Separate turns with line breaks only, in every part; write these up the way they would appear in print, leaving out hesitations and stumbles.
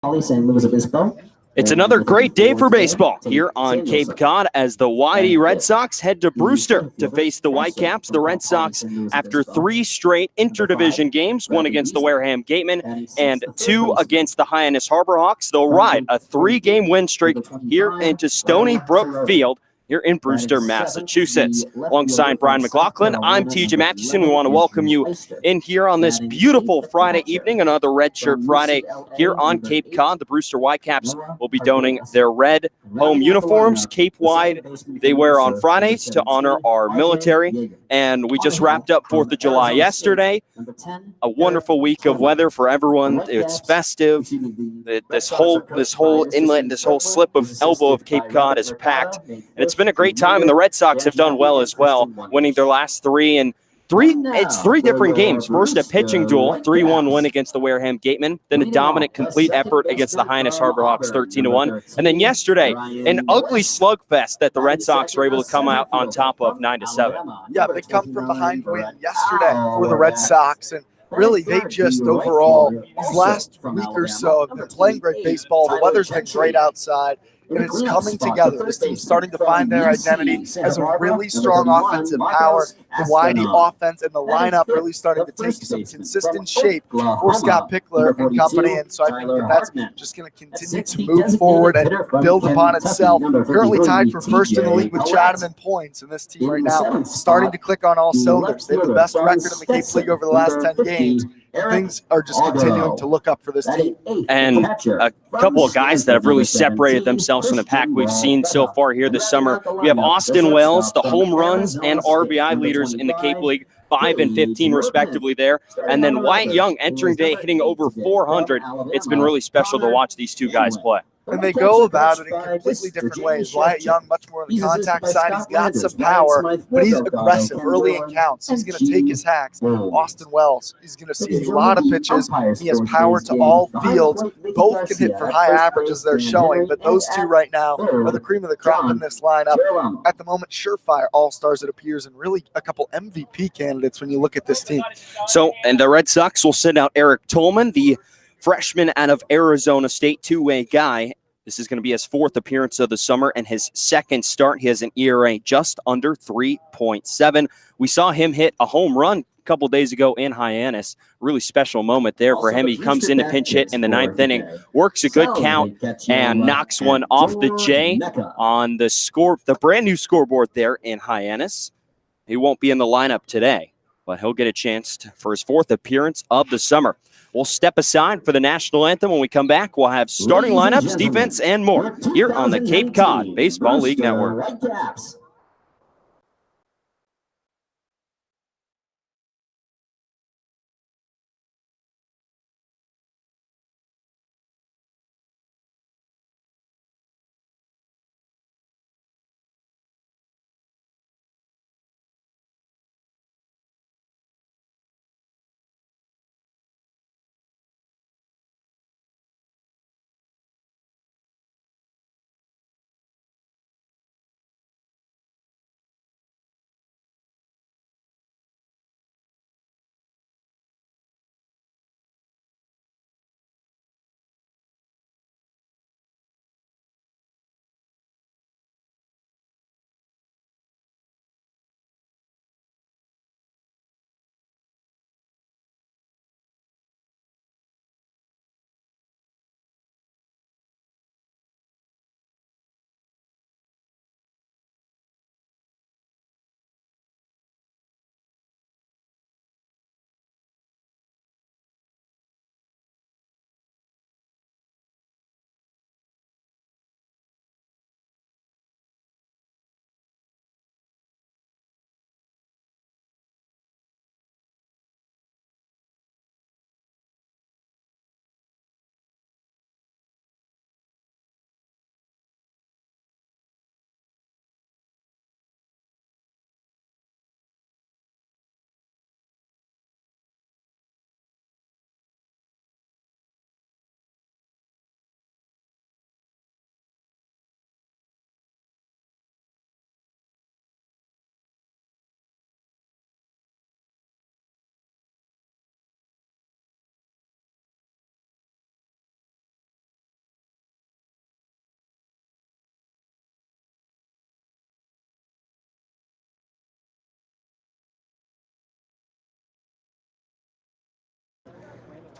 St. Louis Obispo.
It's another great day for baseball here on Cape Cod as the Whitey Red Sox head to Brewster to face the Whitecaps. The Red Sox, after 3 straight interdivision games, 1 against the Wareham Gatemen and 2 against the Hyannis Harbor Hawks, they'll ride a 3-game win streak here into Stony Brook Field here in Brewster, Massachusetts. Alongside Brian McLaughlin, I'm TJ Mathewson. We want to welcome you in here on this beautiful Friday evening, another Red Shirt Friday here on Cape Cod. The Brewster Whitecaps will be donning their red home uniforms, Cape-wide, they wear on Fridays to honor our military. And we just wrapped up 4th of July yesterday. A wonderful week of weather for everyone. It's festive. This whole inlet, this whole slip of elbow of Cape Cod is packed. And it's been a great time, and the Red Sox have done well as well, winning their last 3. It's 3 different games. First, a pitching duel, 3-1 win against the Wareham Gatemen. Then a dominant, complete effort against the Hyannis Harbor Hawks, 13-1. And then yesterday, an ugly slugfest that the Red Sox were able to come out on top of, 9-7.
Yeah, they come from behind win yesterday for the Red Sox, and really, they just overall, these last week or so, have been playing great baseball. The weather's been great outside, and it's coming together. This team's starting to find their identity, has a really strong offensive power. The Whitey offense and the lineup really starting to take some consistent shape for Scott Pickler and company, and so I think that's just going to continue to move forward and build upon itself. Currently tied for first in the league with Chatham in points, and this team right now starting to click on all cylinders. They have the best record in the Cape League over the last 10 games. Things are just continuing to look up for this team.
And a couple of guys that have really separated themselves from the pack we've seen so far here this summer. We have Austin Wells, the home runs and RBI leaders in the Cape League, 5 and 15 respectively there. And then Wyatt Young entering day hitting over 400. It's been really special to watch these 2 guys play.
And they go about it in completely different ways. Wyatt Young, much more on the contact side. He's got some power, but he's aggressive early in counts. He's going to take his hacks. Austin Wells, he's going to see a lot of pitches. He has power to all fields. Both can hit for high averages they're showing, but those 2 right now are the cream of the crop in this lineup. At the moment, surefire all-stars, it appears, and really a couple MVP candidates when you look at this team.
So, and the Red Sox will send out Eric Tolman, the freshman out of Arizona State, 2-way guy. This is going to be his 4th appearance of the summer and his 2nd start. He has an ERA just under 3.7. We saw him hit a home run a couple days ago in Hyannis. Really special moment there for him. He comes in to pinch hit in the 9th inning, works a good count, and knocks one off the J on the brand new scoreboard there in Hyannis. He won't be in the lineup today, but he'll get a chance for his 4th appearance of the summer. We'll step aside for the national anthem. When we come back, we'll have starting lineups, defense, and more here on the Cape Cod Baseball League Network.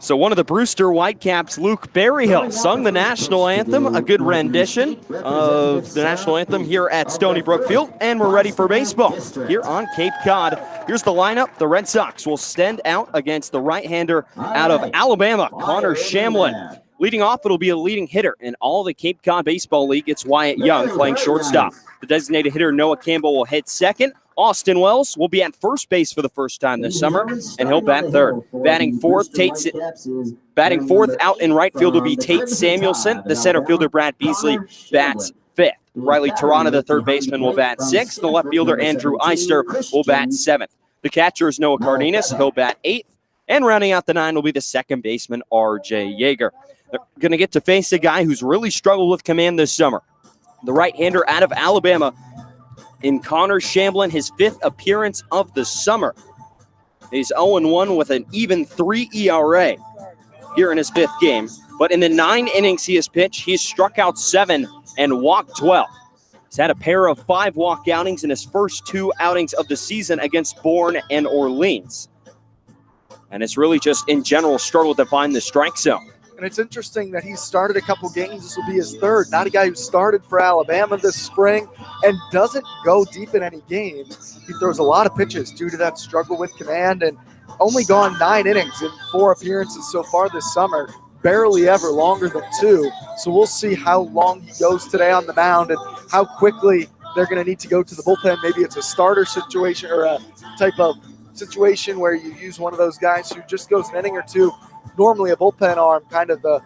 So one of the Brewster Whitecaps, Luke Berryhill, sung the national anthem, a good rendition of the national anthem here at Stony Brook Field, and we're ready for baseball here on Cape Cod. Here's the lineup. The Red Sox will stand out against the right-hander out of Alabama, Connor Shamlin. Leading off, it'll be a leading hitter in all the Cape Cod Baseball League. It's Wyatt Young playing shortstop. The designated hitter, Noah Campbell, will hit second. Austin Wells will be at first base for the first time this summer, and he'll bat third. Batting fourth out in right field will be Tate Samuelson. The center fielder, Brad Beasley, bats fifth. Riley Tarana, the third baseman, will bat sixth. The left fielder, Andrew Eister, will bat seventh. The catcher is Noah Cardenas. He'll bat eighth. And rounding out the nine will be the second baseman, R.J. Yeager. They're going to get to face a guy who's really struggled with command this summer. The right-hander out of Alabama, in Connor Shamlin, his fifth appearance of the summer. He's 0-1 with an even 3 ERA here in his fifth game. But in the 9 innings he has pitched, he's struck out 7 and walked 12. He's had a pair of 5 walk outings in his first 2 outings of the season against Bourne and Orleans. And it's really just in general struggle to find the strike zone.
And it's interesting that he's started a couple games. This will be his third. Not a guy who started for Alabama this spring and doesn't go deep in any games. He throws a lot of pitches due to that struggle with command and only gone 9 innings in 4 appearances so far this summer. Barely ever longer than 2. So we'll see how long he goes today on the mound and how quickly they're going to need to go to the bullpen. Maybe it's a starter situation or a type of situation where you use one of those guys who just goes an inning or 2. Normally a bullpen arm, kind of the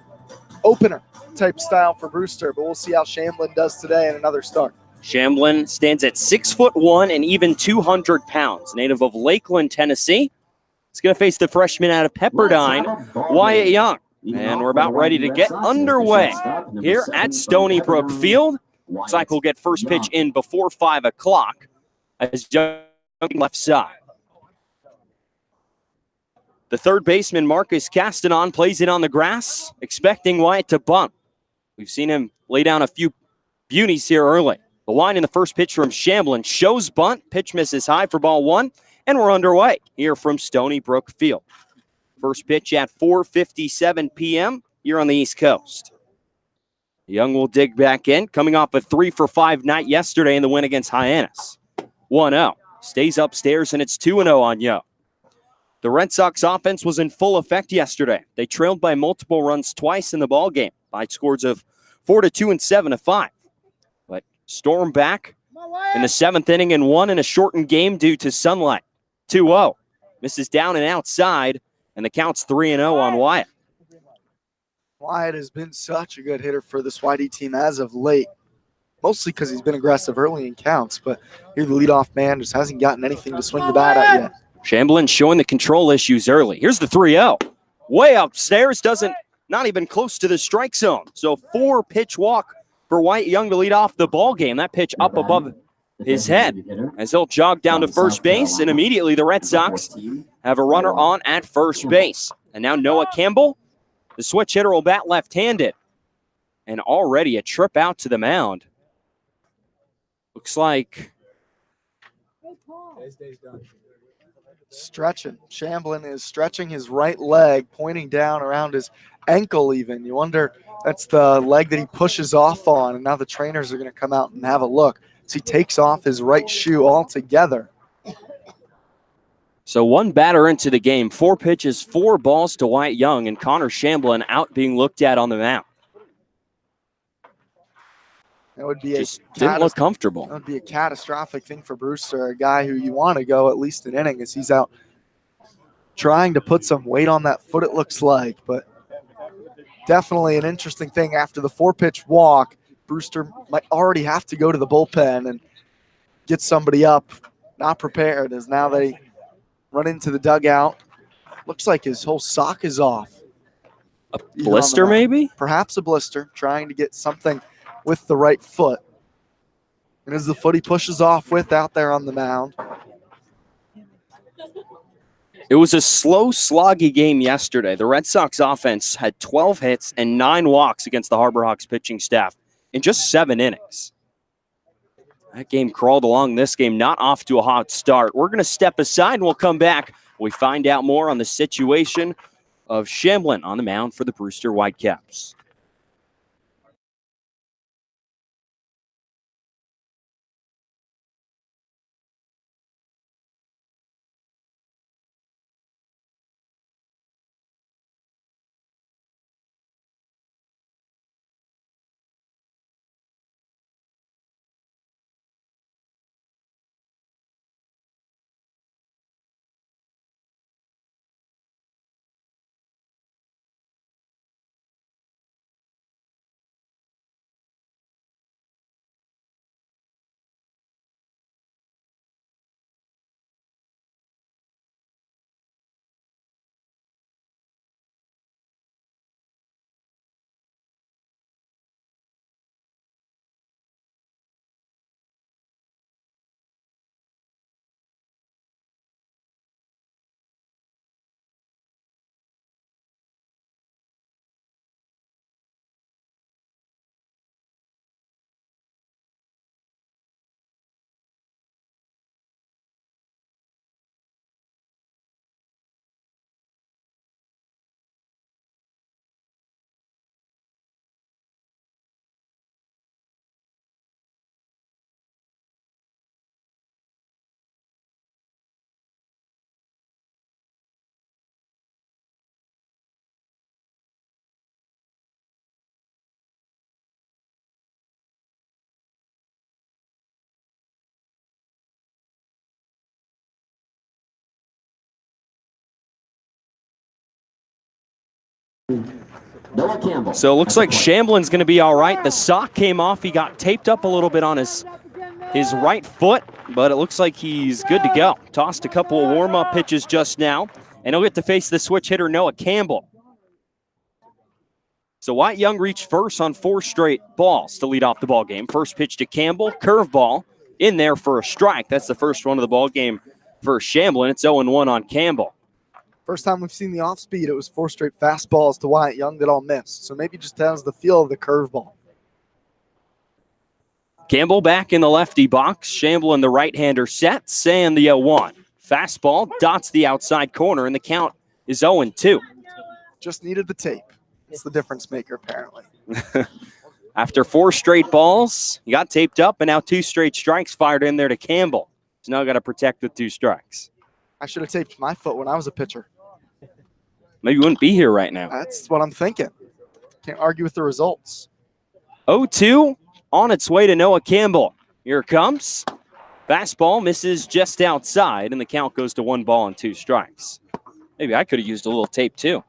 opener type style for Brewster, but we'll see how Shamlin does today in another start.
Shamlin stands at 6'1" and even 200 pounds, native of Lakeland, Tennessee. He's going to face the freshman out of Pepperdine, Wyatt Young. And we're about ready to get underway here at Stony Brook Field. Looks like we'll get first pitch in before 5 o'clock as Young left side. The third baseman, Marcus Castanon, plays it on the grass, expecting Wyatt to bunt. We've seen him lay down a few beauties here early. The line in the first pitch from Shamlin shows bunt. Pitch misses high for ball 1, and we're underway here from Stony Brook Field. First pitch at 4:57 p.m. here on the East Coast. Young will dig back in, coming off a 3-for-5 night yesterday in the win against Hyannis. 1-0. Stays upstairs, and it's 2-0 on Young. The Red Sox offense was in full effect yesterday. They trailed by multiple runs twice in the ballgame by scores of 4-2 and 7-5. But stormed back in the 7th inning and won in a shortened game due to sunlight. 2-0. Misses down and outside, and the count's 3-0 on Wyatt.
Wyatt has been such a good hitter for this YD team as of late, mostly because he's been aggressive early in counts, but here the leadoff man just hasn't gotten anything to swing the bat at yet.
Shamlin showing the control issues early. Here's the 3-0. Way upstairs, not even close to the strike zone. So 4-pitch walk for Wyatt Young to lead off the ball game. That pitch up above his head as he'll jog down to first base, and immediately the Red Sox have a runner on at first base. And now Noah Campbell, the switch hitter, will bat left-handed. And already a trip out to the mound. Looks like
stretching. Shamlin is stretching his right leg, pointing down around his ankle even. You wonder, that's the leg that he pushes off on, and now the trainers are going to come out and have a look. So he takes off his right shoe altogether.
So 1 batter into the game, 4 pitches, 4 balls to Wyatt Young, and Connor Shamlin out being looked at on the mound.
That would be
didn't look comfortable.
That would be a catastrophic thing for Brewster, a guy who you want to go at least an inning as he's out trying to put some weight on that foot, it looks like. But definitely an interesting thing after the 4-pitch walk. Brewster might already have to go to the bullpen and get somebody up, not prepared, as now they run into the dugout. Looks like his whole sock is off.
A blister maybe?
Perhaps a blister, trying to get something with the right foot. And as the foot he pushes off with out there on the mound.
It was a slow, sloggy game yesterday. The Red Sox offense had 12 hits and 9 walks against the Harbor Hawks pitching staff in just 7 innings. That game crawled along. This game not off to a hot start. We're going to step aside and we'll come back. We find out more on the situation of Shamblin on the mound for the Brewster Whitecaps.
Noah Campbell.
So it looks like Shamblin's going to be all right. The sock came off. He got taped up a little bit on his right foot, but it looks like he's good to go. Tossed a couple of warm-up pitches just now, and he'll get to face the switch hitter Noah Campbell. So Wyatt Young reached first on 4 straight balls to lead off the ball game. First pitch to Campbell, curveball in there for a strike. That's the first one of the ball game for Shamblin. It's 0-1 on Campbell.
First time we've seen the off speed, it was 4 straight fastballs to Wyatt Young that all missed. So maybe just has the feel of the curveball.
Campbell back in the lefty box. Shamblin, the right-hander, sets, and the 0-1. Fastball dots the outside corner, and the count is 0-2.
Just needed the tape. It's the difference maker, apparently.
After 4 straight balls, he got taped up, and now 2 straight strikes fired in there to Campbell. He's now got to protect with 2 strikes.
I should have taped my foot when I was a pitcher.
Maybe you wouldn't be here right now.
That's what I'm thinking. Can't argue with the results.
0-2 on its way to Noah Campbell. Here it comes. Fastball misses just outside, and the count goes to 1 ball and 2 strikes. Maybe I could have used a little tape, too.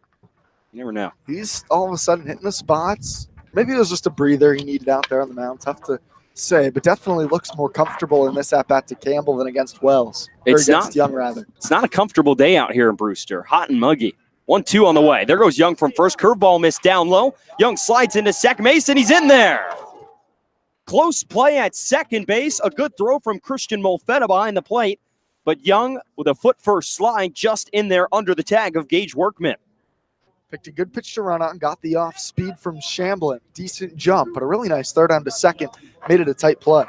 You never know.
He's all of a sudden hitting the spots. Maybe it was just a breather he needed out there on the mound. Tough to say, but definitely looks more comfortable in this at-bat to Campbell than against Wells.
It's
against Young, rather.
It's not a comfortable day out here in Brewster. Hot and muggy. 1-2 on the way. There goes Young from first. Curveball missed down low. Young slides into second base, and he's in there. Close play at second base. A good throw from Christian Molfetta behind the plate, but Young with a foot-first slide just in there under the tag of Gage Workman.
Picked a good pitch to run out and got the off speed from Shamblin. Decent jump, but a really nice third down to second. Made it a tight play.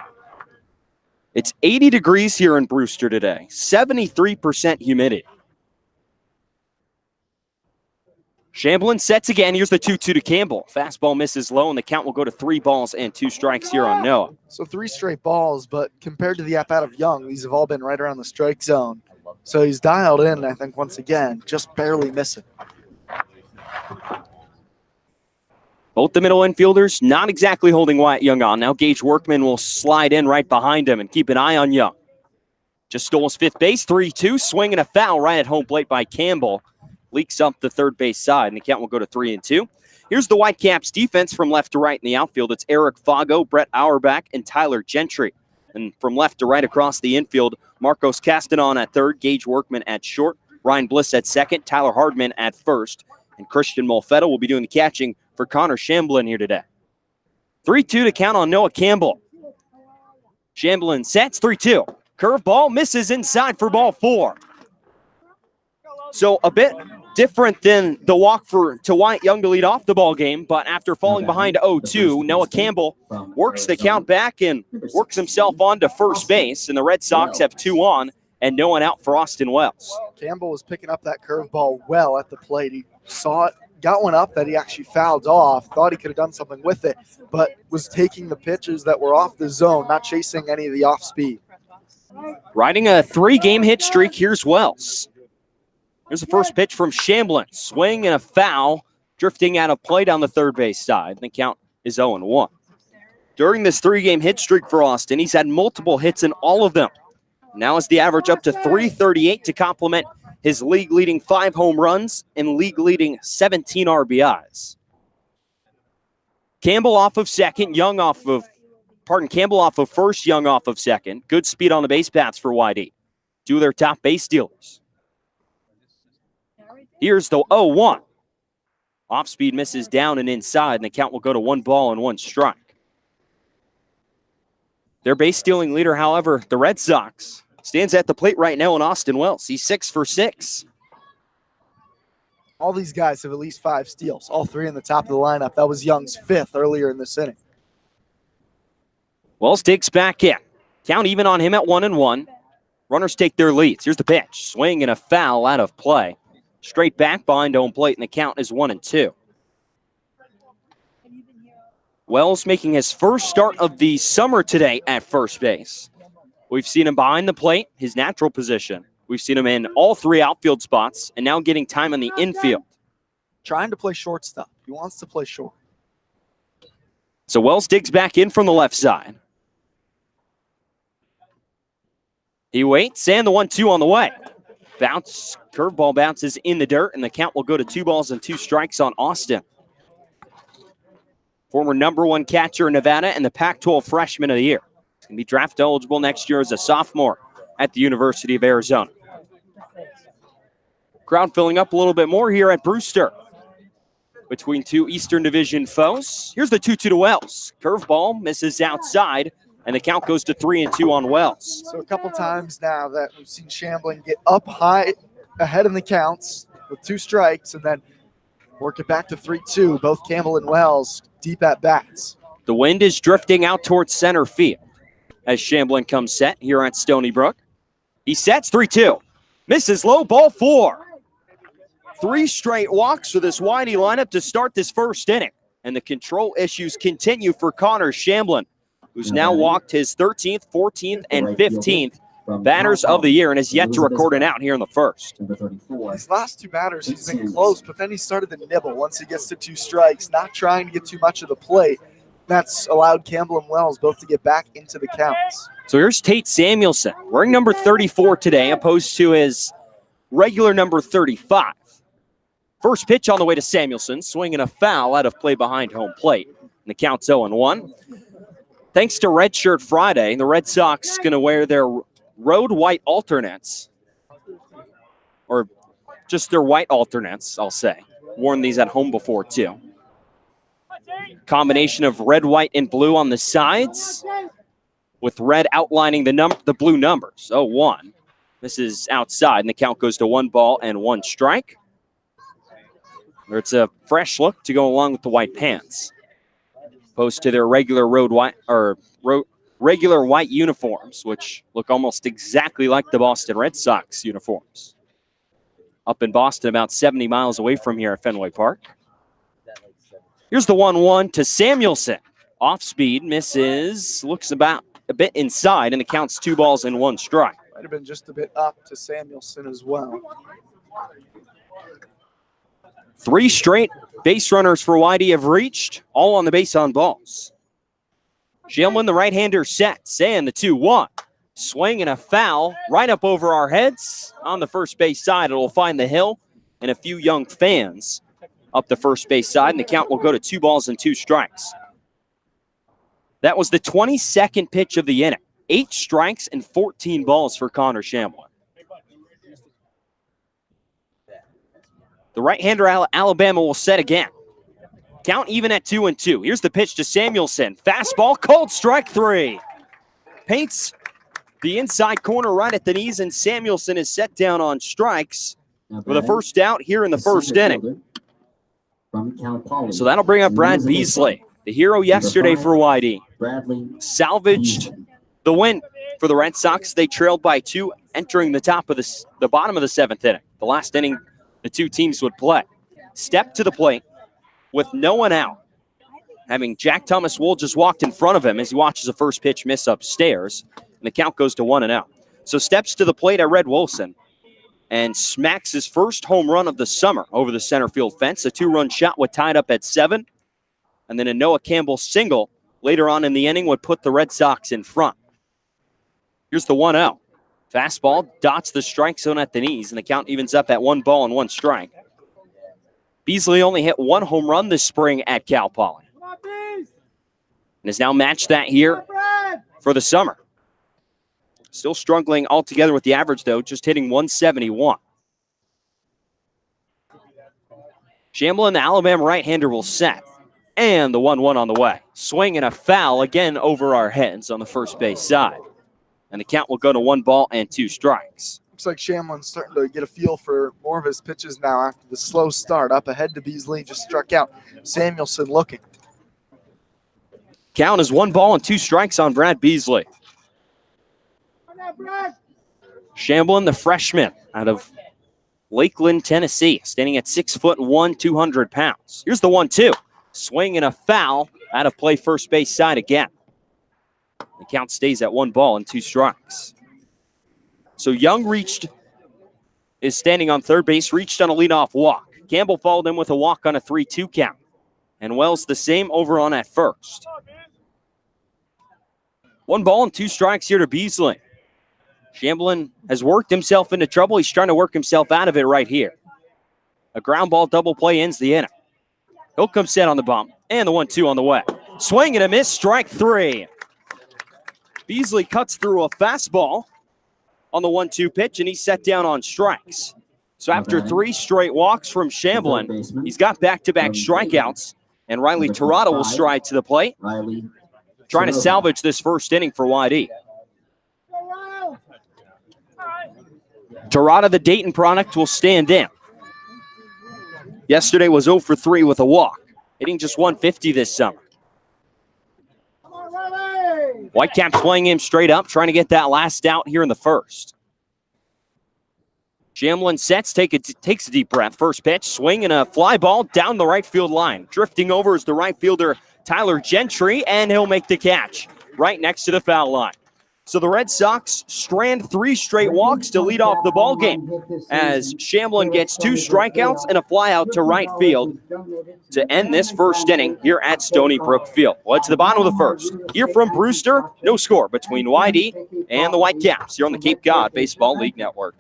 It's 80 degrees here in Brewster today. 73% humidity. Shamblin sets again. Here's the 2-2 to Campbell. Fastball misses low, and the count will go to 3 balls and 2 strikes here on Noah.
So 3 straight balls, but compared to the at-bat of Young, these have all been right around the strike zone. So he's dialed in, I think, once again, just barely missing.
Both the middle infielders not exactly holding Wyatt Young on. Now Gage Workman will slide in right behind him and keep an eye on Young. Just stole his 5th base, 3-2, swing and a foul right at home plate by Campbell. Leaks up the third base side, and the count will go to 3-2. Here's the Whitecaps defense from left to right in the outfield. It's Eric Fago, Brett Auerbach, and Tyler Gentry. And from left to right across the infield, Marcos Castanon at third, Gage Workman at short, Ryan Bliss at second, Tyler Hardman at first, and Christian Molfetta will be doing the catching for Connor Shamblin here today. 3-2 to count on Noah Campbell. Shamblin sets, 3-2. Curveball misses inside for ball 4. So a bit different than the walk to Wyatt Young to lead off the ball game, but after falling behind 0-2, Noah Campbell works the count back and works himself on to first base, and the Red Sox have 2 on and no one out for Austin Wells.
Campbell was picking up that curveball well at the plate. He saw it, got one up that he actually fouled off, thought he could have done something with it, but was taking the pitches that were off the zone, not chasing any of the off speed.
Riding a 3-game hit streak, here's Wells. Here's the first pitch from Shamblin. Swing and a foul, drifting out of play down the third base side. The count is 0-1. During this 3-game hit streak for Austin, he's had multiple hits in all of them. Now is the average up to 338 to complement his league-leading 5 home runs and league-leading 17 RBIs. Campbell off of second, Campbell off of first, Young off of second. Good speed on the base paths for YD. 2 of their top base stealers. Here's the 0-1. Off speed misses down and inside, and the count will go to 1 ball and 1 strike. Their base stealing leader, however, the Red Sox, stands at the plate right now in Austin Wells. He's 6 for 6.
All these guys have at least 5 steals, all 3 in the top of the lineup. That was Young's 5th earlier in this inning.
Wells digs back in. Count even on him at 1-1. Runners take their leads. Here's the pitch. Swing and a foul out of play. Straight back behind home plate, and the count is 1-2. Wells making his first start of the summer today at first base. We've seen him behind the plate, his natural position. We've seen him in all 3 outfield spots, and now getting time in the infield.
Trying to play shortstop. He wants to play short.
So Wells digs back in from the left side. He waits, and the 1-2 on the way. Curveball bounces in the dirt, and the count will go to 2 balls and 2 strikes on Austin. Former #1 catcher in Nevada and the Pac-12 Freshman of the Year. He's going to be draft eligible next year as a sophomore at the University of Arizona. Crowd filling up a little bit more here at Brewster. Between 2 Eastern Division foes. Here's the 2-2 to Wells. Curveball misses outside, and the count goes to 3-2 on Wells.
So a couple times now that we've seen Shamblin get up high ahead in the counts with 2 strikes and then work it back to 3-2. Both Campbell and Wells deep at bats.
The wind is drifting out towards center field as Shamblin comes set here at Stony Brook. He sets 3-2. Misses low, ball 4. 3 straight walks for this Whitey lineup to start this first inning. And the control issues continue for Connor Shamblin, who's now walked his 13th, 14th, and 15th batters of the year and has yet to record an out here in the first.
His last 2 batters, he's been close, but then he started to nibble once he gets to 2 strikes, not trying to get too much of the plate. That's allowed Campbell and Wells both to get back into the counts.
So here's Tate Samuelson, wearing number 34 today, opposed to his regular number 35. First pitch on the way to Samuelson, swinging a foul out of play behind home plate. And the count's 0-1. Thanks to Redshirt Friday, the Red Sox going to wear their road white alternates, or just their white alternates, I'll say. Worn these at home before, too. Combination of red, white, and blue on the sides, with red outlining the blue numbers. 0-1. This is outside, and the count goes to 1 ball and 1 strike. It's a fresh look to go along with the white pants, opposed to their regular regular white uniforms, which look almost exactly like the Boston Red Sox uniforms. Up in Boston, about 70 miles away from here at Fenway Park. Here's the 1-1 to Samuelson. Off speed, misses, looks about a bit inside, and the count's 2 balls and 1 strike.
Might have been just a bit up to Samuelson as well.
3 straight base runners for YD have reached, all on the base on balls. Shamblin, the right-hander, sets, and the 2-1. Swing and a foul right up over our heads on the first base side. It will find the hill and a few young fans up the first base side, and the count will go to 2 balls and 2 strikes. That was the 22nd pitch of the inning. 8 strikes and 14 balls for Connor Shamblin. The right-hander Alabama will set again. Count even at 2-2. Here's the pitch to Samuelson. Fastball, called strike 3. Paints the inside corner right at the knees, and Samuelson is set down on strikes with a first out here in the first inning. So that'll bring up Brad Beasley, the hero yesterday for YD. Salvaged the win For the Red Sox, they trailed by 2 entering the bottom of the 7th inning. The last inning the two teams would play. Step to the plate with no one out, having Jack Thomas Wool just walked in front of him as he watches a first pitch miss upstairs, and the count goes to 1-0. So steps to the plate at Red Wilson and smacks his first home run of the summer over the center field fence. A 2-run shot would tie it up at 7, and then a Noah Campbell single later on in the inning would put the Red Sox in front. Here's the 1-0. Fastball dots the strike zone at the knees, and the count evens up at 1 ball and 1 strike. Beasley only hit 1 home run this spring at Cal Poly, and has now matched that here for the summer. Still struggling altogether with the average, though, just hitting 171. Shamblin, the Alabama right-hander, will set. And the 1-1 on the way. Swing and a foul again over our heads on the first base side. And the count will go to 1 ball and 2 strikes.
Looks like Shamblin's starting to get a feel for more of his pitches now after the slow start. Up ahead to Beasley, just struck out. Samuelson looking.
Count is 1 ball and 2 strikes on Brad Beasley. Shamblin, the freshman out of Lakeland, Tennessee, standing at 6'1", 200 pounds. Here's the 1-2. Swing and a foul out of play first base side again. The count stays at 1 ball and 2 strikes. So Young is standing on third base, reached on a leadoff walk. Campbell followed him with a walk on a 3-2 count. And Wells the same over on at first. 1 ball and 2 strikes here to Beasley. Shamblin has worked himself into trouble. He's trying to work himself out of it right here. A ground ball double play ends the inning. He'll come set on the bump, and the 1-2 on the way. Swing and a miss, strike 3. Beasley cuts through a fastball on the 1-2 pitch, and he's set down on strikes. So after 3 straight walks from Shamblin, he's got back-to-back strikeouts, and Riley Tirada will stride to the plate, trying to salvage this first inning for YD. Tirada, the Dayton product, will stand in. Yesterday was 0 for 3 with a walk, hitting just 150 this summer. Whitecaps playing him straight up, trying to get that last out here in the first. Shamblin sets, takes a deep breath. First pitch, swing and a fly ball down the right field line. Drifting over is the right fielder Tyler Gentry, and he'll make the catch right next to the foul line. So the Red Sox strand 3 straight walks to lead off the ball game as Shamblin gets 2 strikeouts and a fly out to right field to end this first inning here at Stony Brook Field. Well, to the bottom of the first. Here from Brewster, no score between YD and the Whitecaps here on the Cape Cod Baseball League Network.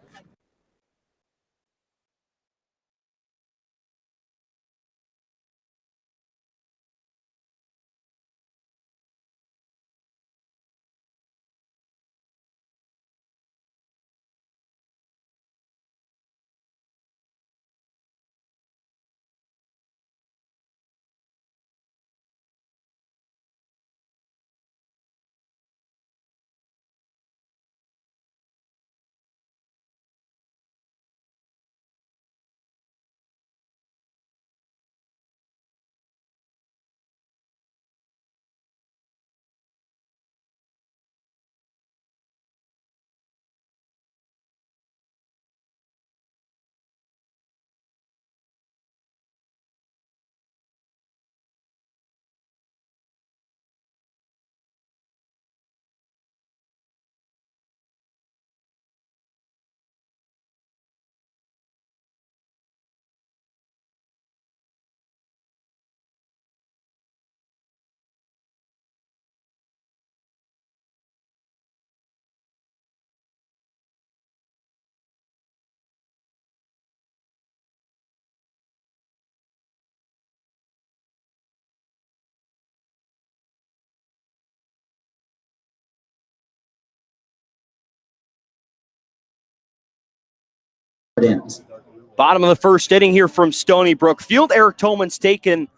Bottom of the first inning here from Stony Brook Field. Eric Tolman's taken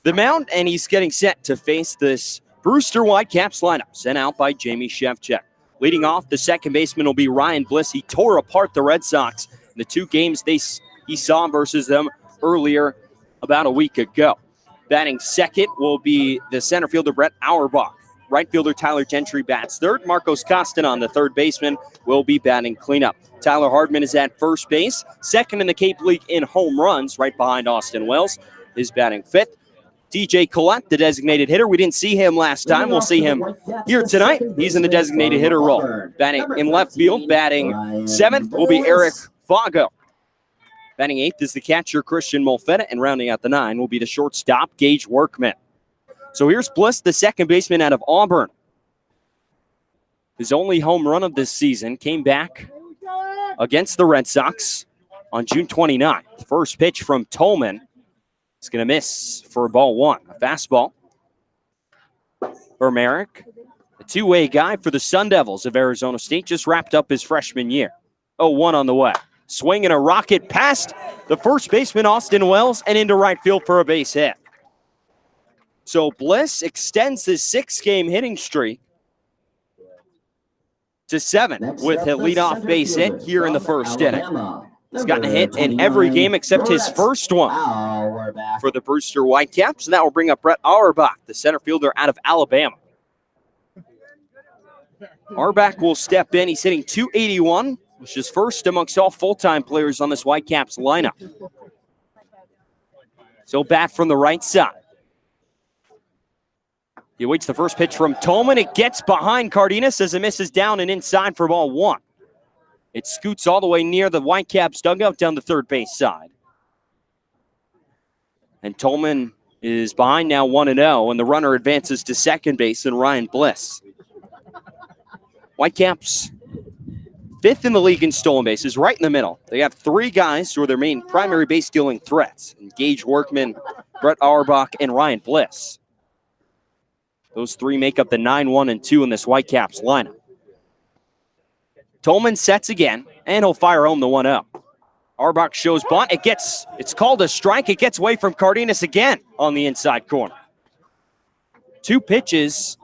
the mound, and he's getting set to face this Brewster Whitecaps lineup, sent out by Jamie Shevchuk. Leading off, the second baseman will be Ryan Bliss. He tore apart the Red Sox in the 2 games he saw versus them earlier about a week ago. Batting second will be the center fielder Brett Auerbach. Right fielder Tyler Gentry bats third. Marcos Castanon, the third baseman, will be batting cleanup. Tyler Hardman is at first base, second in the Cape League in home runs, right behind Austin Wells, is batting fifth. DJ Collette, the designated hitter. We didn't see him last time. We'll see him here tonight. He's in the designated hitter role. Batting in left field, batting seventh will be Eric Fago. Batting eighth is the catcher Christian Molfetta, and rounding out the nine will be the shortstop Gage Workman. So here's Bliss, the second baseman out of Auburn. His only home run of this season came back against the Red Sox on June 29th. First pitch from Tolman. It's going to miss for ball one. A fastball for Merrick. A two-way guy for the Sun Devils of Arizona State. Just wrapped up his freshman year. 0-1 on the way. Swing and a rocket past the first baseman, Austin Wells, and into right field for a base hit. So Bliss extends his 6-game hitting streak to 7 with a leadoff base hit here in the first inning. He's gotten a hit in every game except his first one for the Brewster Whitecaps, and that will bring up Brett Auerbach, the center fielder out of Alabama. Auerbach will step in. He's hitting .281, which is first amongst all full-time players on this Whitecaps lineup. So bat from the right side. He waits the first pitch from Tolman. It gets behind Cardenas as it misses down and inside for ball one. It scoots all the way near the Whitecaps dugout down the third base side. And Tolman is behind now 1-0, and the runner advances to second base and Ryan Bliss. Whitecaps, 5th in the league in stolen bases, right in the middle. They have 3 guys who are their main primary base stealing threats: Gage Workman, Brett Auerbach, and Ryan Bliss. Those 3 make up the 9, 1, and 2 in this Whitecaps lineup. Tolman sets again, and he'll fire home the 1-0. Auerbach shows bunt. It's called a strike. It gets away from Cardenas again on the inside corner. 2 pitches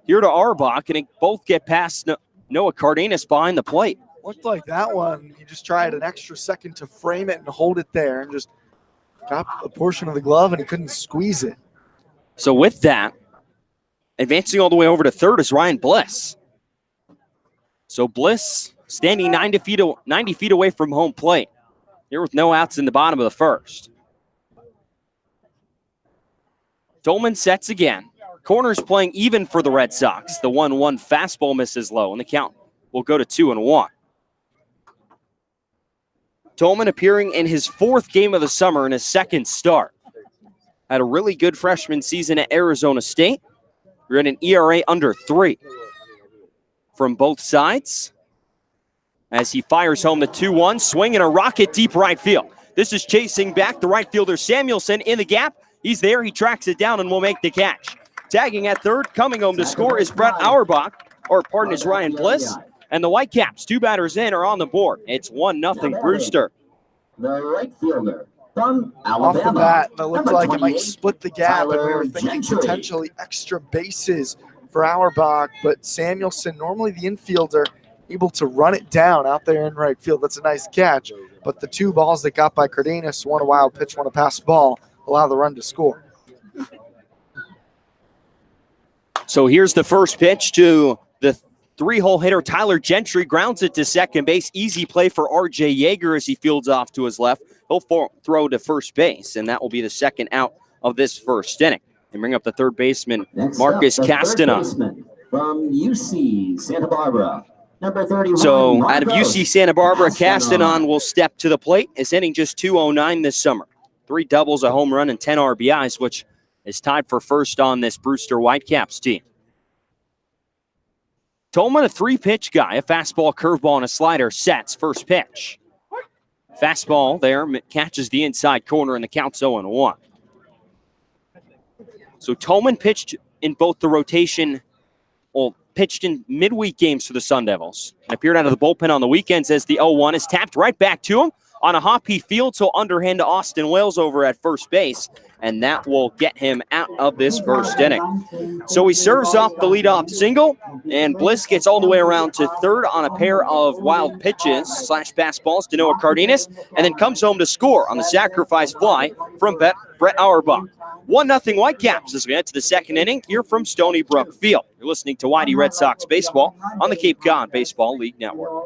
here to Auerbach, and both get past Noah Cardenas behind the plate.
Looked like that one, you just tried an extra second to frame it and hold it there, and just got a portion of the glove, and he couldn't squeeze it.
So with that, advancing all the way over to third is Ryan Bliss. So Bliss standing 90 feet away from home plate here with no outs in the bottom of the first. Tolman sets again. Corner's playing even for the Red Sox. The 1-1 fastball misses low, and the count will go to 2-1. Tolman appearing in his 4th game of the summer in his 2nd start. Had a really good freshman season at Arizona State. We're at an ERA under 3. From both sides as he fires home the 2-1, swing and a rocket deep right field. This is chasing back the right fielder Samuelson in the gap. He's there, he tracks it down and will make the catch. Tagging at third, coming home to score is Brett Auerbach, is Ryan Bliss. And the Whitecaps, 2 batters in, are on the board. It's 1-0 Brewster.
The right fielder from
Off the
Alabama.
bat, that looked like it might
28,
split the gap, and we were thinking
Gentry.
potentially extra bases for Auerbach, but Samuelson, normally the infielder, able to run it down out there in right field. That's a nice catch, but the 2 balls that got by Cardenas, one a wild pitch, one a pass ball, allow the run to score.
So here's the first pitch to the 3-hole hitter Tyler Gentry. Grounds it to second base. Easy play for R.J. Yeager as he fields off to his left. He'll throw to first base, and that will be the second out of this first inning. They bring up the third baseman, Marcus Castanon.
From UC Santa Barbara, number 31.
So out of
Marcos
UC Santa Barbara, Castanon will step to the plate. Is hitting just .209 this summer. 3 doubles, a home run, and 10 RBIs, which is tied for first on this Brewster Whitecaps team. Tolman, a 3-pitch guy, a fastball, curveball, and a slider, sets first pitch. Fastball there catches the inside corner, and the count's 0-1. So Tolman pitched in both the rotation, pitched in midweek games for the Sun Devils, and appeared out of the bullpen on the weekends as the 0-1 is tapped right back to him on a hop he fields. So underhand to Austin Wells over at first base, and that will get him out of this first inning. So he serves off the leadoff single, and Bliss gets all the way around to third on a pair of wild pitches / pass balls to Noah Cardenas, and then comes home to score on the sacrifice fly from Brett Auerbach. 1-0 Whitecaps as we head to the second inning here from Stony Brook Field. You're listening to Whitey Red Sox baseball on the Cape Cod Baseball League Network.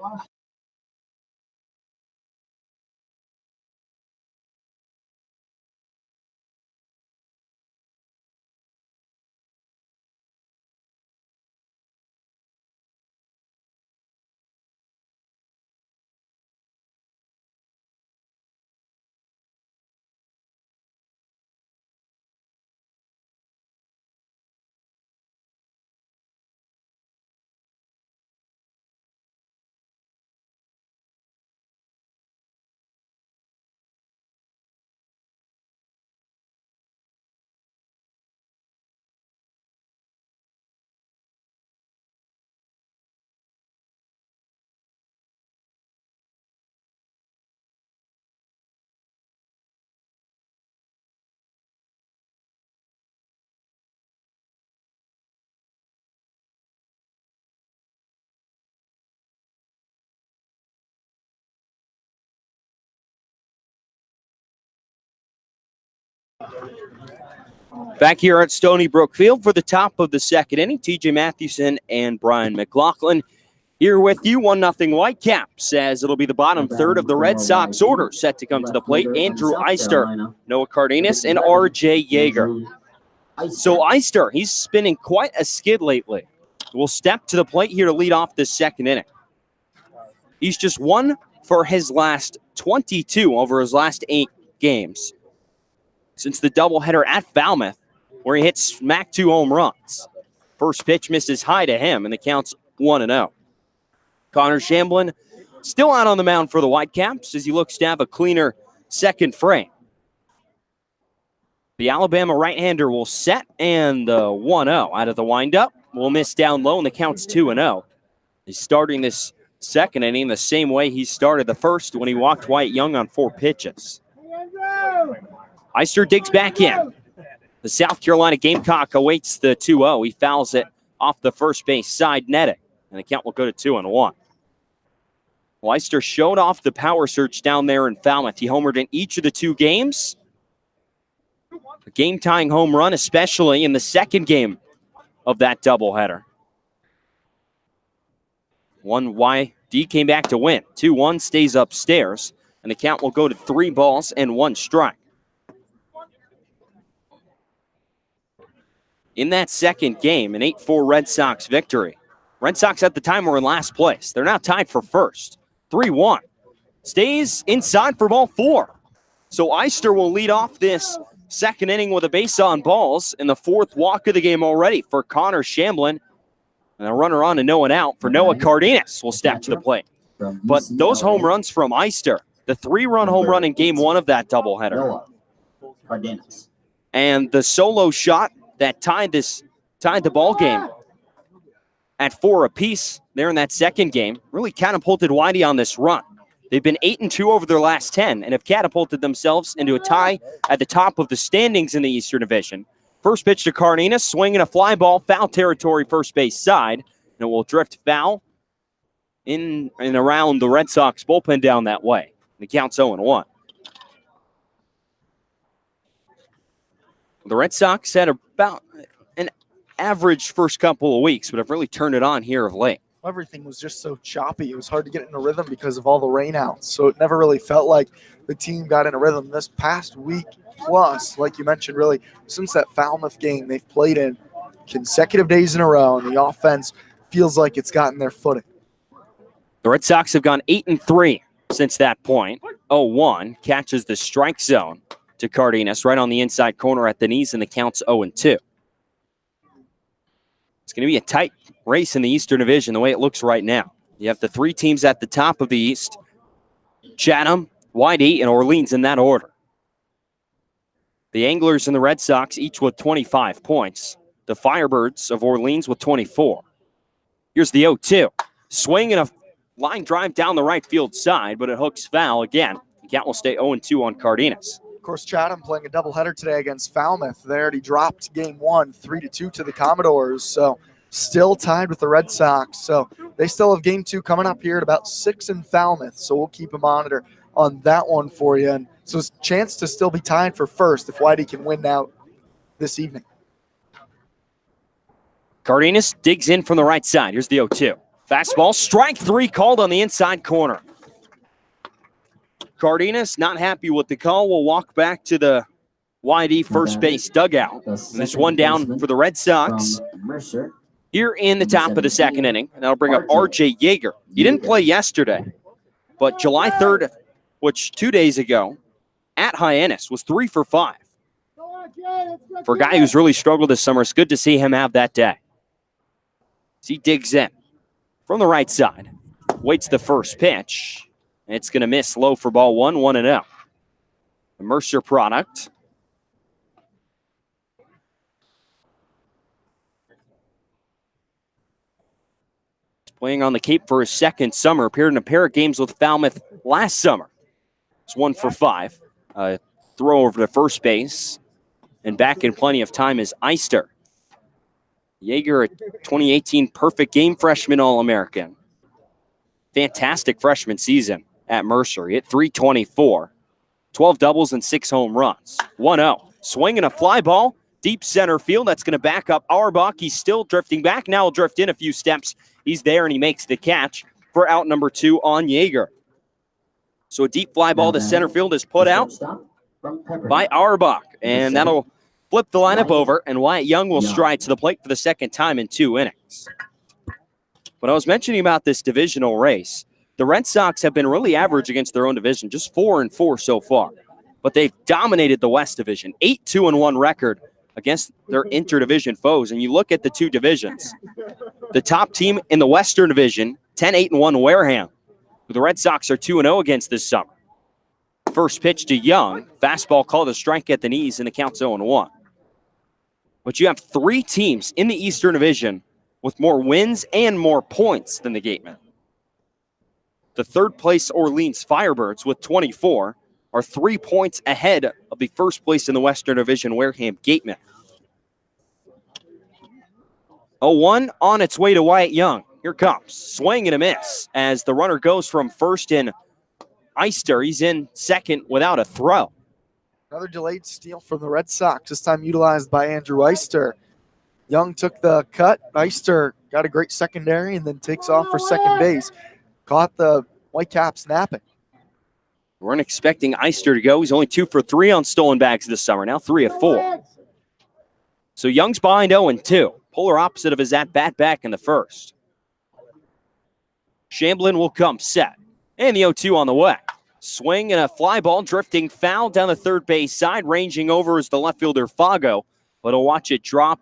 Back here at Stony Brook Field for the top of the second inning, TJ Mathewson and Brian McLaughlin here with you. 1-0 Whitecaps, as it'll be the bottom third of the Red Sox order set to come to the plate. Andrew Eister, Noah Cardenas, and R.J. Yeager. So Eister, he's spinning quite a skid lately. Will step to the plate here to lead off this second inning. He's just 1 for his last 22 over his last 8 games since the doubleheader at Falmouth, where he hit smack 2 home runs. First pitch misses high to him, and the count's 1-0. Connor Shamblin still out on the mound for the Whitecaps as he looks to have a cleaner second frame. The Alabama right-hander will set, and 1-0 out of the windup. Will miss down low, and the count's 2-0. He's starting this second inning the same way he started the first when he walked Wyatt Young on 4 pitches. Eister digs back in. The South Carolina Gamecock awaits the 2-0. He fouls it off the first base side netting, and the count will go to 2-1. Eister showed off the power surge down there in Falmouth. He homered in each of the 2 games. A game-tying home run, especially in the second game of that doubleheader. 1YD came back to win. 2-1 stays upstairs, and the count will go to 3 balls and 1 strike. In that second game, an 8-4 Red Sox victory. Red Sox at the time were in last place. They're now tied for first. 3-1. Stays inside for ball 4. So Eister will lead off this second inning with a base on balls in the 4th walk of the game already for Connor Shamblin. And a runner on and no one out for Noah Cardenas will step to the plate. But those home runs from Eister, the 3-run home run in game 1 of that doubleheader,
Cardenas,
and the solo shot that tied the ball game at 4 apiece there in that second game really catapulted Whitey on this run. They've been 8-2 over their last 10 and have catapulted themselves into a tie at the top of the standings in the Eastern Division. First pitch to Cardenas, swinging a fly ball, foul territory, first base side, and it will drift foul in and around the Red Sox bullpen down that way. The count's 0-1. The Red Sox had about an average first couple of weeks, but have really turned it on here of late.
Everything was just so choppy. It was hard to get in a rhythm because of all the rainouts. So it never really felt like the team got in a rhythm. This past week plus, like you mentioned, really, since that Falmouth game, they've played in consecutive days in a row, and the offense feels like it's gotten their footing.
The Red Sox have gone 8-3 since that point. 0-1 catches the strike zone to Cardenas right on the inside corner at the knees, and the count's 0-2. It's going to be a tight race in the Eastern Division the way it looks right now. You have the 3 teams at the top of the East: Chatham, Whitey, and Orleans in that order. The Anglers and the Red Sox each with 25 points. The Firebirds of Orleans with 24. Here's the 0-2. Swing and a line drive down the right field side, but it hooks foul again. The count will stay 0-2 on Cardenas.
Of course, Chatham playing a doubleheader today against Falmouth. They already dropped game 1, 3-2 to the Commodores. So still tied with the Red Sox. So they still have game 2 coming up here at about 6 in Falmouth. So we'll keep a monitor on that one for you. And so it's a chance to still be tied for first if Whitey can win now this evening.
Cardenas digs in from the right side. Here's the 0-2. Fastball, strike three called on the inside corner. Cardenas not happy with the call. Will walk back to the YD first base dugout. And this one down for the Red Sox here in the top of the second inning. And that'll bring up R.J. Yeager. He didn't play yesterday, but July 3rd, which 2 days ago, at Hyannis was 3 for 5. For a guy who's really struggled this summer, it's good to see him have that day. As he digs in from the right side, waits the first pitch. It's going to miss low for ball 1, 1-0. The Mercer product. Playing on the Cape for his second summer. Appeared in a pair of games with Falmouth last summer. It's 1 for 5. Throw over to first base. And back in plenty of time is Eister. Yeager, a 2018 perfect game freshman All-American. Fantastic freshman season at Mercer. He hit .324, 12 doubles and 6 home runs. 1-0. Swinging a fly ball, deep center field. That's going to back up Auerbach. He's still drifting back. Now he'll drift in a few steps. He's there, and he makes the catch for out number 2 on Yeager. So a deep fly ball to center field is put out by Auerbach, and that'll flip the lineup over, and Wyatt Young will stride to the plate for the second time in 2 innings. When I was mentioning about this divisional race, the Red Sox have been really average against their own division, just 4-4 so far. But they've dominated the West Division, 8-2-1 record against their interdivision foes. And you look at the 2 divisions. The top team in the Western Division, 10-8-1 Wareham. The Red Sox are 2-0 against this summer. First pitch to Young, fastball called a strike at the knees, and the count's 0-1. But you have 3 teams in the Eastern Division with more wins and more points than the Gatemen. The third place Orleans Firebirds with 24 are 3 points ahead of the first place in the Western Division Wareham Gatemen. 0-1 on its way to Wyatt Young. Here comes, swing and a miss as the runner goes from first in Eister. He's in second without a throw.
Another delayed steal from the Red Sox, this time utilized by Andrew Eister. Young took the cut. Eister got a great secondary and then takes off for second base. Caught the Whitecaps napping.
We weren't expecting Eister to go. He's only 2 for 3 on stolen bags this summer, now 3 of 4. So Young's behind 0-2. Polar opposite of his at-bat back in the first. Shamblin will come set. And the 0-2 on the way. Swing and a fly ball drifting foul down the third base side. Ranging over is the left fielder Fago. But he'll watch it drop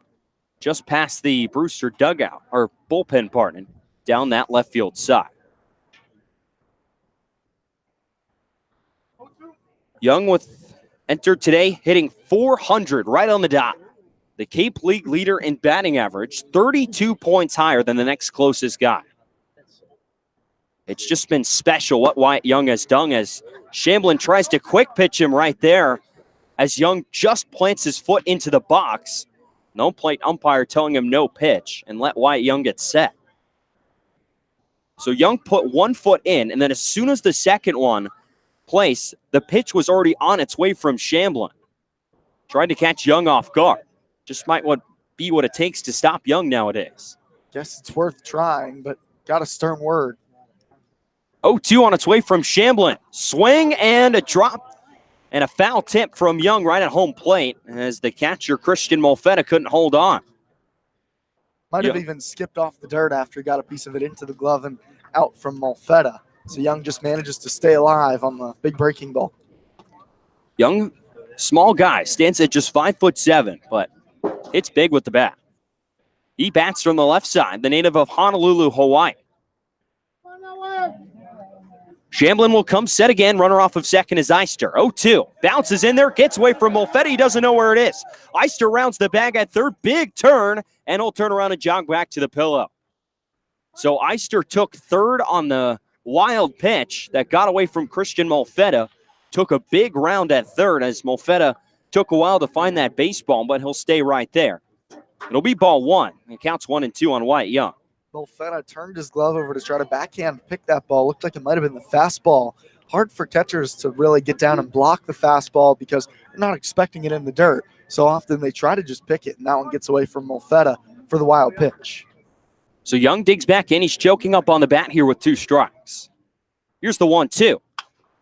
just past the Brewster dugout, or bullpen, pardon, down that left field side. Young entered today hitting .400 right on the dot. The Cape League leader in batting average, 32 points higher than the next closest guy. It's just been special what Wyatt Young has done as Shamblin tries to quick pitch him right there as Young just plants his foot into the box. No plate umpire telling him no pitch and let Wyatt Young get set. So Young put 1 foot in, and then as soon as the second one placed, the pitch was already on its way from Shamblin. Tried to catch Young off guard. Just might be what it takes to stop Young nowadays.
Guess it's worth trying, but got a stern word.
0-2 on its way from Shamblin. Swing and a drop and a foul tip from Young right at home plate as the catcher Christian Molfetta couldn't hold on.
Might have even skipped off the dirt after he got a piece of it into the glove and out from Molfetta. So Young just manages to stay alive on the big breaking ball.
Young, small guy, stands at just 5'7", but hits big with the bat. He bats from the left side, the native of Honolulu, Hawaii. Shamblin will come set again. Runner off of second is Eister. 0-2. Bounces in there. Gets away from Molfetta. He doesn't know where it is. Eister rounds the bag at third. Big turn. And he'll turn around and jog back to the pillow. So Eister took third on the wild pitch that got away from Christian Molfetta. Took a big round at third as Molfetta took a while to find that baseball, but he'll stay right there. It'll be ball 1. It counts 1-2 on Wyatt Young.
Molfetta turned his glove over to try to backhand pick that ball. Looked like it might have been the fastball. Hard for catchers to really get down and block the fastball because they're not expecting it in the dirt. so often they try to just pick it, and that one gets away from Molfetta for the wild pitch.
So Young digs back in. He's choking up on the bat here with 2 strikes. Here's the 1-2.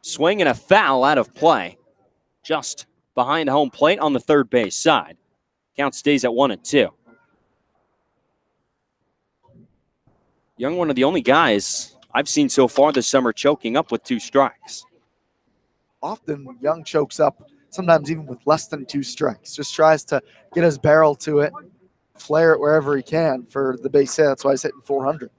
Swing and a foul out of play. Just behind home plate on the third base side. Count stays at 1-2. Young, one of the only guys I've seen so far this summer choking up with 2 strikes.
Often Young chokes up, sometimes even with less than 2 strikes. Just tries to get his barrel to it, flare it wherever he can for the base hit. That's why he's hitting 400.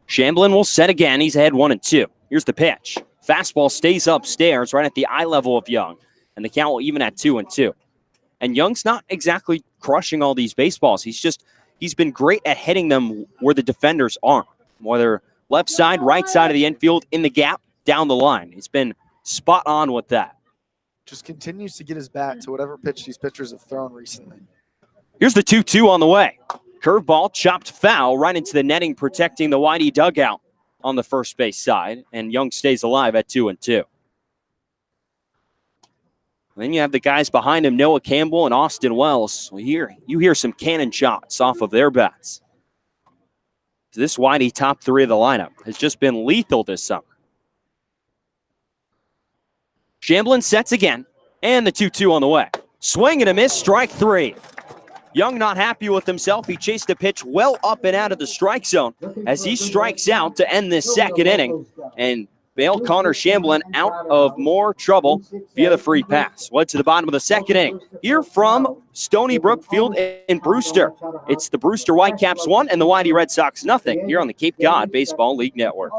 Shamblin will set again. He's ahead 1-2. Here's the pitch. Fastball stays upstairs right at the eye level of Young, and the count will even at 2-2. And Young's not exactly crushing all these baseballs. He's been great at hitting them where the defenders aren't, whether left side, right side of the infield, in the gap, down the line. He's been spot on with that.
Just continues to get his bat to whatever pitch these pitchers have thrown recently.
Here's the 2-2 on the way. Curveball chopped foul right into the netting, protecting the Whitey dugout on the first base side, and Young stays alive at 2-2. Then you have the guys behind him, Noah Campbell and Austin Wells. You hear some cannon shots off of their bats. This Whitey top 3 of the lineup has just been lethal this summer. Shamblin sets again, and the 2-2 on the way. Swing and a miss, strike 3. Young not happy with himself. He chased a pitch well up and out of the strike zone as he strikes out to end this second inning and bail Connor Shamblin out of more trouble via the free pass. Led to the bottom of the second inning. Here from Stony Brook Field in Brewster, it's the Brewster Whitecaps 1 and the Whitey Red Sox 0 here on the Cape Cod Baseball League Network.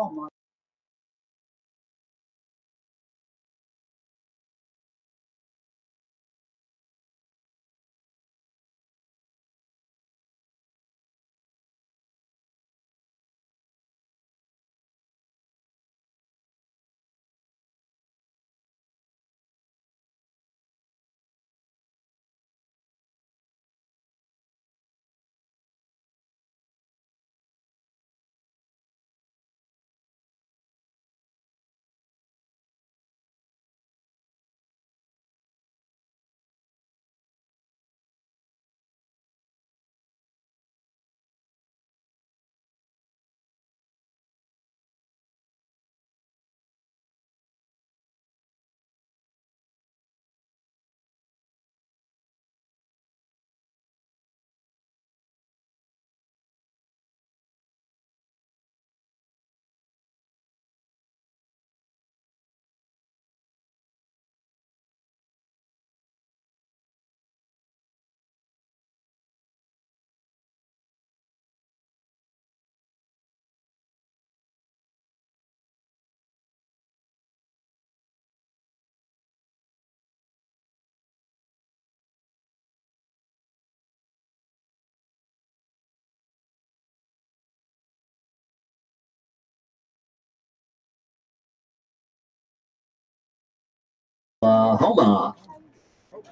Oklahoma.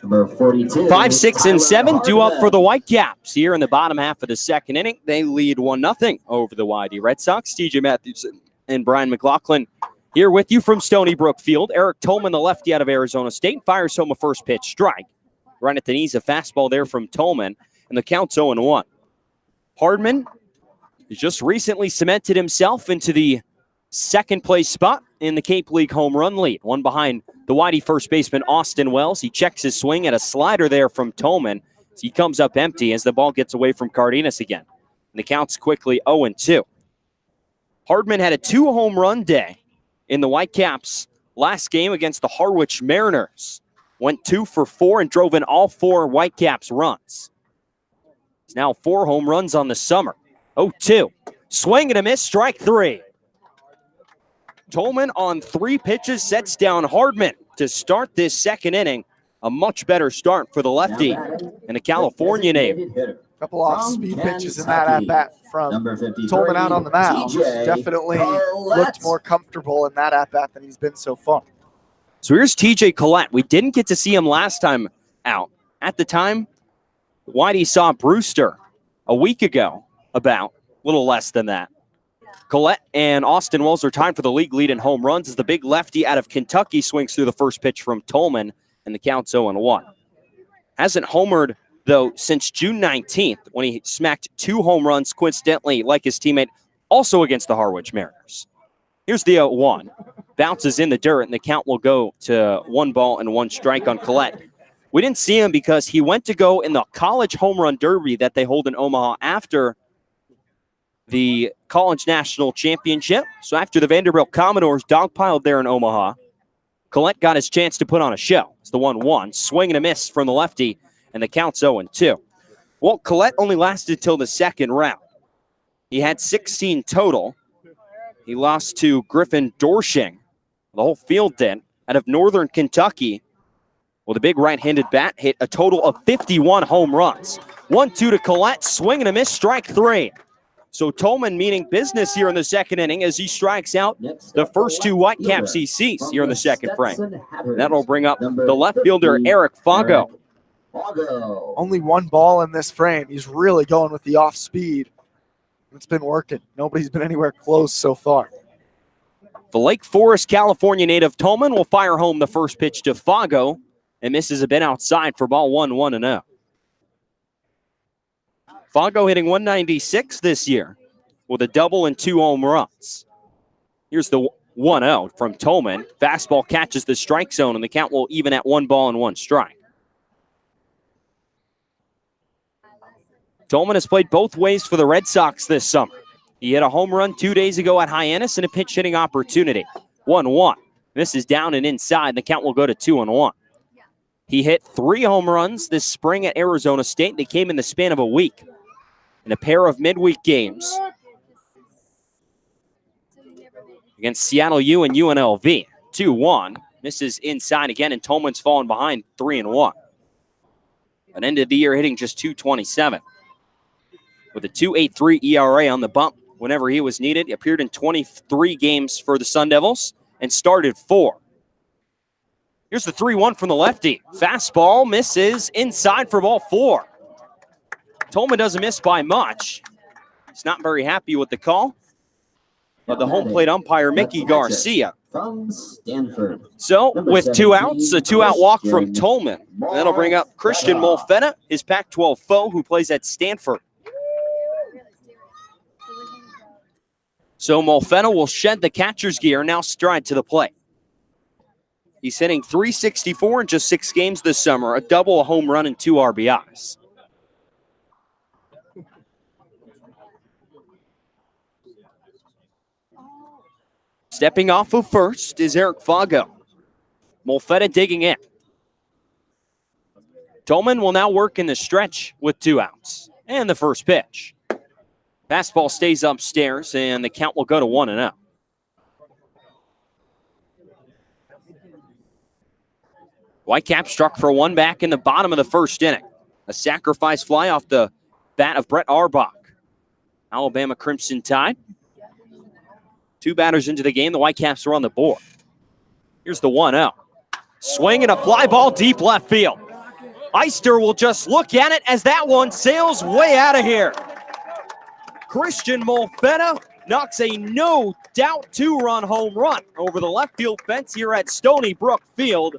Number 42.
5, 6, and 7 due up for the Whitecaps here in the bottom half of the second inning. They lead 1-0 over the Whitey Red Sox. TJ Matthewson and Brian McLaughlin here with you from Stony Brook Field. Eric Tolman, the lefty out of Arizona State, fires home a first pitch strike. Right at the knees, a fastball there from Tolman, and the count's 0-1. Hardman has just recently cemented himself into the second place spot in the Cape League home run lead. One behind the Whitey first baseman, Austin Wells. He checks his swing at a slider there from Tolman. So he comes up empty as the ball gets away from Cardenas again. And the count's quickly 0-2. Hardman had a 2-home run day in the Whitecaps' last game against the Harwich Mariners. Went 2 for 4 and drove in all 4 Whitecaps runs. He's now 4 home runs on the summer. 0-2. Swing and a miss, strike 3. Tolman on 3 pitches sets down Hardman to start this second inning. A much better start for the lefty and a California native.
Couple off-speed pitches in that at-bat from Tolman out on the mound. Definitely looked more comfortable in that at-bat than he's been so far.
So here's TJ Collette. We didn't get to see him last time out. At the time, Whitey saw Brewster a week ago, about a little less than that. Collette and Austin Wells are tied for the league lead in home runs as the big lefty out of Kentucky swings through the first pitch from Tolman, and the count's 0-1. Hasn't homered, though, since June 19th when he smacked 2 home runs, coincidentally, like his teammate, also against the Harwich Mariners. Here's the 0-1. Bounces in the dirt, and the count will go to 1 ball and 1 strike on Collette. We didn't see him because he went to go in the college home run derby that they hold in Omaha after the college national championship. So after the Vanderbilt Commodores dogpiled there in Omaha, Collette got his chance to put on a show. It's the 1-1. Swing and a miss from the lefty, and the count's 0-2. Well, Collette only lasted till the second round. He had 16 total. He lost to Griffin Dorshing. The whole field did, out of Northern Kentucky. Well, the big right-handed bat hit a total of 51 home runs. 1-2 to Collette, swing and a miss, strike 3. So Tolman meaning business here in the second inning as he strikes out the first 2 Whitecaps he sees here in the second frame. That'll bring up the left fielder, Eric Fago.
Only 1 ball in this frame. He's really going with the off speed. It's been working. Nobody's been anywhere close so far.
The Lake Forest, California native Tolman will fire home the first pitch to Fago and misses a bit outside for ball 1-1-0. Fago hitting 196 this year with a double and 2 home runs. Here's the 1-0 from Tolman. Fastball catches the strike zone, and the count will even at 1 ball and 1 strike. Tolman has played both ways for the Red Sox this summer. He hit a home run 2 days ago at Hyannis in a pinch hitting opportunity. 1-1. This is down and inside. The count will go to 2-1. He hit 3 home runs this spring at Arizona State. They came in the span of a week in a pair of midweek games against Seattle U and UNLV. 2-1. Misses inside again, and Tolman's fallen behind 3-1. An end of the year hitting just .227. With a 2.83 ERA on the bump whenever he was needed. He appeared in 23 games for the Sun Devils and started 4. Here's the 3-1 from the lefty. Fastball misses inside for ball 4. Tolman doesn't miss by much. He's not very happy with the call. But the home plate umpire, Mickey Garcia.
From Stanford.
So with 2 outs, a 2-out walk from Tolman. That'll bring up Christian Molfetta, his Pac-12 foe, who plays at Stanford. So Molfetta will shed the catcher's gear, now stride to the plate. He's hitting .364 in just 6 games this summer, a double, a home run, and 2 RBIs. Stepping off of first is Eric Fago. Molfetta digging in. Tolman will now work in the stretch with 2 outs. And the first pitch. Fastball stays upstairs, and the count will go to 1-0. Whitecap struck for 1 back in the bottom of the first inning. A sacrifice fly off the bat of Brett Arbach. Alabama Crimson Tide. 2 batters into the game. The Whitecaps are on the board. Here's the 1-0. Swing and a fly ball deep left field. Eister will just look at it as that one sails way out of here. Christian Molfetta knocks a no-doubt 2-run home run over the left field fence here at Stony Brook Field.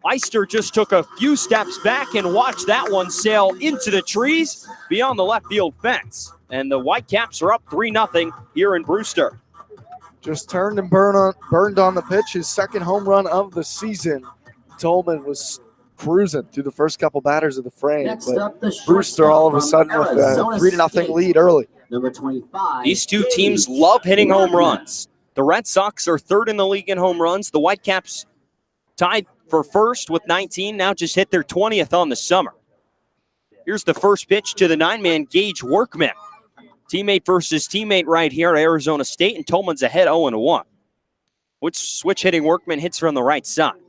Eister just took a few steps back and watched that one sail into the trees beyond the left field fence. And the Whitecaps are up 3-0 here in Brewster.
Just turned and burned on the pitch. His 2nd home run of the season. Tolman was cruising through the first couple batters of the frame. But Brewster all of a sudden with a 3-0 lead early.
Number 25.
These 2 teams love hitting home runs. The Red Sox are 3rd in the league in home runs. The Whitecaps tied for 1st with 19, now just hit their 20th on the summer. Here's the first pitch to the 9-man Gage Workman. Teammate versus teammate right here at Arizona State, and Tolman's ahead 0-1. Which switch hitting Workman hits from the right side.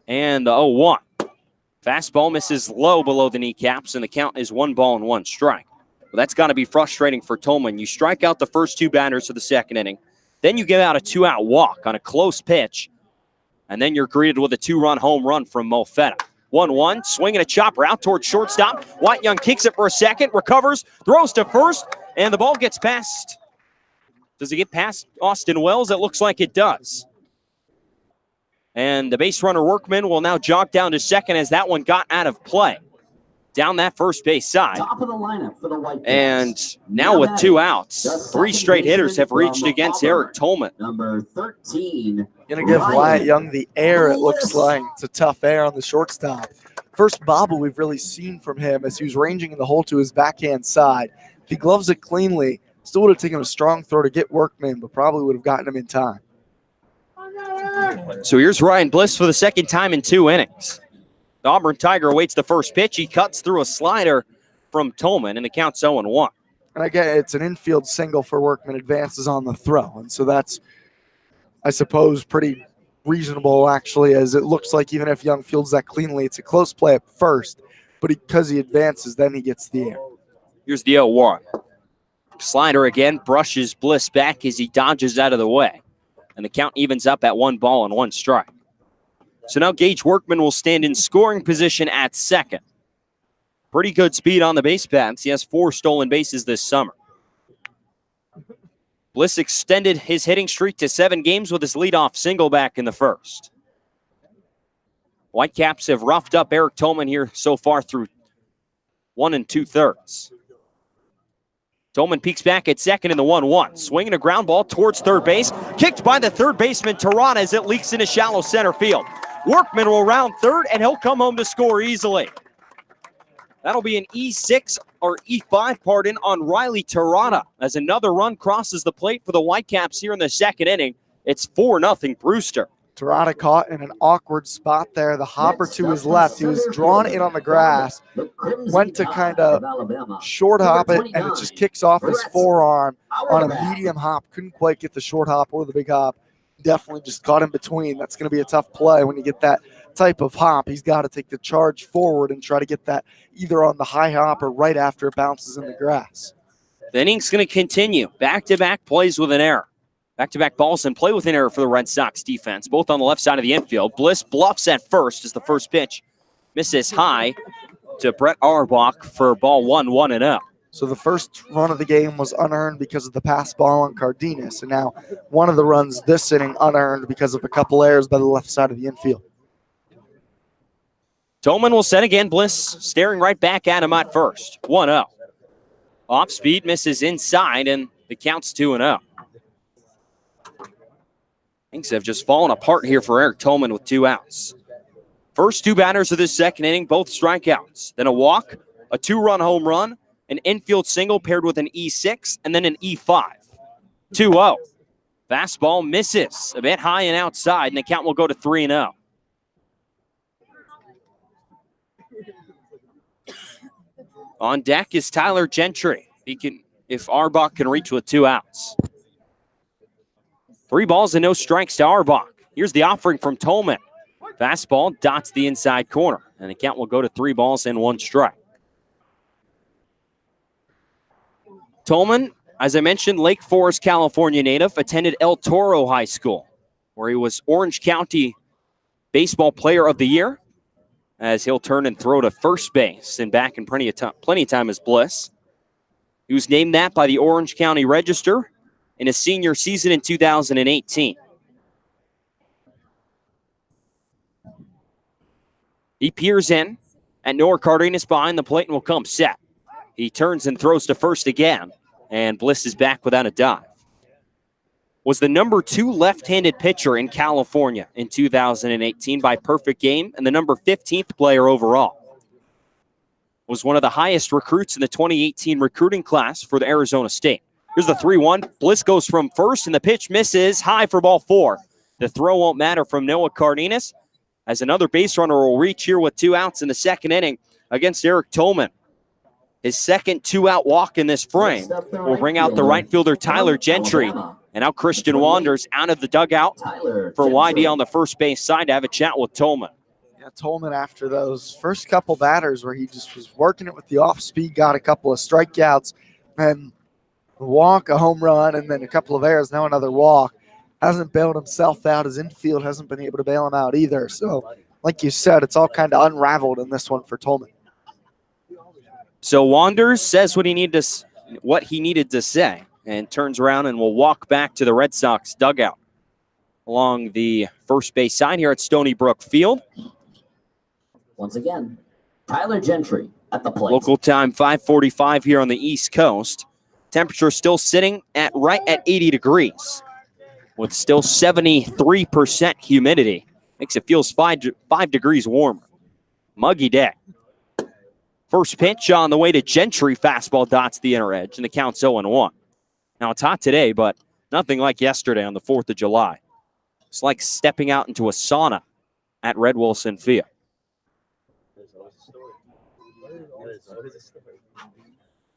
And the 0-1. Fastball misses low below the kneecaps, and the count is 1 ball and 1 strike. Well, that's got to be frustrating for Tolman. You strike out the first 2 batters of the second inning. Then you give out a 2-out walk on a close pitch. And then you're greeted with a 2-run home run from Molfetta. 1-1, swinging a chopper out towards shortstop. White Young kicks it for a second, recovers, throws to first, and the ball gets past. Does it get past Austin Wells? It looks like it does. And the base runner Workman will now jog down to second as that one got out of play. Down that first base side.
Top of the lineup for the Whitecaps.
And now with 2 outs, 3 straight hitters have reached against Eric Tolman.
Number 13.
Going to give Wyatt Young the air, it looks like. It's a tough air on the shortstop. First bobble we've really seen from him as he was ranging in the hole to his backhand side. If he gloves it cleanly, still would have taken a strong throw to get Workman, but probably would have gotten him in time.
So here's Ryan Bliss for the second time in 2 innings. The Auburn Tiger awaits the first pitch. He cuts through a slider from Tolman, and the count's 0-1.
And again, it's an infield single for Workman, advances on the throw. And so that's, I suppose, pretty reasonable, actually, as it looks like even if Young fields that cleanly, it's a close play at first. But because he advances, then he gets the air.
Here's the 0-1. Slider again brushes Bliss back as he dodges out of the way. And the count evens up at 1 ball and 1 strike. So now Gage Workman will stand in scoring position at second. Pretty good speed on the base paths. He has 4 stolen bases this summer. Bliss extended his hitting streak to 7 games with his leadoff single back in the first. Whitecaps have roughed up Eric Tolman here so far through 1 2/3. Tolman peeks back at second in the 1-1. Swinging a ground ball towards third base. Kicked by the third baseman, Terada, as it leaks into shallow center field. Workman will round third, and he'll come home to score easily. That'll be an E6 or E5, pardon, on Riley Terada as another run crosses the plate for the Whitecaps here in the second inning. It's 4-0 Brewster.
Terada caught in an awkward spot there. The hopper to his left. He was drawn in on the grass. Went to kind of short hop it, and it just kicks off his forearm on a medium hop. Couldn't quite get the short hop or the big hop. Definitely just caught in between. That's going to be a tough play when you get that type of hop. He's got to take the charge forward and try to get that either on the high hop or right after it bounces in the grass.
The inning's going to continue. Back-to-back plays with an error. Back-to-back balls and play with an error for the Red Sox defense, both on the left side of the infield. Bliss bluffs at first as the first pitch misses high to Brett Auerbach for ball 1-1-0.
So the first run of the game was unearned because of the pass ball on Cardenas, and now one of the runs this inning unearned because of a couple errors by the left side of the infield.
Tolman will set again. Bliss staring right back at him at first. 1-0. Off speed misses inside, and the count's 2-0. Things have just fallen apart here for Eric Tolman with 2 outs. First 2 batters of this second inning, both strikeouts. Then a walk, a 2-run home run, an infield single paired with an E6, and then an E5. 2-0. Fastball misses a bit high and outside, and the count will go to 3-0. On deck is Tyler Gentry. If Auerbach can reach with 2 outs. 3 balls and no strikes to Auerbach. Here's the offering from Tolman. Fastball dots the inside corner, and the count will go to 3 balls and 1 strike. Tolman, as I mentioned, Lake Forest, California native, attended El Toro High School, where he was Orange County Baseball Player of the Year, as he'll turn and throw to first base and back in plenty of time as Bliss. He was named that by the Orange County Register in his senior season in 2018. He peers in at Noah Cardenas behind the plate and will come set. He turns and throws to first again, and Bliss is back without a dive. Was the number 2 left-handed pitcher in California in 2018 by perfect game, and the number 15th player overall. Was one of the highest recruits in the 2018 recruiting class for the Arizona State. Here's the 3-1. Bliss goes from first, and the pitch misses high for ball 4. The throw won't matter from Noah Cardenas, as another base runner will reach here with 2 outs in the second inning against Eric Tolman. His second 2-out walk in this frame will bring out the right fielder Tyler Gentry. And now Christian Wanders out of the dugout for YD on the first base side to have a chat with Tolman.
Yeah, Tolman, after those first couple batters where he just was working it with the off speed, got a couple of strikeouts, and a walk, a home run, and then a couple of errors, now another walk. Hasn't bailed himself out. His infield hasn't been able to bail him out either. So, like you said, it's all kind of unraveled in this one for Tolman.
So Wanders says what he needed to say and turns around and will walk back to the Red Sox dugout. along the first base side here at Stony Brook Field.
Once again, Tyler Gentry at the plate.
Local time 5:45 here on the East Coast. Temperature still sitting at right at 80 degrees with still 73% humidity. Makes it feel 5 degrees warmer. Muggy day. First pitch on the way to Gentry. Fastball dots the inner edge, and the count's 0-1. Now, it's hot today, but nothing like yesterday on the 4th of July. It's like stepping out into a sauna at Red Wilson Field.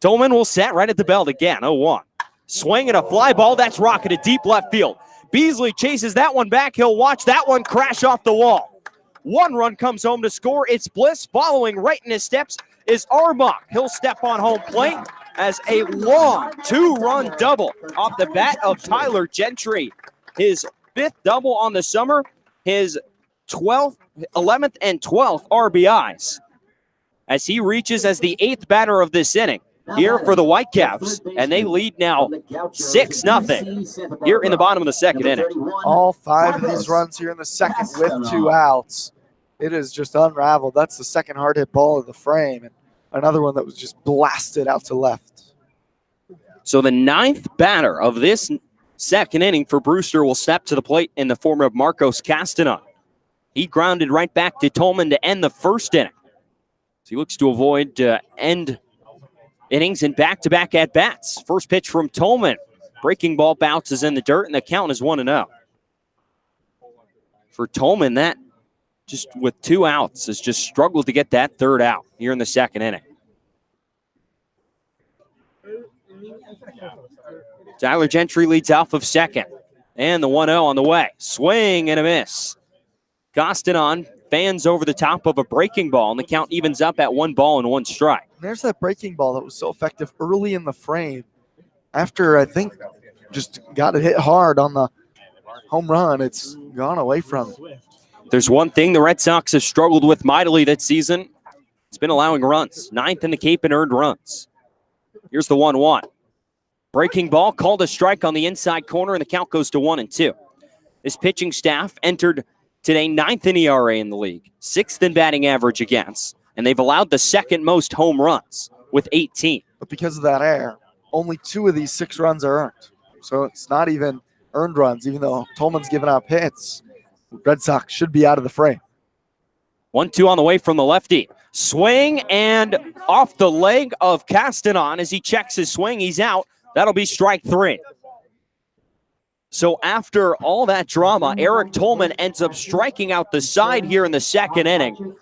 Tolman will set right at the belt again, 0-1. Swing and a fly ball, that's rocketed deep left field. Beasley chases that one back. He'll watch that one crash off the wall. One run comes home to score. It's Bliss. Following right in his steps is Arbach. He'll step on home plate as a long 2-run double off the bat of Tyler Gentry. His 5th double on the summer, his 11th and 12th RBIs. As he reaches as the 8th batter of this inning here for the Whitecaps, and they lead now 6-0 here in the bottom of the second inning.
All 5 of these runs here in the second with 2 outs. It is just unraveled. That's the second hard hit ball of the frame, and another one that was just blasted out to left.
So the 9th batter of this second inning for Brewster will step to the plate in the form of Marcos Castanon. He grounded right back to Tolman to end the first inning. So he looks to avoid end innings and back-to-back at-bats. First pitch from Tolman. Breaking ball bounces in the dirt, and the count is 1-0. For Tolman, that just with 2 outs has just struggled to get that 3rd out here in the second inning. Tyler Gentry leads off of second. And the 1-0 on the way. Swing and a miss. Castanon fans over the top of a breaking ball, and the count evens up at 1 ball and 1 strike.
There's that breaking ball that was so effective early in the frame. After, I think, just got it hit hard on the home run, it's gone away from it.
There's one thing the Red Sox have struggled with mightily this season. It's been allowing runs. 9th in the Cape in earned runs. Here's the 1-1. Breaking ball, called a strike on the inside corner, and the count goes to 1-2. This pitching staff entered today 9th in ERA in the league, 6th in batting average against, and they've allowed the 2nd most home runs with 18.
But because of that error, only 2 of these 6 runs are earned. So it's not even earned runs, even though Tolman's given up hits. Red Sox should be out of the frame.
1-2 on the way from the lefty. Swing and off the leg of Castanon as he checks his swing. He's out. That'll be strike 3. So after all that drama, Eric Tolman ends up striking out the side here in the second inning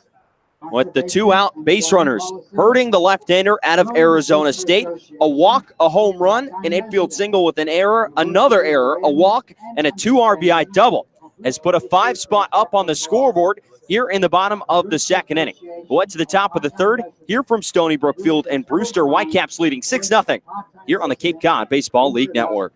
with the 2 out base runners hurting the left-hander out of Arizona State. A walk, a home run, an infield single with an error, another error, a walk, and a 2 RBI double has put a 5 spot up on the scoreboard here in the bottom of the second inning. We'll head to the top of the 3rd here from Stony Brook Field and Brewster. Whitecaps leading 6-0 here on the Cape Cod Baseball League Network.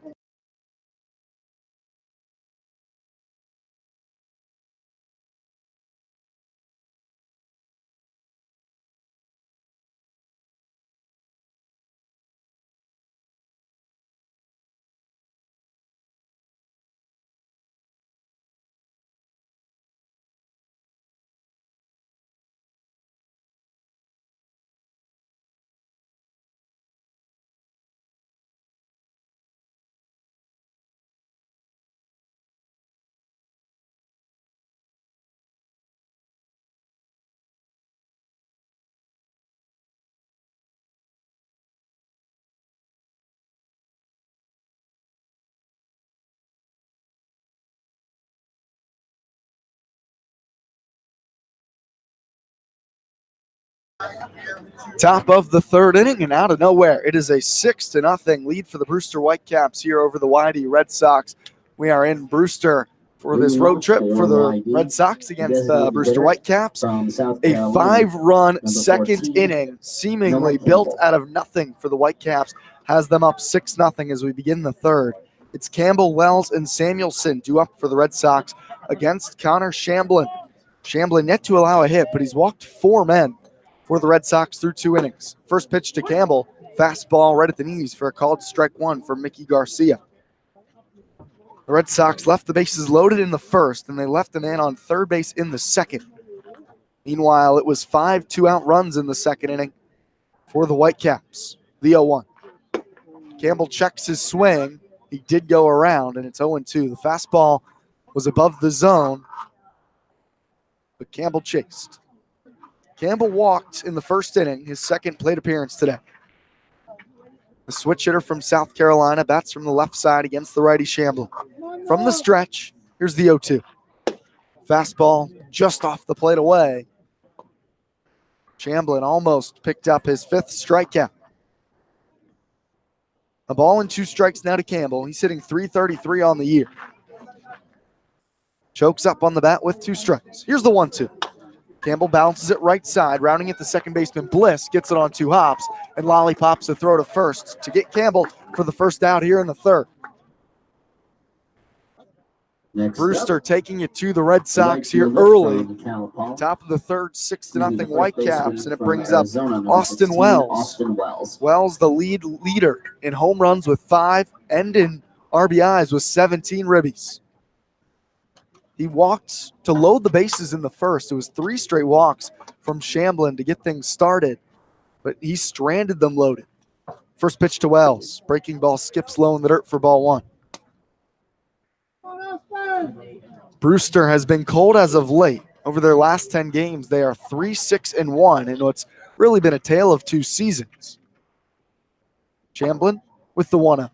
Top of the 3rd inning, and out of nowhere, it is a 6-0 lead for the Brewster Whitecaps here over the Whitey Red Sox. We are in Brewster for this road trip for the Red Sox against the Brewster Whitecaps. A 5-run second inning, seemingly built out of nothing for the Whitecaps, has them up 6-0 as we begin the 3rd. It's Campbell, Wells, and Samuelson due up for the Red Sox against Connor Shamblin. Shamblin yet to allow a hit, but he's walked 4 men for the Red Sox through 2 innings. First pitch to Campbell, fastball right at the knees for a called strike 1 from Mickey Garcia. The Red Sox left the bases loaded in the first, and they left a man on third base in the second. Meanwhile, it was 5 two-out runs in the second inning for the Whitecaps, the 0-1. Campbell checks his swing. He did go around, and it's 0-2. The fastball was above the zone, but Campbell chased. Campbell walked in the first inning, his second plate appearance today. The switch hitter from South Carolina bats from the left side against the righty Shamblin. From the stretch, here's the 0-2. Fastball just off the plate away. Shamblin almost picked up his 5th strikeout. A ball and 2 strikes now to Campbell. He's hitting .333 on the year. Chokes up on the bat with 2 strikes. Here's the 1-2. Campbell bounces it right side, rounding it to second baseman Bliss, gets it on 2 hops, and lollipops a throw to first to get Campbell for the first out here in the third.
Next
Brewster
up,
to the Red Sox here early. Top of the third, 6-0 Whitecaps, and it brings up Austin Wells. Wells, the leader in home runs with 5 and in RBIs with 17 ribbies. He walked to load the bases in the first. It was 3 straight walks from Shamblin to get things started, but he stranded them loaded. First pitch to Wells. Breaking ball skips low in the dirt for ball 1. Brewster has been cold as of late. Over their last 10 games, they are 3-6-1 in what's really been a tale of 2 seasons. Shamblin with the 1-0.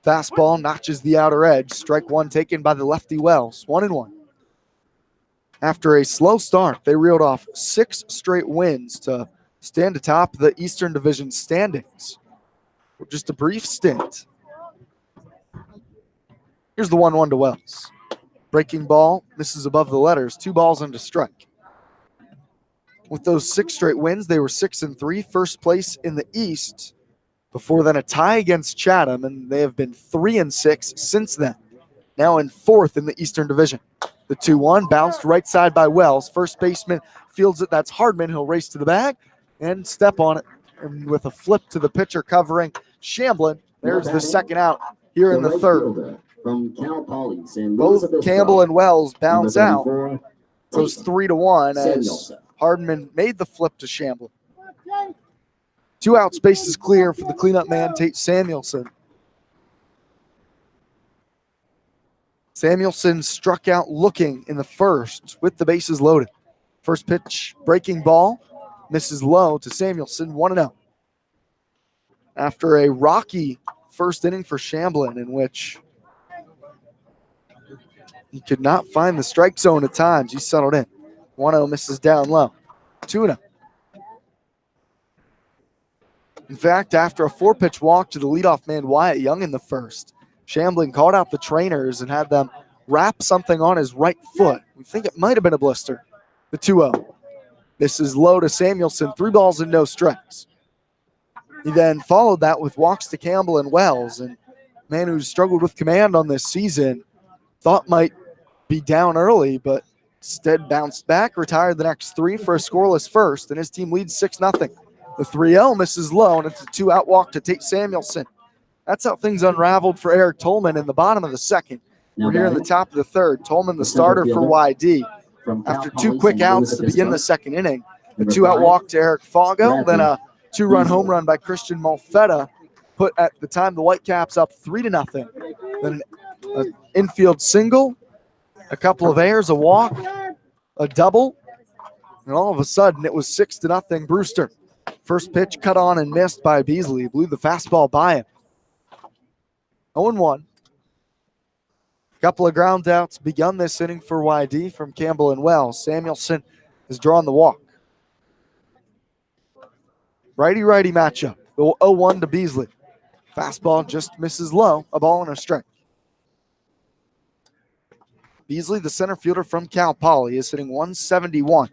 Fastball notches the outer edge. Strike 1 taken by the lefty Wells. 1-1. After a slow start, they reeled off 6 straight wins to stand atop the Eastern Division standings. For just a brief stint. Here's the 1-1 to Wells. Breaking ball misses above the letters. 2 balls and a strike. With those 6 straight wins, they were 6-3, first place in the East. Before then, a tie against Chatham, and they have been 3-6 since then. Now in 4th in the Eastern Division. The 2-1 bounced right side by Wells. First baseman fields it. That's Hardman. He'll race to the bag and step on it. And with a flip to the pitcher covering Shamblin, there's the second out here in the third. Both Campbell and Wells bounce out. So it's 3-1 as Hardman made the flip to Shamblin. 2 out, space is clear for the cleanup man, Tate Samuelson. Samuelson struck out looking in the first with the bases loaded. First pitch, breaking ball, misses low to Samuelson, 1-0. After a rocky first inning for Shamblin, in which he could not find the strike zone at times, he settled in. 1-0 misses down low, 2-0. In fact, after a 4-pitch walk to the leadoff man Wyatt Young in the first, Shamblin called out the trainers and had them wrap something on his right foot. We think it might have been a blister. The 2-0. This is low to Samuelson, 3 balls and no strikes. He then followed that with walks to Campbell and Wells, and man who's struggled with command on this season, thought might be down early, but instead bounced back, retired the next 3 for a scoreless first, and his team leads 6-0. The 3-0 misses low, and it's a 2-out walk to Tate Samuelson. That's how things unraveled for Eric Tolman in the bottom of the second. We're here in the top of the third. Tolman, the starter for YD. After 2 quick outs to begin the second inning, a 2-out walk to Eric Fago, then a 2-run home run by Christian Malfetta put at the time the Whitecaps up 3-0. Then an infield single, a couple of errors, a walk, a double, and all of a sudden it was 6-0 Brewster. First pitch cut on and missed by Beasley. Blew the fastball by him. 0-1. Couple of ground outs begun this inning for YD from Campbell and Wells. Samuelson has drawn the walk. Righty-righty matchup. The 0-1 to Beasley. Fastball just misses low. A ball and a strike. Beasley, the center fielder from Cal Poly, is hitting .171.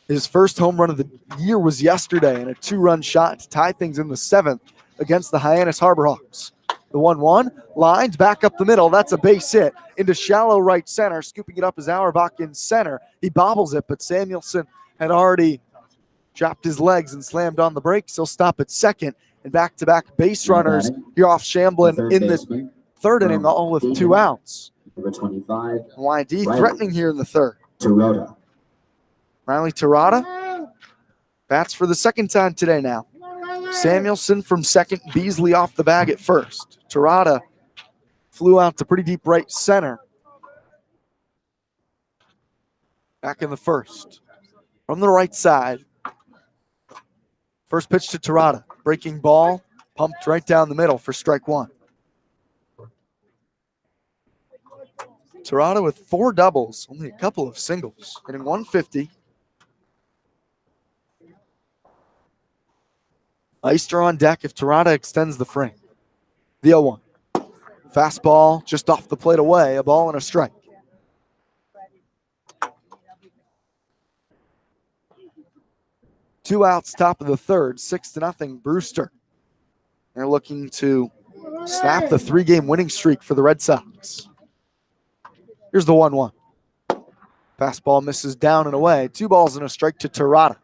His first home run of the year was yesterday, and a 2-run shot to tie things in the 7th against the Hyannis Harbor Hawks. The 1-1 lines back up the middle. That's a base hit into shallow right center. Scooping it up is Auerbach in center. He bobbles it, but Samuelson had already chopped his legs and slammed on the brakes. He'll stop at second, and back-to-back base runners here off Shamblin in the third inning, all with 2 outs.
Number 25,
YD
Riley.
threatening here in the third.
Toyota.
Riley Terada bats for the second time today now. Samuelson from second, Beasley off the bag at first. Terada flew out to pretty deep right center. Back in the first. From the right side. First pitch to Terada. Breaking ball, pumped right down the middle for strike one. Terada with 4 doubles, only a couple of singles, hitting 150. Eister on deck if Terada extends the frame. The 0-1. Fastball just off the plate away, a ball and a strike. Two outs, top of the third, 6-0 Brewster. They're looking to snap the 3-game winning streak for the Red Sox. Here's the 1-1. Fastball misses down and away. 2 balls and a strike to Terada.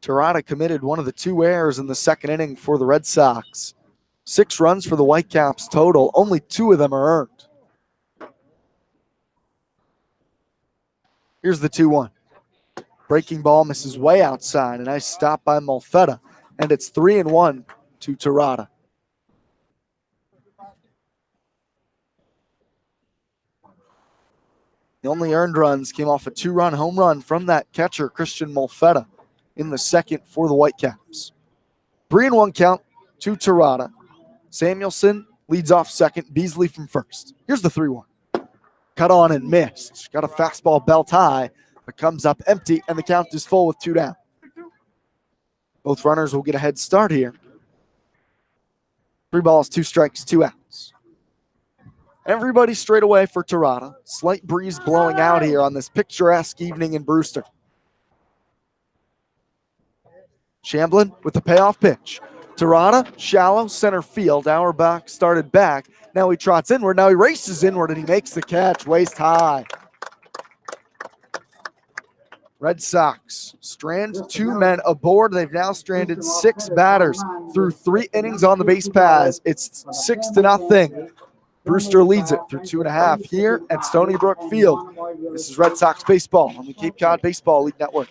Terada committed one of the 2 errors in the second inning for the Red Sox. 6 runs for the Whitecaps total. Only 2 of them are earned. Here's the 2-1. Breaking ball misses way outside. A nice stop by Malfetta. And it's 3-1 to Terada. The only earned runs came off a 2-run home run from that catcher, Christian Malfetta, in the second for the Whitecaps. 3-1 count to Terada. Samuelson leads off second. Beasley from first. Here's the 3-1. Cut on and missed. Got a fastball belt high, but comes up empty, and the count is full with 2 down. Both runners will get a head start here. 3 balls, 2 strikes, 2 outs. Everybody straight away for Terada. Slight breeze blowing out here on this picturesque evening in Brewster. Shamblin with the payoff pitch. Terada, shallow, center field. Auerbach started back. Now he trots inward. Now he races inward, and he makes the catch waist high. Red Sox strand 2 men aboard. They've now stranded 6 batters through 3 innings on the base paths. It's 6-0. Brewster leads it through 2.5 here at Stony Brook Field. This is Red Sox baseball on the Cape Cod Baseball League Network.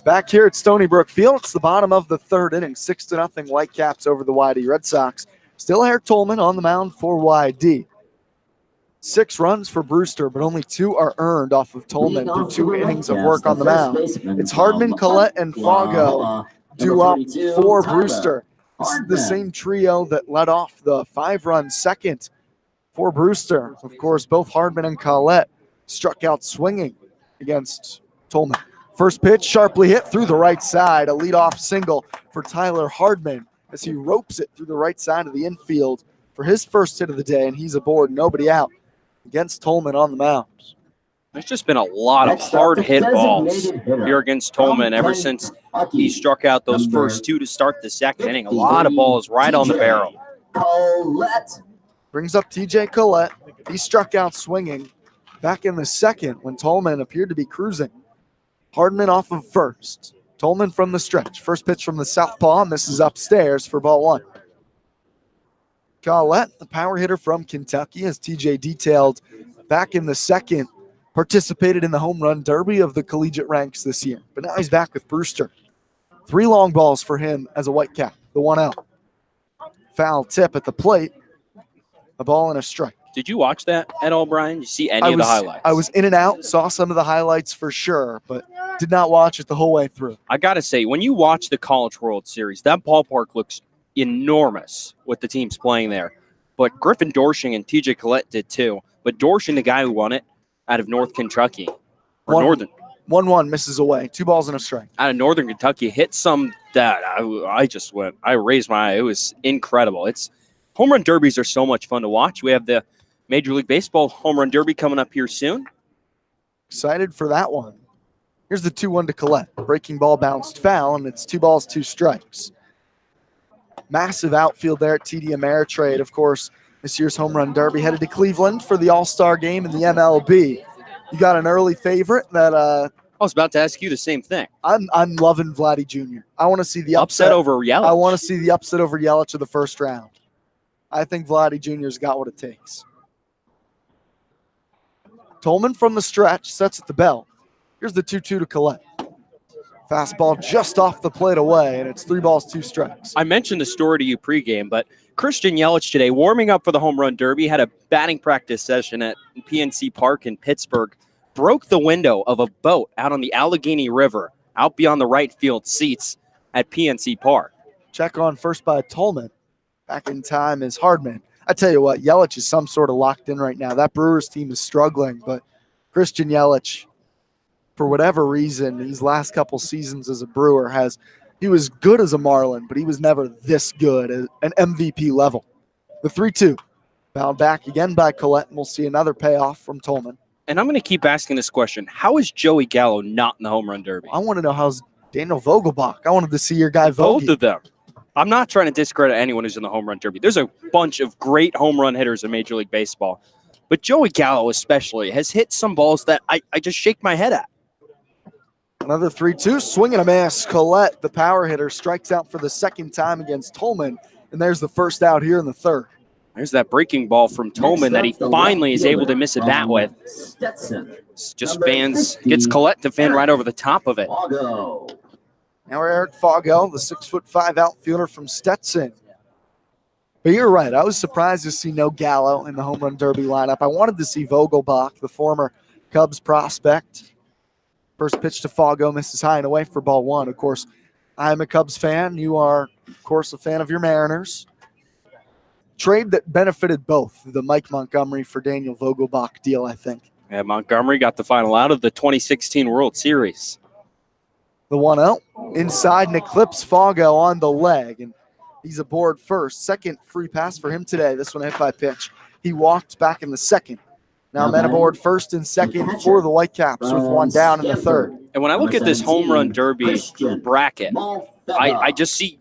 Back here at Stony Brook Field, it's the bottom of the third inning. 6-0 Whitecaps over the YD Red Sox. Still Eric Tolman on the mound for YD. 6 runs for Brewster, but only 2 are earned off of Tolman through 2 innings of work on the mound. It's Hardman, Collette, and Fago due up for Brewster. This is the same trio that led off the 5-run second for Brewster. Of course, both Hardman and Collette struck out swinging against Tolman. First pitch sharply hit through the right side. A leadoff single for Tyler Hardman as he ropes it through the right side of the infield for his first hit of the day, and he's aboard, nobody out against Tolman on the mound.
There's just been a lot of hard hit balls here against Tolman ever since he struck out those first 2 to start the second inning. A lot of balls right on the barrel.
Collette.
Brings up TJ Collette. He struck out swinging back in the second when Tolman appeared to be cruising. Hardman off of first. Tolman from the stretch. First pitch from the southpaw, misses upstairs for ball one. Collette, the power hitter from Kentucky, as TJ detailed back in the second, participated in the home run derby of the collegiate ranks this year. But now he's back with Brewster. 3 long balls for him as a Whitecap. The 1-out. Foul tip at the plate. A ball and a strike.
Did you watch that at all, Brian? You see any of the highlights?
I was in and out, saw some of the highlights for sure, but did not watch it the whole way through.
I got to say, when you watch the College World Series, that ballpark looks enormous with the teams playing there. But Griffin Dorshing and TJ Collette did too. But Dorshing, the guy who won it out of North Kentucky, or Northern.
1-1 misses away. 2 balls and a strike.
Out of Northern Kentucky, hit some that I raised my eye. It was incredible. Home run derbies are so much fun to watch. We have the Major League Baseball home run derby coming up here soon.
Excited for that one. Here's the 2-1 to Collette. Breaking ball bounced foul, and it's 2 balls, 2 strikes. Massive outfield there at TD Ameritrade. Of course, this year's home run derby headed to Cleveland for the All-Star game in the MLB. You got an early favorite that
I was about to ask you the same thing.
I'm loving Vladdy Jr. I want to see the
upset over Yelich.
I want to see the upset over Yelich of the first round. I think Vladdy Jr.'s got what it takes. Tolman from the stretch sets at the bell. Here's the 2-2 to Collette. Fastball just off the plate away, and it's 3 balls, 2 strikes.
I mentioned the story to you pregame, but Christian Yelich today, warming up for the home run derby, had a batting practice session at PNC Park in Pittsburgh, broke the window of a boat out on the Allegheny River, out beyond the right field seats at PNC Park.
Check on first by Tolman. Back in time is Hardman. I tell you what, Yelich is some sort of locked in right now. That Brewers team is struggling, but Christian Yelich, for whatever reason, these last couple seasons as a Brewer, he was good as a Marlin, but he was never this good at an MVP level. The 3-2. Fouled back again by Collette, and we'll see another payoff from Tolman.
And I'm going to keep asking this question. How is Joey Gallo not in the home run derby?
I want to know how's Daniel Vogelbach. I wanted to see your guy Vogie.
Both of them. I'm not trying to discredit anyone who's in the home run derby. There's a bunch of great home run hitters in Major League Baseball. But Joey Gallo especially has hit some balls that I just shake my head at.
Another 3-2, swing and a miss. Collette, the power hitter, strikes out for the second time against Tolman, and there's the first out here in the third.
There's that breaking ball from Tolman that he finally is able to miss a bat with. Just gets Collette to fan right over the top of it.
Now Eric Foggo, the 6'5" outfielder from Stetson. But you're right. I was surprised to see no Gallo in the home run derby lineup. I wanted to see Vogelbach, the former Cubs prospect. First pitch to Foggo, misses high and away for ball 1. Of course, I'm a Cubs fan. You are, of course, a fan of your Mariners. Trade that benefited both, the Mike Montgomery for Daniel Vogelbach deal, I think.
Yeah, Montgomery got the final out of the 2016 World Series.
The 1-0. Inside and eclipse Foggo on the leg, and he's aboard first. Second free pass for him today. This one hit by pitch. He walked back in the second. Now men aboard first and second for the Whitecaps with 1 down in the third.
And when I look at this home run derby bracket, I just see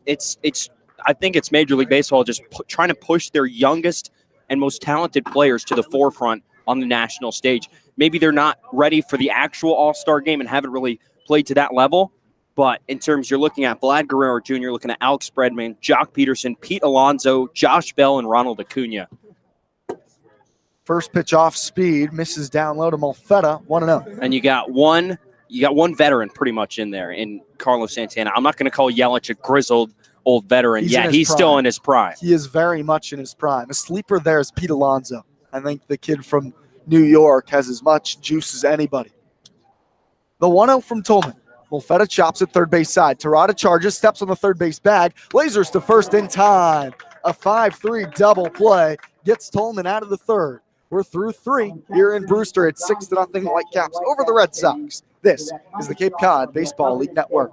I think it's Major League Baseball just trying to push their youngest and most talented players to the forefront on the national stage. Maybe they're not ready for the actual All-Star game and haven't really played to that level. But in terms, you're looking at Vlad Guerrero Jr., looking at Alex Bregman, Jock Peterson, Pete Alonso, Josh Bell, and Ronald Acuna.
First pitch off speed, misses down low to Malfetta, 1-0.
And you got one veteran pretty much in there in Carlos Santana. I'm not going to call Yelich a grizzled old veteran. He's still in his prime.
He is very much in his prime. A sleeper there is Pete Alonso. I think the kid from New York has as much juice as anybody. The 1-0 from Tolman. Malfetta chops at third base side. Terada charges, steps on the third base bag, lasers to first in time. A 5-3 double play gets Tolman out of the third. We're through 3 here in Brewster at 6-0 Whitecaps over the Red Sox. This is the Cape Cod Baseball League Network.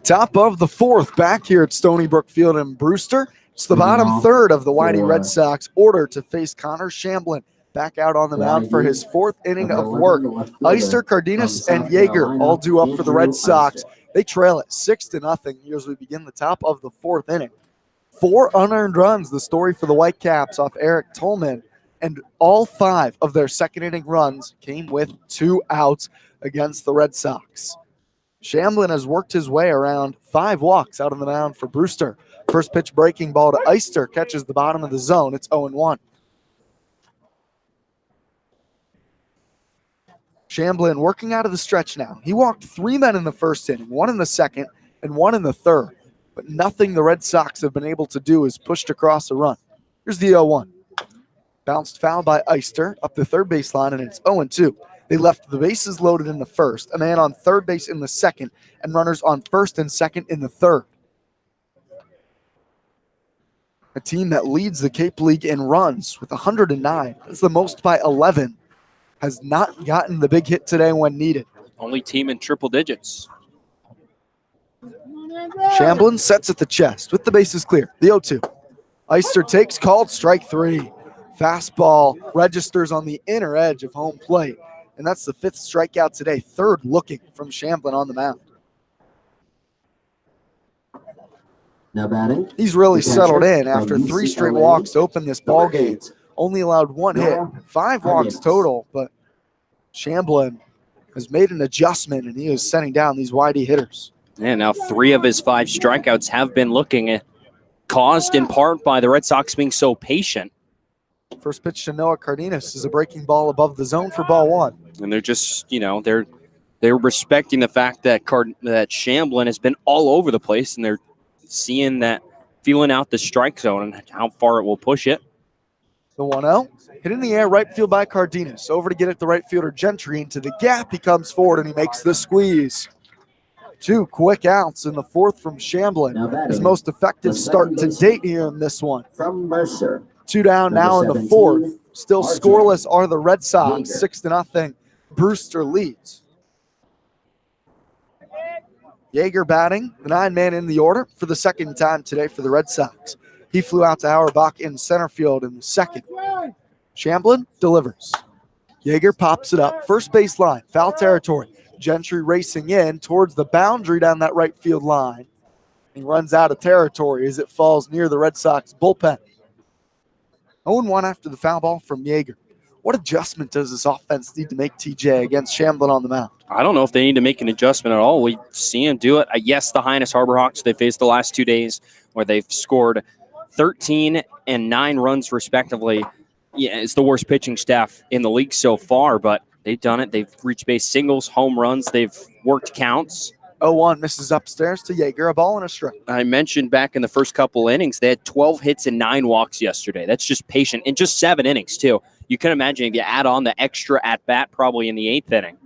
Top of the fourth back here at Stony Brook Field in Brewster. It's the bottom third of the Whitey Red Sox order to face Connor Shamblin back out on the mound for his fourth inning of work. Eister, Cardenas, and Yeager all due up for the Red Sox. They trail it 6-0 here as we begin the top of the fourth inning. 4 unearned runs, the story for the Whitecaps off Eric Tolman, and all 5 of their second inning runs came with 2 outs against the Red Sox. Shamblin has worked his way around 5 walks out on the mound for Brewster. First pitch breaking ball to Eister, catches the bottom of the zone. It's 0-1. Shamblin working out of the stretch now. He walked 3 men in the first inning, 1 in the second, and 1 in the third. But nothing the Red Sox have been able to do is pushed across a run. Here's the 0-1. Bounced foul by Eister up the third baseline, and it's 0-2. They left the bases loaded in the first, a man on third base in the second, and runners on first and second in the third. A team that leads the Cape League in runs with 109. That's the most by 11. Has not gotten the big hit today when needed.
Only team in triple digits.
Shamblin sets at the chest with the bases clear. The 0-2. Eister takes, called, strike 3. Fastball registers on the inner edge of home plate. And that's the 5th strikeout today. 3rd looking from Shamblin on the mound.
Now batting.
He's really settled in after 3 straight walks to open this ball game. Only allowed 1 hit, 5 walks total, but Shamblin has made an adjustment, and he is setting down these Whitey hitters.
And now 3 of his 5 strikeouts have been looking caused in part by the Red Sox being so patient.
First pitch to Noah Cardenas is a breaking ball above the zone for ball 1.
And they're just, they're respecting the fact that that Shamblin has been all over the place, and they're seeing that, feeling out the strike zone and how far it will push it.
The 1-0, hit in the air, right field by Cardenas. Over to get it, the right fielder Gentry into the gap. He comes forward and he makes the squeeze. 2 quick outs in the 4th from Shamblin. His most effective start to date here in this one.
From Mercer.
2 down now in the 4th. Still scoreless are the Red Sox. 6-0. Brewster leads. Yeager batting, the 9-man in the order for the second time today for the Red Sox. He flew out to Auerbach in center field in the 2nd. Shamblin delivers. Yeager pops it up. First base line, foul territory. Gentry racing in towards the boundary down that right field line. He runs out of territory as it falls near the Red Sox bullpen. 0-1 after the foul ball from Yeager. What adjustment does this offense need to make, TJ, against Shamblin on the mound? I
don't know if they need to make an adjustment at all. We see him do it. Yes, the Highness Harbor Hawks they faced the last 2 days where they've scored 13 and 9 runs respectively. Yeah, it's the worst pitching staff in the league so far, but they've done it. They've reached base singles, home runs. They've worked counts.
0-1 misses upstairs to Yeager, a ball and a strike.
I mentioned back in the first couple innings, they had 12 hits and 9 walks yesterday. That's just patient. In just 7 innings, too. You can imagine if you add on the extra at-bat probably in the 8th inning.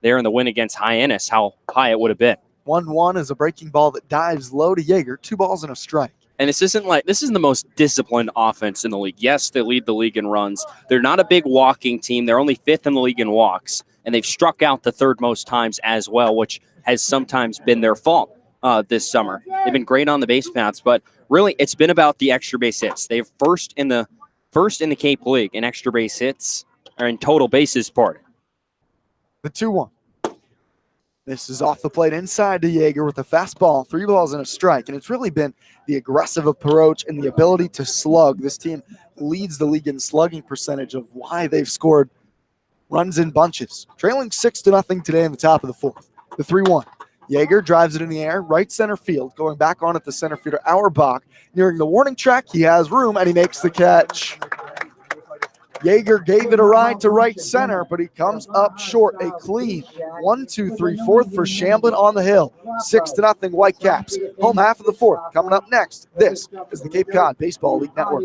There in the win against Hyannis, how high it would have been.
1-1 is a breaking ball that dives low to Yeager. 2 balls and a strike.
And this isn't the most disciplined offense in the league. Yes, they lead the league in runs. They're not a big walking team. They're only 5th in the league in walks. And they've struck out the 3rd most times as well, which has sometimes been their fault this summer. They've been great on the base paths, but really it's been about the extra base hits. They're first in the Cape League in extra base hits, or in total bases part.
The 2-1. This is off the plate inside to Yeager with a fastball, 3 balls and a strike. And it's really been the aggressive approach and the ability to slug. This team leads the league in slugging percentage of why they've scored runs in bunches. Trailing 6-0 today in the top of the 4th. The 3-1. Yeager drives it in the air, right center field, going back on at the center fielder Auerbach. Nearing the warning track, he has room, and he makes the catch. Yeager gave it a ride to right center, but he comes up short. A clean 1-2-3-4 for Shamblin on the hill. 6-0 Whitecaps. Home half of the 4th. Coming up next, this is the Cape Cod Baseball League Network.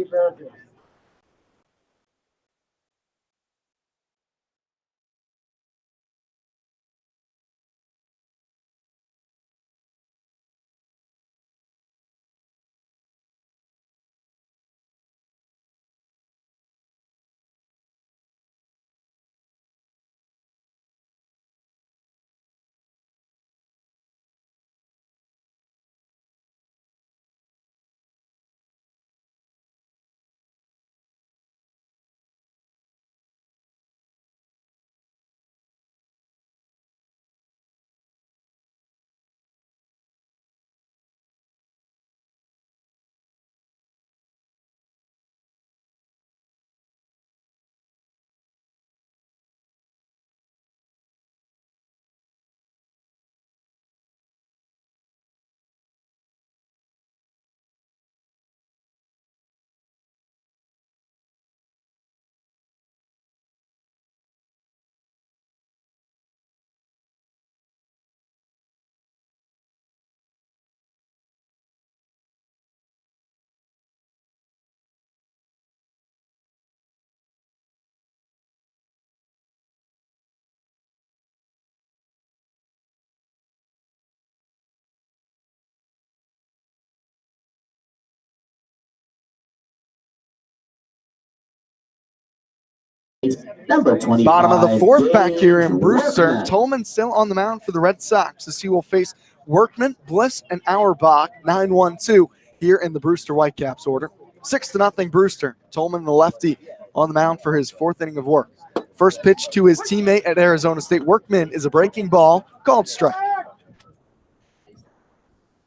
Number 25.
Bottom of the fourth back here in
Gage
Brewster.
Workman.
Tolman still on the mound for the Red Sox as he will face Workman, Bliss, and Auerbach, 9-1-2 here in the Brewster Whitecaps order. 6-0 Brewster. Tolman, the lefty, on the mound for his fourth inning of work. First pitch to his teammate at Arizona State, Workman, is a breaking ball called strike.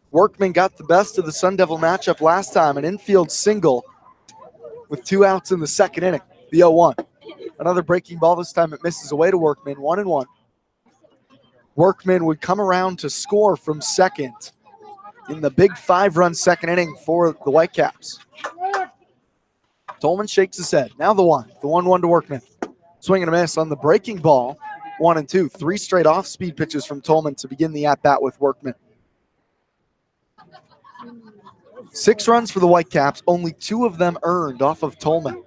Workman got the best of the Sun Devil matchup last time, an infield single with 2 outs in the second inning, the 0-1. Another breaking ball, this time it misses away to Workman, 1-1. Workman would come around to score from second in the big 5-run second inning for the Whitecaps. Tolman shakes his head. Now the 1-1 to Workman. Swing and a miss on the breaking ball, 1-2. 3 straight off-speed pitches from Tolman to begin the at-bat with Workman. 6 runs for the Whitecaps, only 2 of them earned off of Tolman.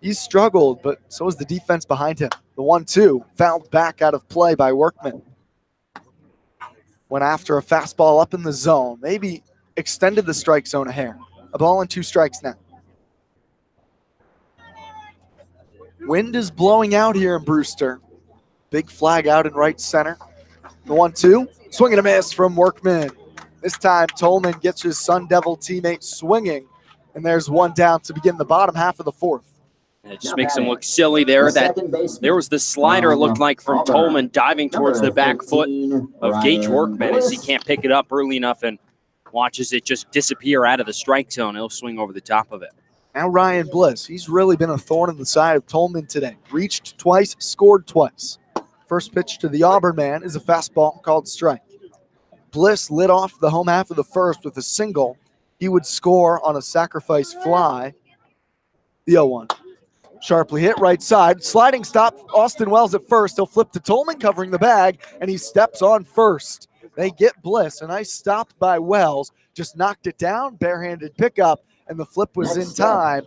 He's struggled, but so is the defense behind him. The 1-2 fouled back out of play by Workman. Went after a fastball up in the zone, maybe extended the strike zone a hair. A ball and 2 strikes now. Wind is blowing out here in Brewster. Big flag out in right center. The 1-2, swing and a miss from Workman. This time Tolman gets his Sun Devil teammate swinging, and there's 1 down to begin the bottom half of the fourth.
It just makes him look silly there. There was the slider, it looked like, from Tolman diving towards the back foot of Gage Workman as he can't pick it up early enough and watches it just disappear out of the strike zone. He'll swing over the top of it.
Now Ryan Bliss, he's really been a thorn in the side of Tolman today. Reached twice, scored twice. First pitch to the Auburn man is a fastball called strike. Bliss lit off the home half of the first with a single. He would score on a sacrifice fly. The 0-1. Sharply hit right side. Sliding stop, Austin Wells at first. He'll flip to Tolman covering the bag, and he steps on first. They get Bliss. A nice stop by Wells. Just knocked it down, barehanded pickup, and the flip was in time.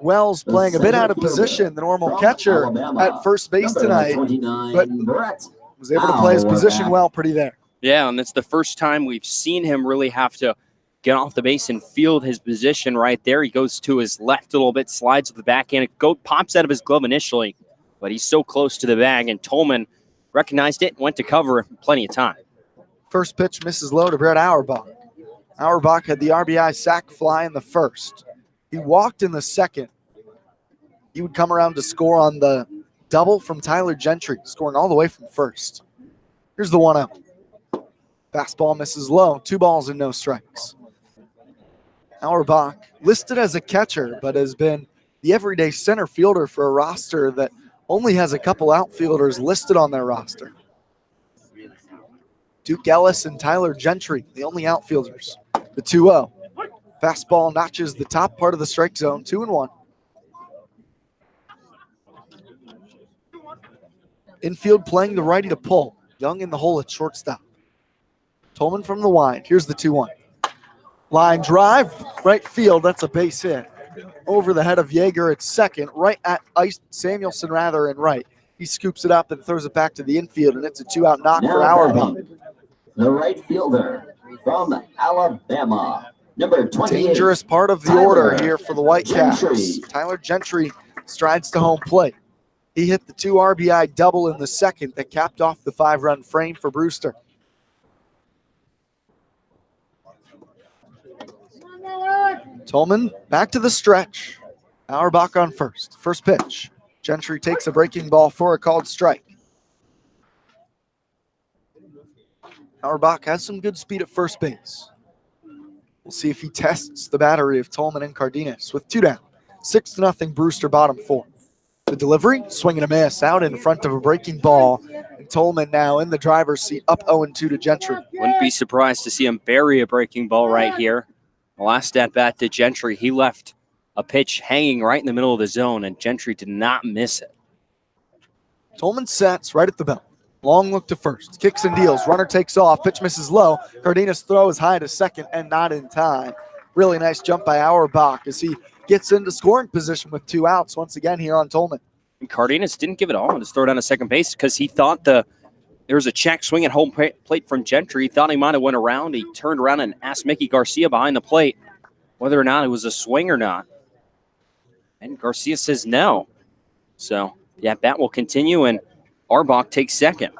Wells playing a bit out of position, the normal catcher at first base tonight, but was able to play his position well pretty there.
Yeah, and it's the first time we've seen him really have to get off the base and field his position right there. He goes to his left a little bit, slides with the backhand. It pops out of his glove initially, but he's so close to the bag, and Tolman recognized it and went to cover plenty of time.
First pitch misses low to Brett Auerbach. Auerbach had the RBI sac fly in the first. He walked in the second. He would come around to score on the double from Tyler Gentry, scoring all the way from first. Here's the 1-0. Fastball misses low, 2 balls and no strikes. Auerbach, listed as a catcher, but has been the everyday center fielder for a roster that only has a couple outfielders listed on their roster. Duke Ellis and Tyler Gentry, the only outfielders. The 2-0. Fastball notches the top part of the strike zone, 2-1. Infield playing the righty to pull. Young in the hole at shortstop. Tolman from the wind. Here's the 2-1. Line drive, right field. That's a base hit. Over the head of Yeager at second, right at Samuelson rather in right. He scoops it up and throws it back to the infield, and it's a 2-out knock for Auerbach.
The right fielder from Alabama, number 28.
Dangerous part of the order here for the Whitecaps. Tyler Gentry strides to home plate. He hit the 2 RBI double in the second that capped off the 5-run frame for Brewster. Tolman back to the stretch. Auerbach on first. First pitch. Gentry takes a breaking ball for a called strike. Auerbach has some good speed at first base. We'll see if he tests the battery of Tolman and Cardenas with 2 down. 6-0 Brewster, bottom 4. The delivery, swing and a miss, out in front of a breaking ball. And Tolman now in the driver's seat, up 0-2 to Gentry.
Wouldn't be surprised to see him bury a breaking ball right here. The last at-bat to Gentry, he left a pitch hanging right in the middle of the zone, and Gentry did not miss it.
Tolman sets right at the belt. Long look to first. Kicks and deals. Runner takes off. Pitch misses low. Cardenas throw is high to second and not in time. Really nice jump by Auerbach as he gets into scoring position with 2 outs once again here on Tolman.
And Cardenas didn't give it all on his throw down to second base because he thought there was a check swing at home plate from Gentry. He thought he might have went around. He turned around and asked Mickey Garcia behind the plate whether or not it was a swing or not. And Garcia says no. So the at-bat will continue, and Arbach takes second.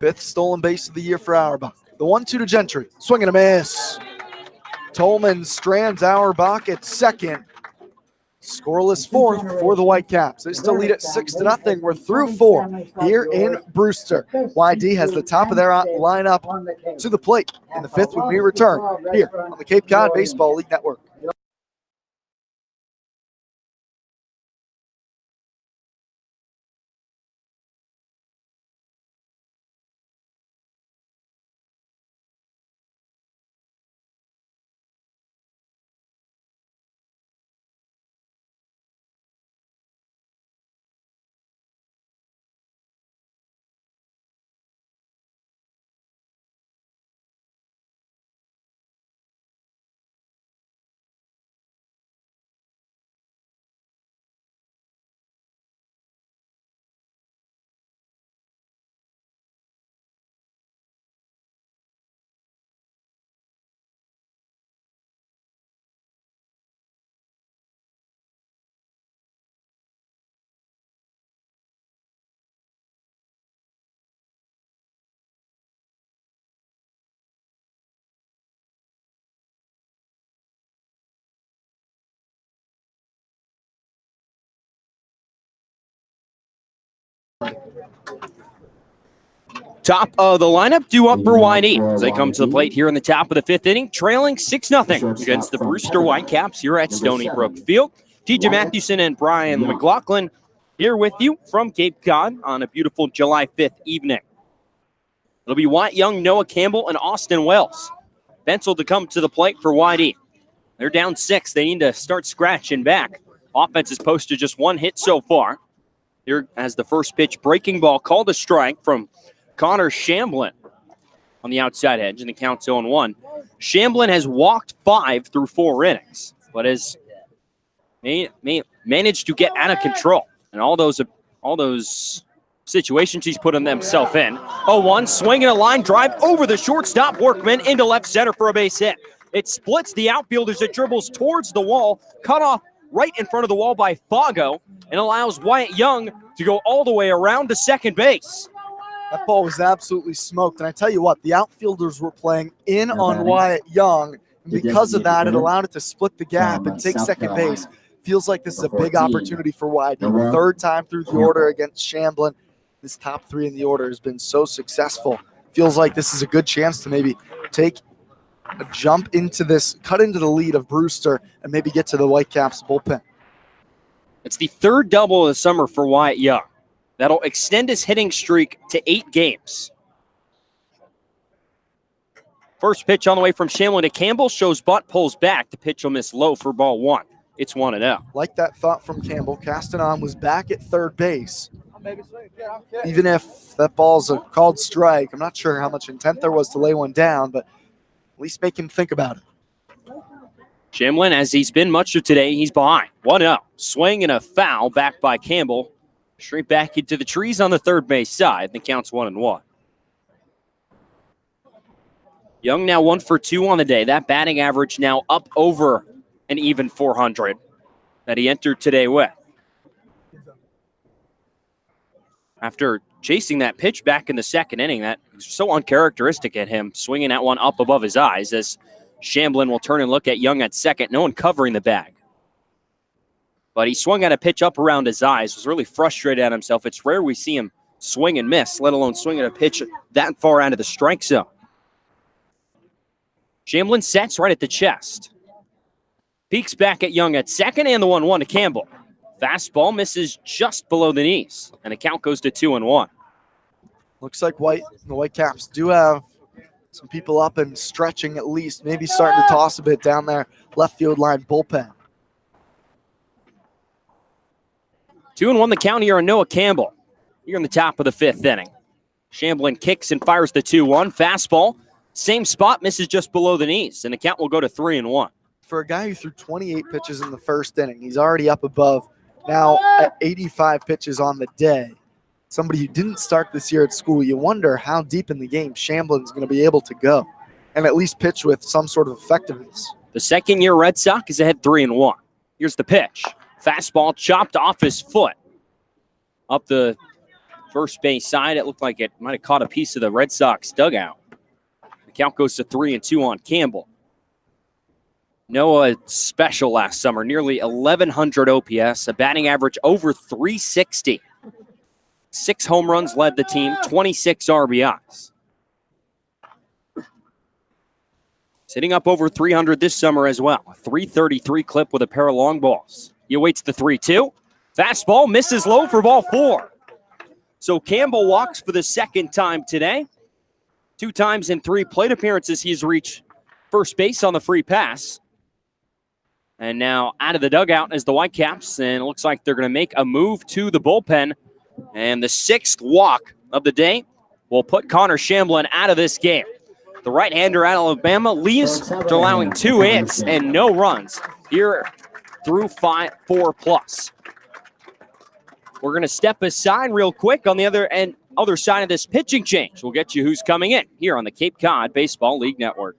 Fifth stolen base of the year for Auerbach. The 1-2 to Gentry. Swing and a miss. Tolman strands Auerbach at second. Scoreless fourth for the Whitecaps. They still lead at 6-0. We're through 4 here in Brewster. YD has the top of their lineup to the plate in the fifth when we return here on the Cape Cod Baseball League Network.
Top of the lineup due up for YD as they come to the plate here in the top of the fifth inning, trailing 6-0 against the Brewster Whitecaps here at Stony Brook Field. TJ Mathewson and Brian McLaughlin here with you from Cape Cod on a beautiful July 5th evening. It'll be Wyatt Young, Noah Campbell, and Austin Wells. Bensel to come to the plate for YD. They're down 6. They need to start scratching back. Offense has posted just 1 hit so far. Here as the first pitch, breaking ball called a strike from Connor Shamblin on the outside edge, and the count's 0-1. Shamblin has walked 5 through 4 innings, but has managed to get out of control. And all those situations he's put himself in. 0-1, swinging a line drive over the shortstop, Workman into left center for a base hit. It splits the outfielders. It dribbles towards the wall, cut off right in front of the wall by Fago, and allows Wyatt Young to go all the way around to second base.
That ball was absolutely smoked. And I tell you what, the outfielders were playing in on Wyatt Young. And because of that, it allowed it to split the gap and take second base. Feels like this is a big opportunity for Wyatt. Third time through the order against Shamblin. This top 3 in the order has been so successful. Feels like this is a good chance to maybe take a jump into this, cut into the lead of Brewster, and maybe get to the Whitecaps bullpen.
It's the 3rd double of the summer for Wyatt Young. That'll extend his hitting streak to 8 games. First pitch on the way from Shamblin to Campbell shows butt, pulls back. The pitch will miss low for ball 1. It's 1-0.
Like that thought from Campbell. Castanon was back at third base. Even if that ball's a called strike, I'm not sure how much intent there was to lay one down, but at least make him think about it.
Shamblin, as he's been much of today, he's behind. 1-0. Swing and a foul back by Campbell. Straight back into the trees on the third base side. The count's 1-1. Young now 1 for 2 on the day. That batting average now up over an even 400 that he entered today with. After chasing that pitch back in the second inning, that was so uncharacteristic at him, swinging that one up above his eyes as Shamblin will turn and look at Young at second. No one covering the bag. But he swung at a pitch up around his eyes, was really frustrated at himself. It's rare we see him swing and miss, let alone swing at a pitch that far out of the strike zone. Shamblin sets right at the chest. Peeks back at Young at second, and the 1-1 to Campbell. Fastball misses just below the knees, and the count goes to 2-1.
Looks like the Whitecaps do have some people up and stretching at least, maybe starting to toss a bit down there left field line bullpen.
2-1 the count here on Noah Campbell. Here in the top of the fifth inning. Shamblin kicks and fires the 2-1. Fastball, same spot, misses just below the knees, and the count will go to 3-1.
For a guy who threw 28 pitches in the first inning, he's already up above now at 85 pitches on the day. Somebody who didn't start this year at school, you wonder how deep in the game Shamblin's going to be able to go. and at least pitch with some sort of effectiveness.
The second-year Red Sox is ahead 3-1. Here's the pitch. Fastball chopped off his foot. Up the first base side, it looked like it might have caught a piece of the Red Sox dugout. The count goes to 3-2 on Campbell. Noah special last summer, nearly 1,100 OPS, a batting average over 360. 6 home runs led the team, 26 RBIs. Sitting up over 300 this summer as well. A 333 clip with a pair of long balls. He awaits the 3-2. Fastball misses low for ball 4. So Campbell walks for the second time today. 2 times in 3 plate appearances, he's reached first base on the free pass. And now out of the dugout is the Whitecaps, and it looks like they're going to make a move to the bullpen. And the 6th walk of the day will put Connor Shamblin out of this game. The right-hander out of Alabama leaves after allowing 2 hits and no runs here through 4+. We're going to step aside real quick on the other side of this pitching change. We'll get you who's coming in here on the Cape Cod Baseball League Network.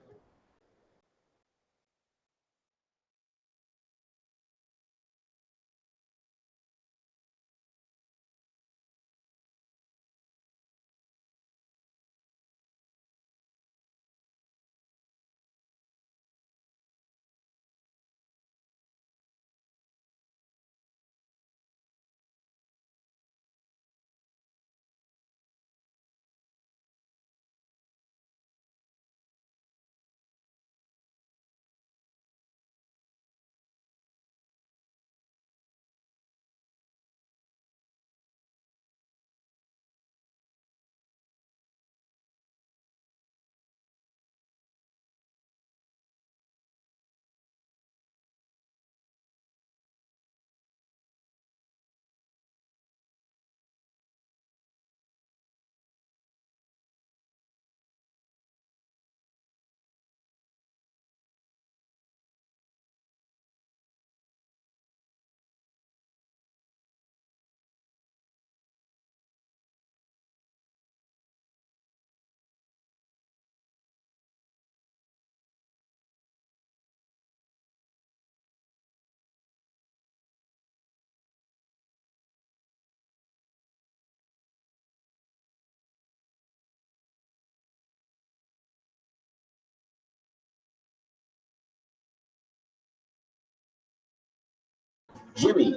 Jimmy.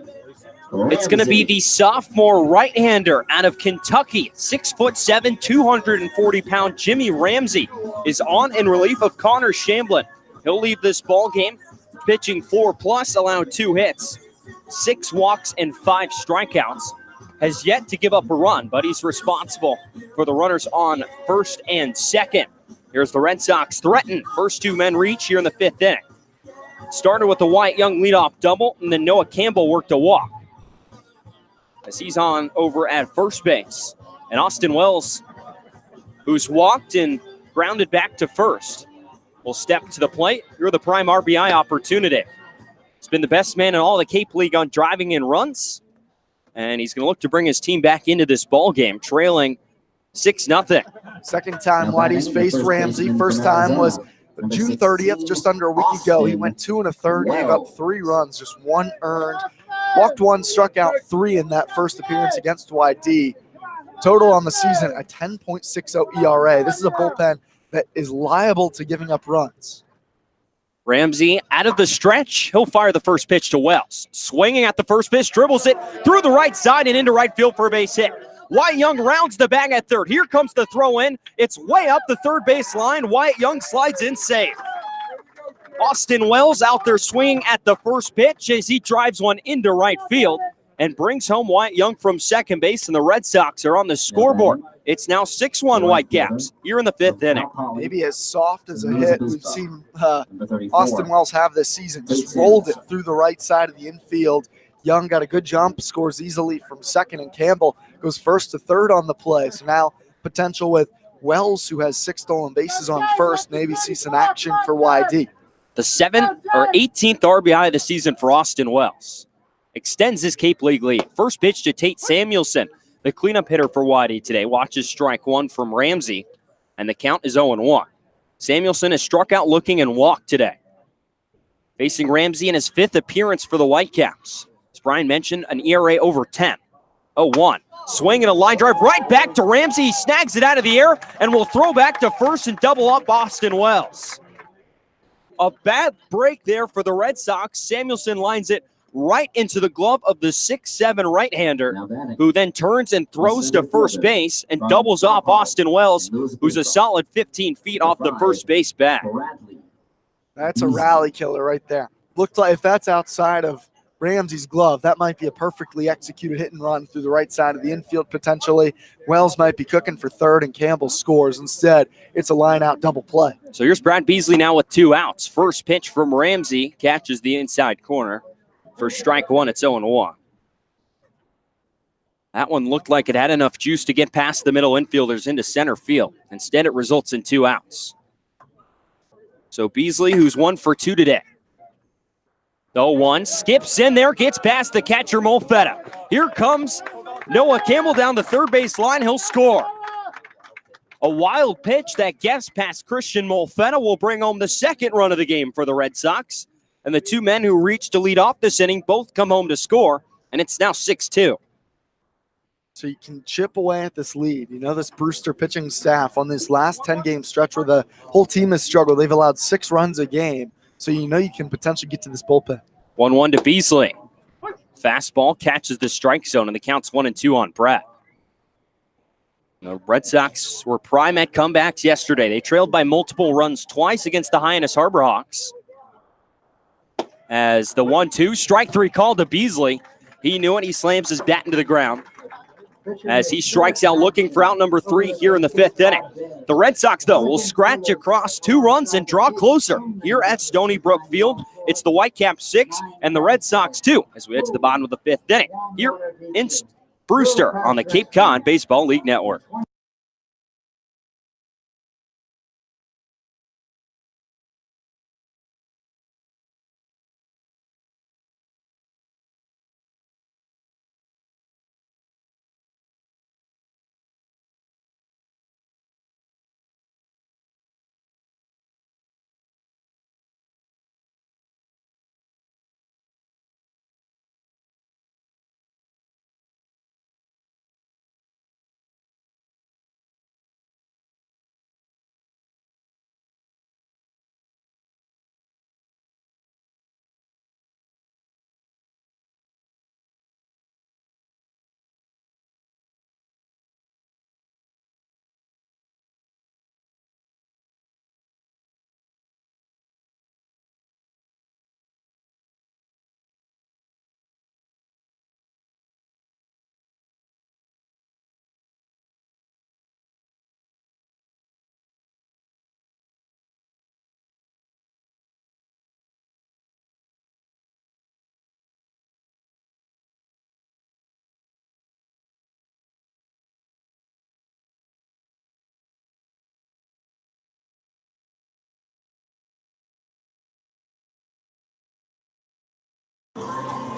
It's going to be the sophomore right-hander out of Kentucky. 6'7", 240-pound Jimmy Ramsey is on in relief of Connor Shamblin. He'll leave this ball game pitching 4+, allowed 2 hits, 6 walks, and 5 strikeouts. Has yet to give up a run, but he's responsible for the runners on first and second. Here's the Red Sox threaten. First 2 men reach here in the 5th inning. Started with the Wyatt Young leadoff double, and then Noah Campbell worked a walk as he's on over at first base. And Austin Wells, who's walked and grounded back to first, will step to the plate. You're the prime RBI opportunity. He's been the best man in all the Cape League on driving in runs, and he's going to look to bring his team back into this ball game, trailing 6-0.
Second time Whitey's faced Ramsey. First time was June 30th, just under a week ago. He went 2 1/3, gave up 3 runs, just 1 earned. Walked 1, struck out 3 in that first appearance against YD. Total on the season, a 10.60 ERA. This is a bullpen that is liable to giving up runs.
Ramsey out of the stretch. He'll fire the first pitch to Wells. Swinging at the first pitch, dribbles it through the right side and into right field for a base hit. Wyatt Young rounds the bag at third. Here comes the throw in. It's way up the third base line. Wyatt Young slides in safe. Austin Wells out there swinging at the first pitch as he drives one into right field and brings home Wyatt Young from second base, and the Red Sox are on the scoreboard. It's now 6-1 Whitecaps here in the 5th inning.
Maybe as soft as a hit we've seen Austin Wells have this season. Just rolled it through the right side of the infield. Young got a good jump, scores easily from second, and Campbell goes first to third on the play. So now potential with Wells, who has 6 stolen bases on first, maybe see some action for YD.
The 18th RBI of the season for Austin Wells. Extends his Cape League lead. First pitch to Tate Samuelson, the cleanup hitter for YD today. Watches strike 1 from Ramsey, and the count is 0-1. Samuelson has struck out looking and walked today. Facing Ramsey in his 5th appearance for the Whitecaps. As Brian mentioned, an ERA over 10. 0-1. Swing and a line drive right back to Ramsey. He snags it out of the air and will throw back to first and double up Austin Wells. A bad break there for the Red Sox. Samuelson lines it right into the glove of the 6'7" right-hander, who then turns and throws to first base and doubles off Austin Wells, who's a solid 15 feet off the first base bag.
That's a rally killer right there. Looked like if that's outside of Ramsey's glove, that might be a perfectly executed hit and run through the right side of the infield potentially. Wells might be cooking for third and Campbell scores. Instead, it's a line-out double play.
So here's Brad Beasley now with 2 outs. First pitch from Ramsey catches the inside corner. For strike 1, it's 0-1. That one looked like it had enough juice to get past the middle infielders into center field. Instead, it results in 2 outs. So Beasley, who's 1 for 2 today. 0-1, skips in there, gets past the catcher Molfetta. Here comes Noah Campbell down the third base line. He'll score. A wild pitch that gets past Christian Molfetta will bring home the second run of the game for the Red Sox. And the 2 men who reached to lead off this inning both come home to score, and it's now 6-2.
So you can chip away at this lead. You know, this Brewster pitching staff on this last 10-game stretch where the whole team has struggled, they've allowed 6 runs a game. So you know you can potentially get to this bullpen.
1-1 to Beasley. Fastball catches the strike zone, and the count's 1-2 on Brett. The Red Sox were prime at comebacks yesterday. They trailed by multiple runs twice against the Hyannis Harbor Hawks. As the 1-2, strike 3 called to Beasley. He knew it. He slams his bat into the ground as he strikes out looking for out number 3 here in the 5th inning. The Red Sox, though, will scratch across 2 runs and draw closer here at Stony Brook Field. It's the Whitecaps 6 and the Red Sox 2 as we head to the bottom of the 5th inning here in Brewster on the Cape Cod Baseball League Network.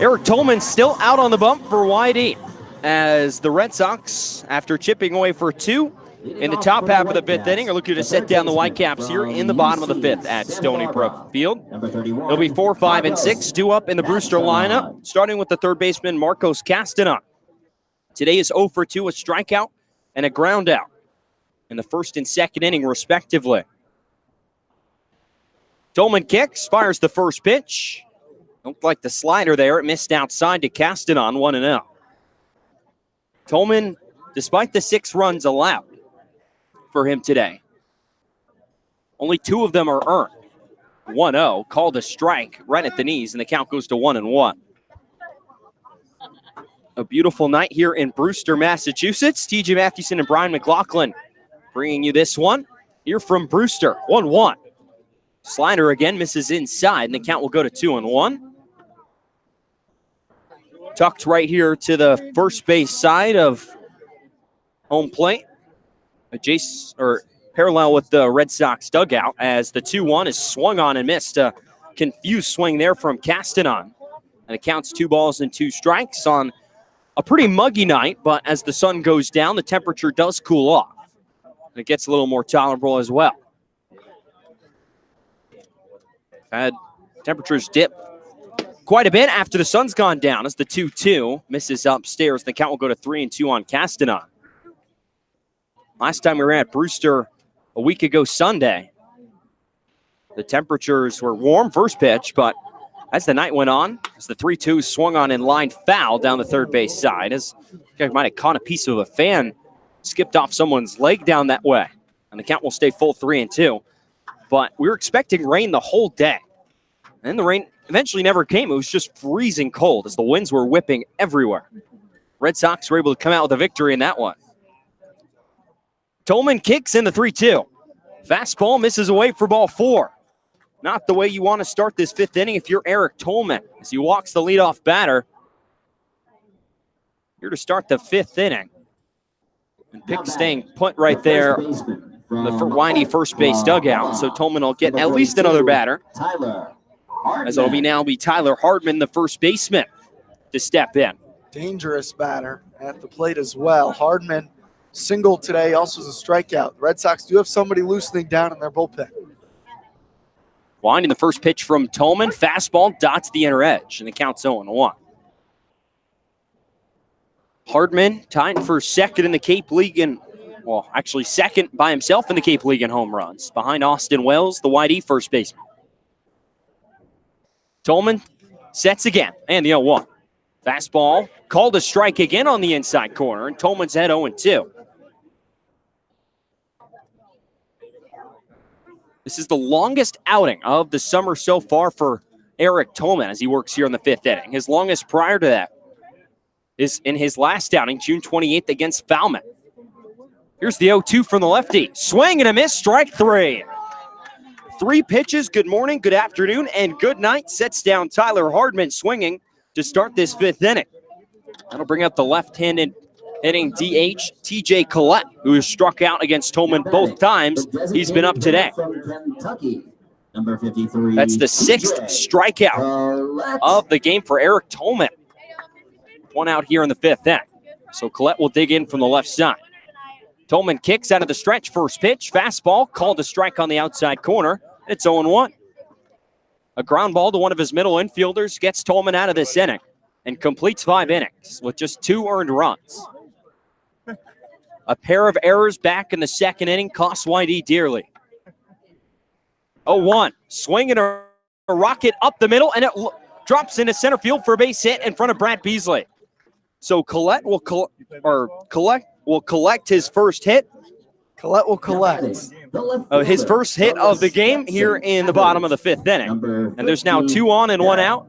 Eric Tolman still out on the bump for Whitey as the Red Sox, after chipping away for 2 in the top half of the 5th inning, are looking to set down the Whitecaps here in the bottom of the 5th at Stony Brook Field. It'll be 4, 5, and 6 due up in the Brewster lineup, starting with the third baseman Marcos Castanon. Today is 0 for 2, a strikeout and a ground out in the first and second inning, respectively. Tolman kicks, fires the first pitch. Looked like the slider there. It missed outside to Castanon, 1-0. Tolman, despite the 6 runs allowed for him today, only 2 of them are earned. 1-0, called a strike right at the knees, and the count goes to 1-1. A beautiful night here in Brewster, Massachusetts. TJ Mathewson and Brian McLaughlin bringing you this one here from Brewster. 1-1. Slider again misses inside, and the count will go to 2-1. Tucked right here to the first base side of home plate. Parallel with the Red Sox dugout as the 2-1 is swung on and missed. A confused swing there from Castanon. And it counts 2 balls and 2 strikes on a pretty muggy night, but as the sun goes down, the temperature does cool off. And it gets a little more tolerable as well. Had temperatures dip quite a bit after the sun's gone down as the 2-2 misses upstairs. The count will go to 3-2 on Castanon. Last time we were at Brewster a week ago Sunday, the temperatures were warm first pitch, but as the night went on, as the 3-2 swung on in line foul down the third base side, as I might have caught a piece of a fan, skipped off someone's leg down that way. And the count will stay full 3-2. But we were expecting rain the whole day. And the rain eventually never came. It was just freezing cold as the winds were whipping everywhere. Red Sox were able to come out with a victory in that one. Tolman kicks in the 3-2. Fastball misses away for ball 4. Not the way you want to start this fifth inning if you're Eric Tolman, as he walks the leadoff batter. Here to start the fifth inning. And Pick staying put right there, the windy first base dugout. So Tolman will get at least another batter, as it'll now be Tyler Hardman, the first baseman, to step in.
Dangerous batter at the plate as well. Hardman single today, also is a strikeout. The Red Sox do have somebody loosening down in their bullpen.
Winding the first pitch from Tolman. Fastball dots the inner edge, and the count's 0-1. Hardman tied for second in the Cape League actually second by himself in the Cape League in home runs, behind Austin Wells, the YD first baseman. Tolman sets again, and the 0-1. Fastball called a strike again on the inside corner, and Tolman's at 0-2. This is the longest outing of the summer so far for Eric Tolman as he works here in the fifth inning. His longest prior to that is in his last outing, June 28th against Falmouth. Here's the 0-2 from the lefty. Swing and a miss, strike 3. 3 pitches, good morning, good afternoon, and good night. Sets down Tyler Hardman swinging to start this fifth inning. That'll bring up the left-handed hitting DH, TJ Collette, who has struck out against Tolman both times. He's been up today. That's the 6th strikeout of the game for Eric Tolman. 1 out here in the fifth inning. So Collette will dig in from the left side. Tolman kicks out of the stretch, first pitch. Fastball called a strike on the outside corner. It's 0-1. A ground ball to one of his middle infielders gets Tolman out of this inning and completes 5 innings with just 2 earned runs. A pair of errors back in the second inning cost YD dearly. 0-1. Swing and a rocket up the middle, and it drops into center field for a base hit in front of Brad Beasley. So Collette will collect his first hit.
Collette will collect
His first hit of the game here in the bottom of the fifth inning. And there's now 2 on and 1 out.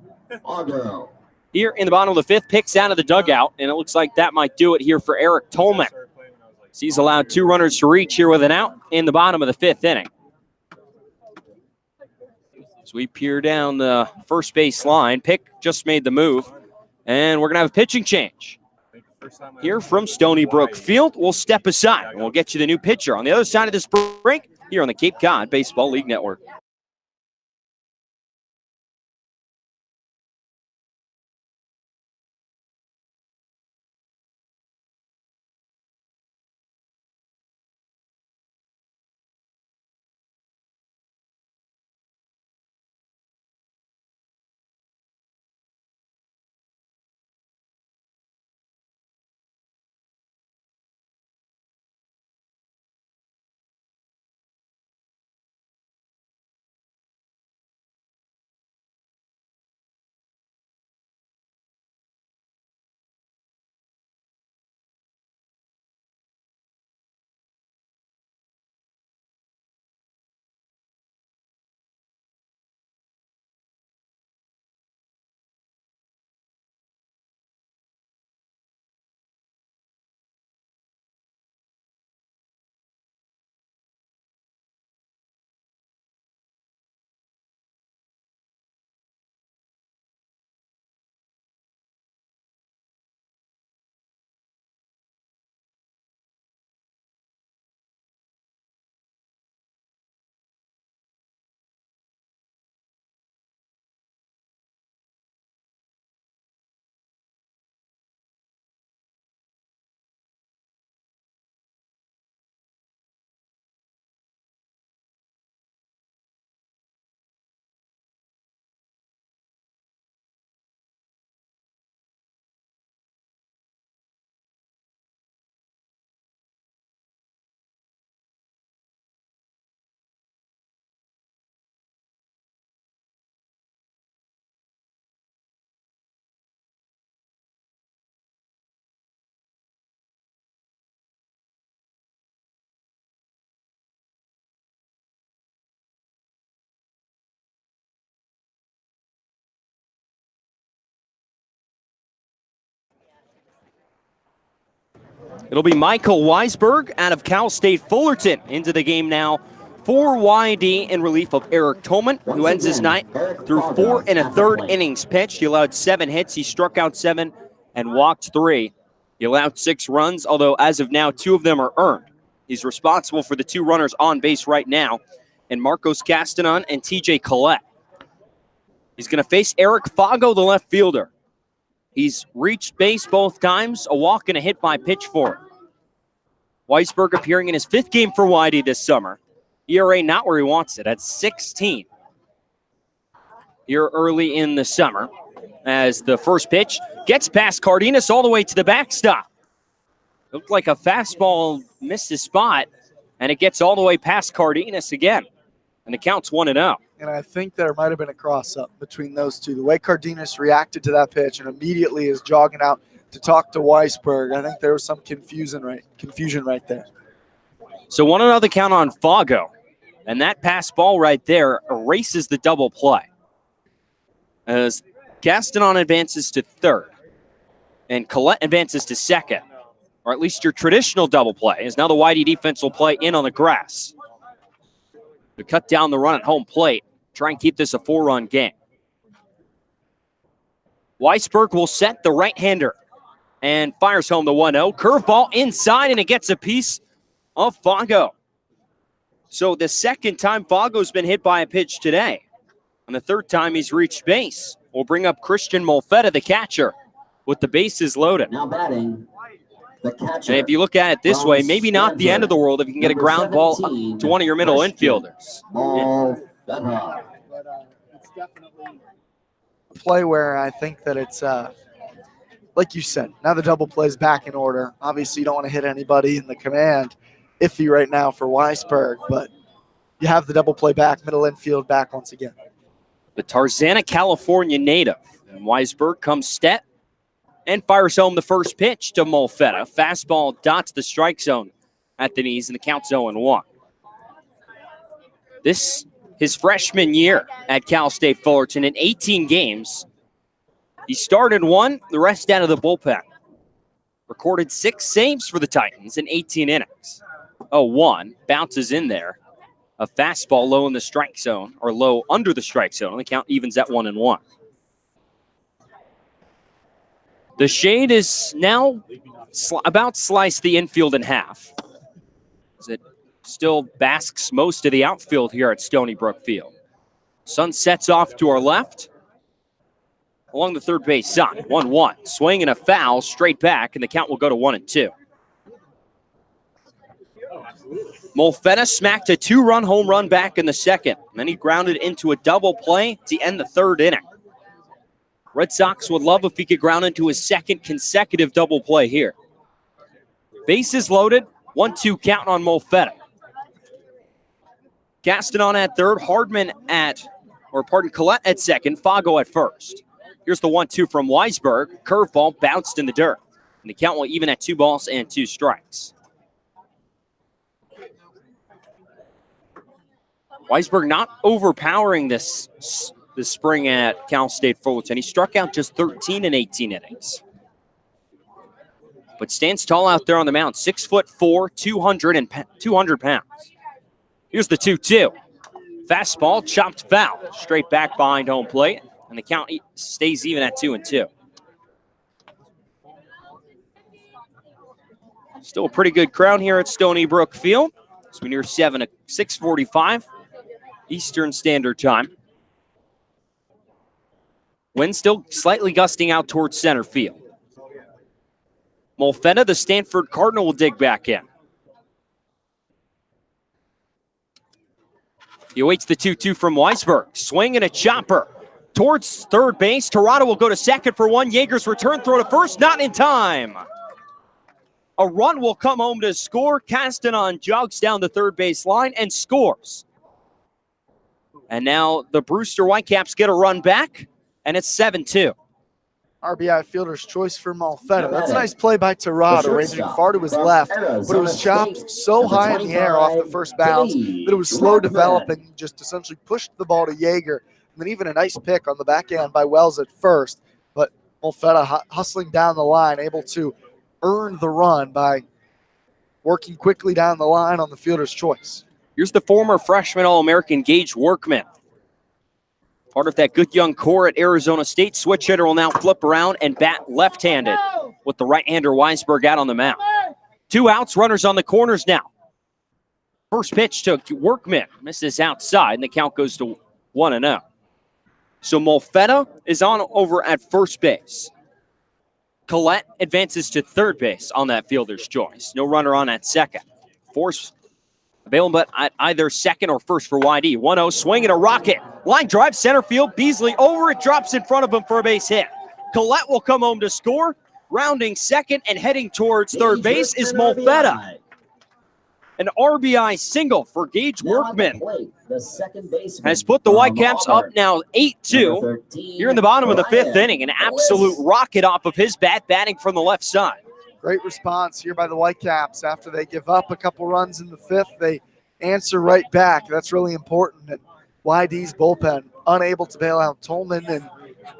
Here in the bottom of the fifth, picks out of the dugout, and it looks like that might do it here for Eric Tolman. He's allowed 2 runners to reach here with an out in the bottom of the fifth inning. As we peer down the first base line, Pick just made the move, and we're going to have a pitching change. Here from Stony Brook Field, we'll step aside, and we'll get you the new pitcher on the other side of this break here on the Cape Cod Baseball League Network. It'll be Michael Weisberg out of Cal State Fullerton into the game now for YD in relief of Eric Tolman, who ends his night through 4 1/3 innings pitched. He allowed 7 hits. He struck out 7 and walked 3. He allowed 6 runs, although as of now, 2 of them are earned. He's responsible for the 2 runners on base right now, and Marcos Castanon and TJ Collette. He's going to face Eric Fago, the left fielder. He's reached base both times, a walk and a hit by pitch for him. Weisberg appearing in his 5th game for YD this summer. ERA not where he wants it at 16 here early in the summer, as the first pitch gets past Cardenas all the way to the backstop. Looked like a fastball missed his spot, and it gets all the way past Cardenas again. And the count's 1-0.
And I think there might have been a cross-up between those two. The way Cardenas reacted to that pitch and immediately is jogging out to talk to Weisberg, I think there was some confusion right there.
So 1-0 the count on Fago. And that pass ball right there erases the double play, as Castanon advances to 3rd and Collette advances to 2nd. Or at least your traditional double play, is now the YD defense will play in on the grass to cut down the run at home plate, try and keep this a 4-run game. Weisberg will set the right-hander and fires home the 1-0. Curveball inside, and it gets a piece of Fago. So the 2nd time Fago's been hit by a pitch today, and the 3rd time he's reached base. We'll bring up Christian Molfetta, the catcher, with the bases loaded.
Now batting, the catcher.
And if you look at it this way, maybe not the end of the world if you can get a ground ball to one of your middle infielders.
Molfetta.
But it's definitely a play where I think that it's, like you said, now the double play's back in order. Obviously, you don't want to hit anybody in the command. Iffy right now for Weisberg, but you have the double play back, middle infield back once again.
The Tarzana, California native. And Weisberg comes step and fires home the first pitch to Molfetta. Fastball dots the strike zone at the knees, and the count's 0-1. This his freshman year at Cal State Fullerton. In 18 games, he started 1, the rest out of the bullpen. Recorded 6 saves for the Titans in 18 innings. 0-1, bounces in there. A fastball low in the strike zone, or low under the strike zone. The count evens at 1-1. The shade is now about sliced the infield in half, as it still basks most of the outfield here at Stony Brook Field. Sun sets off to our left along the 3rd base side. 1-1. Swing and a foul straight back, and the count will go to 1-2. Molfetta smacked a 2-run home run back in the 2nd. Then he grounded into a double play to end the 3rd inning. Red Sox would love if he could ground into his 2nd consecutive double play here. Bases loaded, 1-2 count on Molfetta. Castanon at 3rd, Hardman Collette at 2nd, Fago at 1st. Here's the 1-2 from Weisberg. Curveball bounced in the dirt. And the count will even at 2 balls and 2 strikes. Weisberg not overpowering this spring at Cal State Fullerton. He struck out just 13 in 18 innings. But stands tall out there on the mound. 6'4", 200 pounds. Here's the 2-2. Fastball, chopped foul. Straight back behind home plate. And the count stays even at 2-2. Still a pretty good crowd here at Stony Brook Field. As we near 6:45 Eastern Standard Time. Wind still slightly gusting out towards center field. Molfetta, the Stanford Cardinal, will dig back in. He awaits the 2-2 from Weisberg. Swing and a chopper towards 3rd base. Tirado will go to 2nd for 1. Yeager's return throw to 1st, not in time. A run will come home to score. Castanon jogs down the 3rd base line and scores. And now the Brewster Whitecaps get a run back, and it's 7-2.
RBI fielder's choice for Molfetta. That's a nice play by Tirado, ranging far to his left, but it was chopped so high in the air off the first bounce that it was slow developing, just essentially pushed the ball to Yeager. And then even a nice pick on the backhand by Wells at 1st. But Molfetta hustling down the line, able to earn the run by working quickly down the line on the fielder's choice.
Here's the former freshman All-American Gage Workman. Part of that good young core at Arizona State. Switch hitter will now flip around and bat left-handed with the right-hander Weisberg out on the mound. 2 outs, runners on the corners now. First pitch to Workman, misses outside, and the count goes to 1-0. So Molfetta is on over at first base. Collette advances to third base on that fielder's choice. No runner on at second. Force available at either second or first for YD. 1-0, swinging a rocket. Line drive, center field. Beasley over it, drops in front of him for a base hit. Collette will come home to score. Rounding second and heading towards third base is Molfetta. An RBI single for Gage Workman has put the Whitecaps up now 8-2 here in the bottom of the 5th inning. An absolute rocket off of his bat, batting from the left side.
Great response here by the Whitecaps. After they give up a couple runs in the 5th, they answer right back. That's really important. And YD's bullpen unable to bail out Tolman, and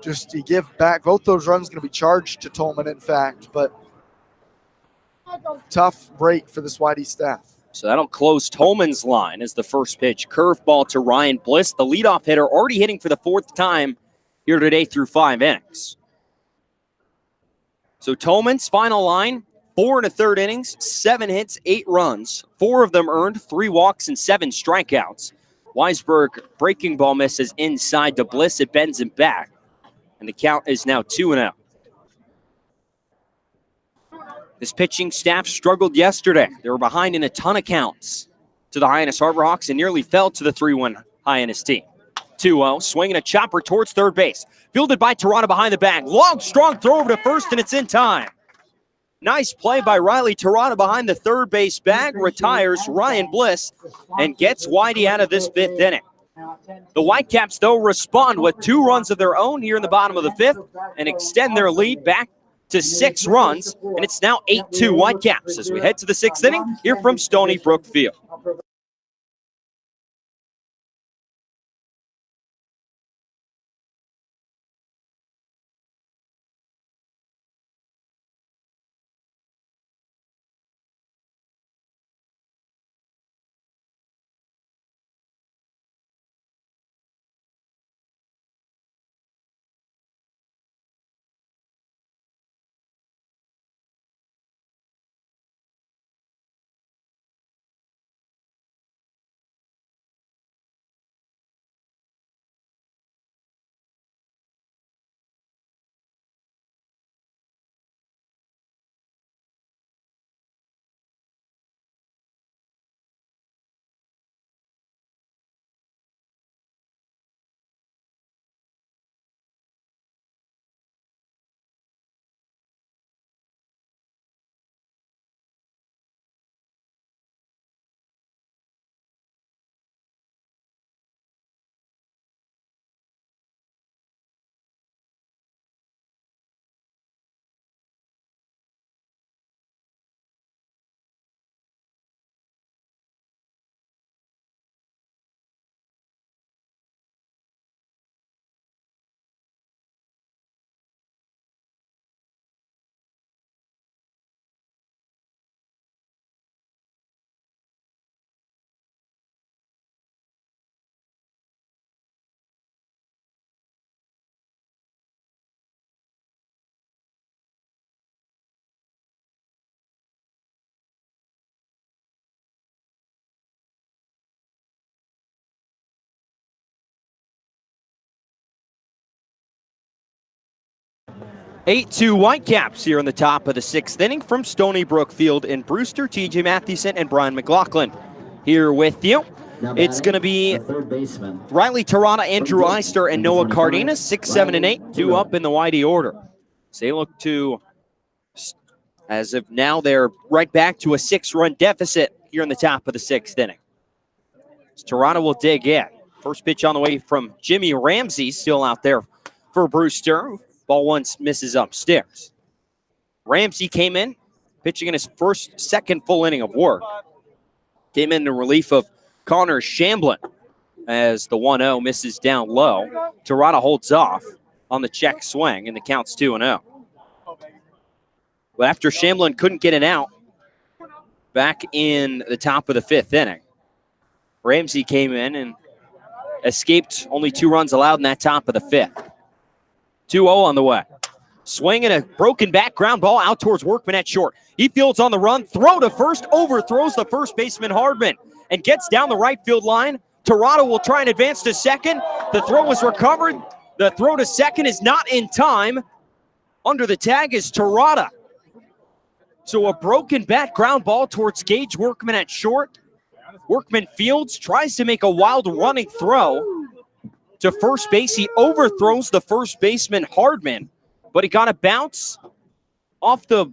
just to give back. Both those runs going to be charged to Tolman, in fact, but tough break for this YD staff.
So that'll close Tolman's line as the first pitch. Curveball to Ryan Bliss, the leadoff hitter, already hitting for the 4th time here today through 5 innings. So Tolman's final line, 4 1/3 innings, 7 hits, 8 runs, 4 of them earned, 3 walks and 7 strikeouts. Weisberg breaking ball misses inside to Bliss. It bends him back, and the count is now 2-0. This pitching staff struggled yesterday. They were behind in a ton of counts to the Hyannis Harbor Hawks and nearly fell to the 3-1 Hyannis team. 2-0, swinging a chopper towards third base. Fielded by Tirana behind the bag. Long, strong throw over to first, and it's in time. Nice play by Riley Tirana behind the third base bag. Retires Ryan Bliss and gets Whitey out of this 5th inning. The Whitecaps, though, respond with 2 runs of their own here in the bottom of the 5th and extend their lead back to 6 runs, and it's now 8-2 Whitecaps as we head to the 6th inning here from Stony Brook Field. Eight-2 Whitecaps here in the top of the 6th inning from Stony Brook Field in Brewster. TJ Mathewson and Brian McLaughlin here with you. It's going to be Riley Tirana, Andrew Eister, and Noah Cardenas, 6, 7, and 8, 2 up in the Whitey order. So they look to, as of now, they're right back to a 6-run deficit here in the top of the 6th inning. So Tirana will dig in. First pitch on the way from Jimmy Ramsey, still out there for Brewster. Ball once misses upstairs. Ramsey came in, pitching in his second full inning of work. Came in relief of Connor Shamblin as the 1-0 misses down low. Tirana holds off on the check swing, and the count's 2-0. But after Shamblin couldn't get an out, back in the top of the 5th inning. Ramsey came in and escaped only 2 runs allowed in that top of the 5th. 2-0 on the way. Swing and a broken back ground ball out towards Workman at short. He fields on the run, throw to first, overthrows the first baseman Hardman and gets down the right field line. Torada will try and advance to second. The throw was recovered. The throw to second is not in time. Under the tag is Torada. So a broken bat ground ball towards Gage Workman at short. Workman fields, tries to make a wild running throw to first base. He overthrows the first baseman Hardman, but he got a bounce off the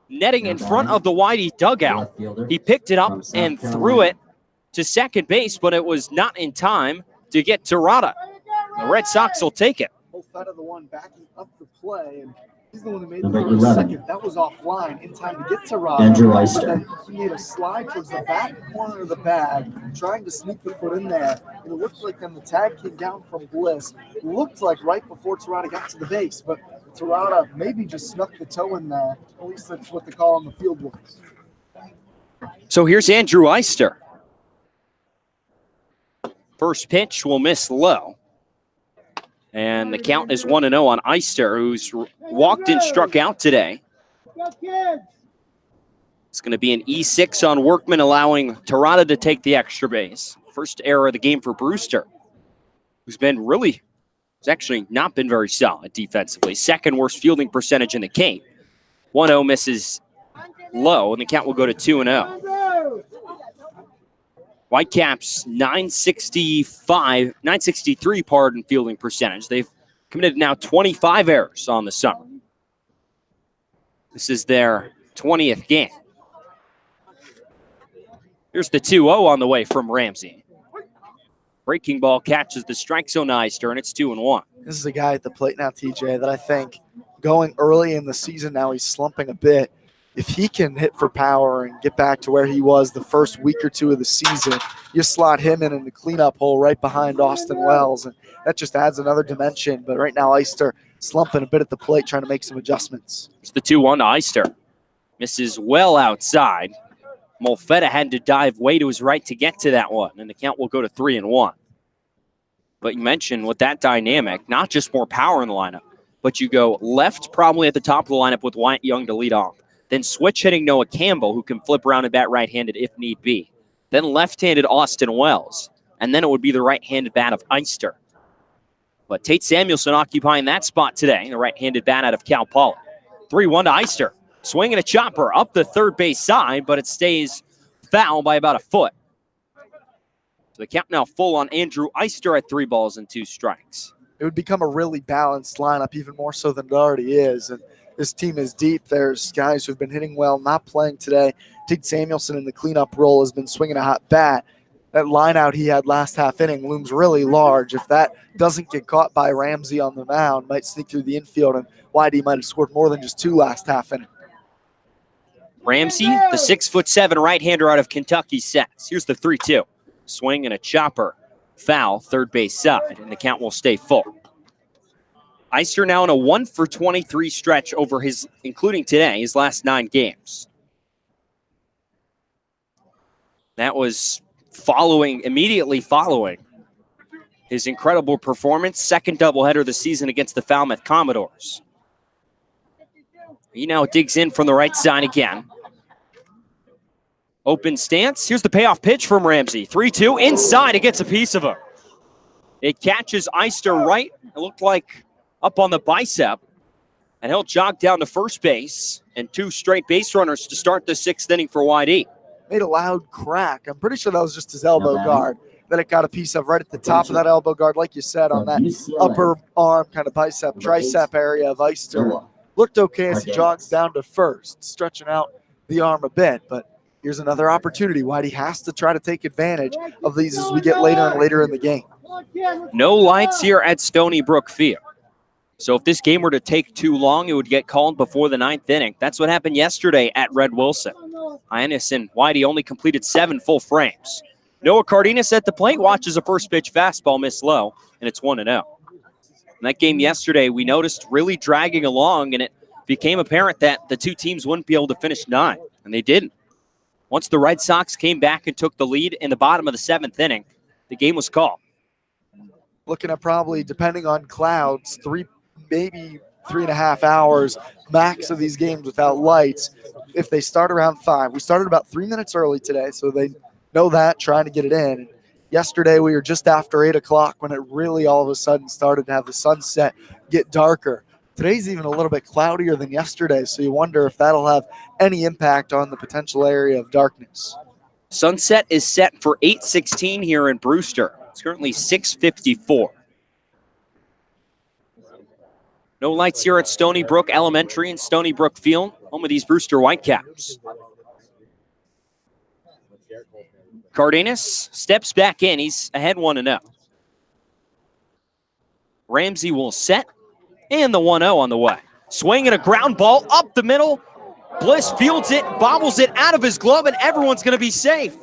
netting in front of the Whitey dugout. He picked it up and threw it to second base, but it was not in time to get Torada. The Red Sox will take it.
Both out of the one backing up the play, and he's the one who made the
Number
throw to
11.
second. That was offline in time to get to Rob.
Andrew Eister.
Then he made a slide towards the back corner of the bag, trying to sneak the foot in there. And it looked like then the tag came down from Bliss. It looked like right before Torada got to the base, but Torada maybe just snuck the toe in there. At least that's what they call on the field books.
So here's Andrew Eister. First pitch will miss low. And the count is 1-0 on Eister, who's walked and struck out today. It's going to be an E6 on Workman, allowing Torada to take the extra base. First error of the game for Brewster, who's actually not been very solid defensively. Second worst fielding percentage in the Cape. 1-0 misses low, and the count will go to 2-0. Whitecaps 963 fielding percentage. They've committed now 25 errors on the summer. This is their 20th game. Here's the 2-0 on the way from Ramsey. Breaking ball catches the strike zone Eister, and it's 2-1.
This is a guy at the plate now, TJ, that I think going early in the season now, he's slumping a bit. If he can hit for power and get back to where he was the first week or two of the season, you slot him in the cleanup hole right behind Austin Wells, and that just adds another dimension. But right now, Eister slumping a bit at the plate, trying to make some adjustments.
It's the 2-1 to Eister. Misses well outside. Molfetta had to dive way to his right to get to that one, and the count will go to 3-1. But you mentioned with that dynamic, not just more power in the lineup, but you go left probably at the top of the lineup with Wyatt Young to lead off. Then switch hitting Noah Campbell, who can flip around and bat right-handed if need be. Then left-handed Austin Wells. And then it would be the right-handed bat of Eister. But Tate Samuelson occupying that spot today, the right-handed bat out of Cal Poly. 3-1 to Eister. Swinging a chopper up the third base side, but it stays foul by about a foot. So the count now full on Andrew Eister at 3 balls and 2 strikes.
It would become a really balanced lineup, even more so than it already is. And this team is deep. There's guys who've been hitting well, not playing today. Tate Samuelson in the cleanup role has been swinging a hot bat. That line out he had last half inning looms really large. If that doesn't get caught by Ramsey on the mound, might sneak through the infield, and Whitey might have scored more than just 2 last half inning.
Ramsey, the 6'7" right-hander out of Kentucky, sets. Here's the 3-2. Swing and a chopper. Foul, third base side, and the count will stay full. Eister now in a 1-for-23 stretch over including today, his last 9 games. That was immediately following his incredible performance, second doubleheader of the season against the Falmouth Commodores. He now digs in from the right side again. Open stance. Here's the payoff pitch from Ramsey. 3-2 inside. It gets a piece of him. It catches Eister right. It looked like up on the bicep. And he'll jog down to first base. And 2 straight base runners to start the 6th inning for YD.
Made a loud crack. I'm pretty sure that was just his elbow guard that it got a piece of right at the top of that elbow guard, like you said, on that upper arm kind of bicep, tricep area of Eister. Looked okay as he jogs down to first, stretching out the arm a bit. But here's another opportunity. Whitey has to try to take advantage of these as we get later and later in the game.
No lights here at Stony Brook Field. So if this game were to take too long, it would get called before the 9th inning. That's what happened yesterday at Red Wilson. Hyannis and Whitey only completed 7 full frames. Noah Cardenas at the plate watches a first pitch fastball miss low, and it's 1-0. In that game yesterday, we noticed really dragging along, and it became apparent that the 2 teams wouldn't be able to finish 9, and they didn't. Once the Red Sox came back and took the lead in the bottom of the 7th inning, the game was called.
Looking at probably, depending on clouds, maybe 3.5 hours max of these games without lights. If they start around 5, we started about 3 minutes early today, so they know that, trying to get it in. Yesterday we were just after 8 o'clock when it really all of a sudden started to have the sunset get darker. Today's even a little bit cloudier than yesterday, so you wonder if that'll have any impact on the potential area of darkness.
Sunset is set for 8:16 here in Brewster. It's currently 6:54. No lights here at Stony Brook Elementary and Stony Brook Field, home of these Brewster Whitecaps. Cardenas steps back in. He's ahead 1-0. Ramsey will set, and the 1-0 on the way. Swinging a ground ball up the middle. Bliss fields it, bobbles it out of his glove, and everyone's going to be safe.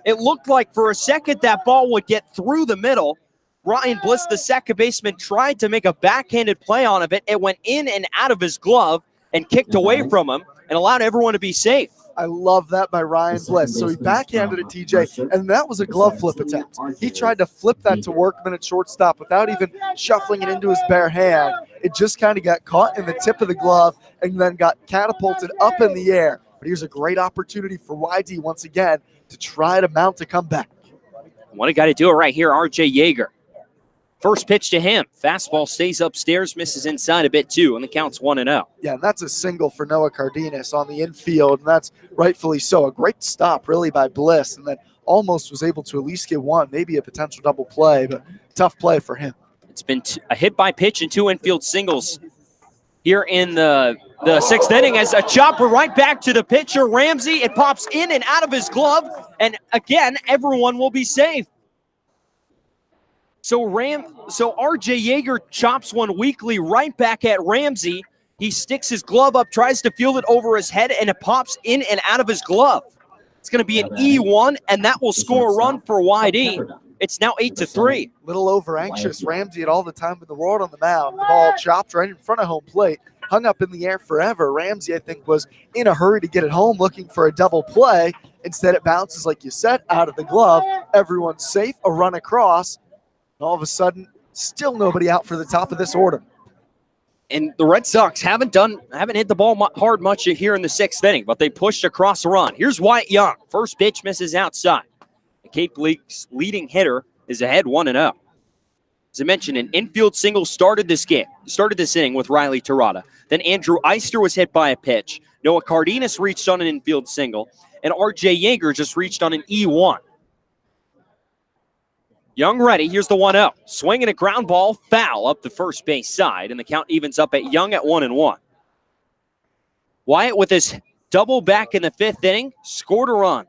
It looked like for a second that ball would get through the middle. Ryan Bliss, the second baseman, tried to make a backhanded play on it. It went in and out of his glove and kicked away from him and allowed everyone to be safe.
I love that by Ryan Bliss. So he backhanded it, TJ, and that was a glove flip attempt. He tried to flip that to Workman at shortstop without even shuffling it into his bare hand. It just kind of got caught in the tip of the glove and then got catapulted up in the air. But here's a great opportunity for YD once again to try to mount a comeback.
One guy to do it right here, R.J. Yeager. First pitch to him. Fastball stays upstairs, misses inside a bit too, and the count's 1-0.
Yeah, and that's a single for Noah Cardenas on the infield, and that's rightfully so. A great stop, really, by Bliss, and then almost was able to at least get one, maybe a potential double play, but tough play for him.
It's been a hit by pitch and 2 infield singles here in the 6th inning as a chopper right back to the pitcher, Ramsey. It pops in and out of his glove, and again, everyone will be safe. So R.J. Yeager chops one weakly right back at Ramsey. He sticks his glove up, tries to field it over his head, and it pops in and out of his glove. It's going to be an E1, and that will score a run for YD. It's now 8-3.
Little over anxious. Ramsey had all the time in the world on the mound. The ball chopped right in front of home plate, hung up in the air forever. Ramsey, I think, was in a hurry to get it home, looking for a double play. Instead, it bounces, like you said, out of the glove. Everyone's safe, a run across. And all of a sudden, still nobody out for the top of this order.
And the Red Sox haven't hit the ball hard much here in the 6th inning, but they pushed across the run. Here's Wyatt Young. First pitch misses outside. The Cape League's leading hitter is ahead 1-0. As I mentioned, an infield single started this inning with Riley Terada. Then Andrew Eister was hit by a pitch. Noah Cardenas reached on an infield single, and R.J. Yeager just reached on an E1. Young ready. Here's the 1-0. Swinging a ground ball, foul up the first base side, and the count evens up at Young at 1-1. Wyatt with his double back in the 5th inning, scored a run.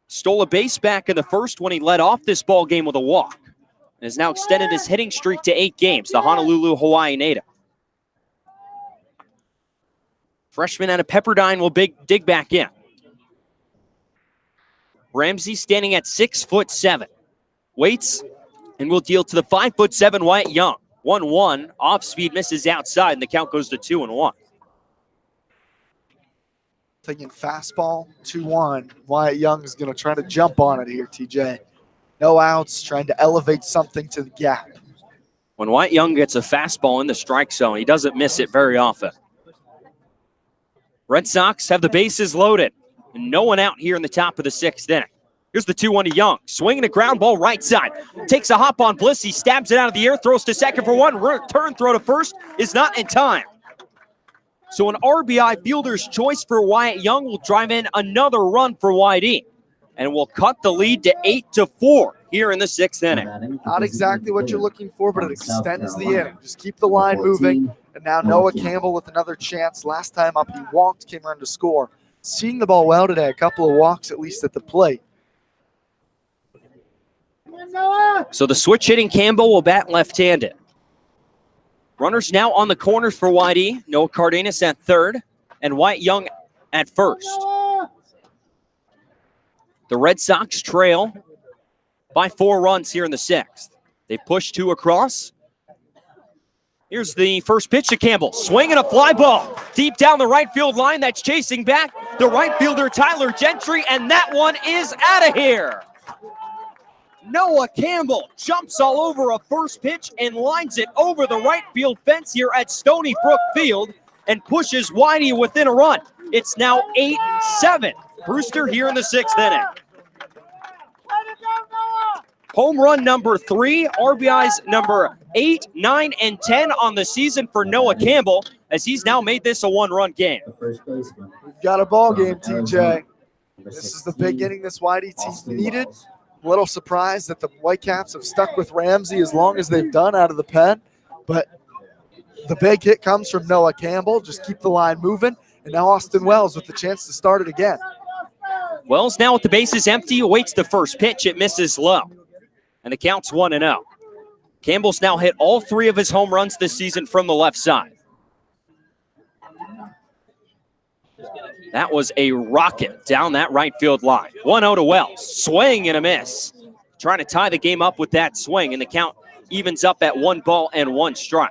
Stole a base back in the first when he led off this ball game with a walk, and has now extended his hitting streak to 8 games, the Honolulu, Hawaii native. Freshman out of Pepperdine will dig back in. Ramsey standing at 6'7". Waits and will deal to the 5'7" Wyatt Young. 1-1, off speed, misses outside, and the count goes to 2-1.
Thinking fastball, 2-1. Wyatt Young is going to try to jump on it here, TJ. No outs, trying to elevate something to the gap.
When Wyatt Young gets a fastball in the strike zone, he doesn't miss it very often. Red Sox have the bases loaded, and no one out here in the top of the 6th inning. Here's the 2-1 to Young. Swinging a ground ball right side. Takes a hop on Bliss. He stabs it out of the air, throws to second for one. Return throw to first is not in time. So an RBI fielder's choice for Wyatt Young will drive in another run for YD. And will cut the lead to 8-4 here in the 6th inning.
Not exactly what you're looking for, but it extends the inning. Just keep the line moving. And now Noah Campbell with another chance. Last time up, he walked, came around to score. Seeing the ball well today, a couple of walks at least at the plate.
So the switch hitting Campbell will bat left-handed. Runners now on the corners for YD. Noah Cardenas at third and Wyatt Young at first. The Red Sox trail by 4 runs here in the 6th. They push 2 across. Here's the first pitch to Campbell. Swinging a fly ball deep down the right field line. That's chasing back. the right fielder Tyler Gentry, and that one is out of here. Noah Campbell jumps all over a first pitch and lines it over the right field fence here at Stony Brook Field and pushes Whitey within a run. It's now 8-7. Brewster here in the 6th inning. Home run number 3, RBIs number 8, 9, and 10 on the season for Noah Campbell, as he's now made this a one-run game.
We've got a ball game, TJ. This is the big inning this Whitey team needed. A little surprised that the Whitecaps have stuck with Ramsey as long as they've done out of the pen, but the big hit comes from Noah Campbell. Just keep the line moving, and now Austin Wells with the chance to start it again.
Wells now with the bases empty, awaits the first pitch. It misses low, and the count's 1-0. Campbell's now hit all 3 of his home runs this season from the left side. That was a rocket down that right field line. 1-0 to Wells. Swing and a miss. Trying to tie the game up with that swing, and the count evens up at 1 ball and 1 strike.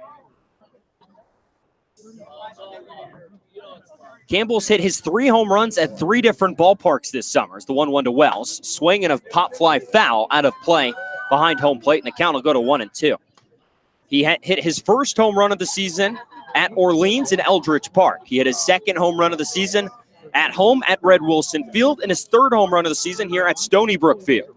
Campbell's hit his 3 home runs at 3 different ballparks this summer. It's the 1-1 to Wells. Swing and a pop fly foul out of play behind home plate, and the count will go to 1-2. He hit his first home run of the season at Orleans in Eldridge Park. He hit his 2nd home run of the season at home at Red Wilson Field, and his 3rd home run of the season here at Stony Brook Field.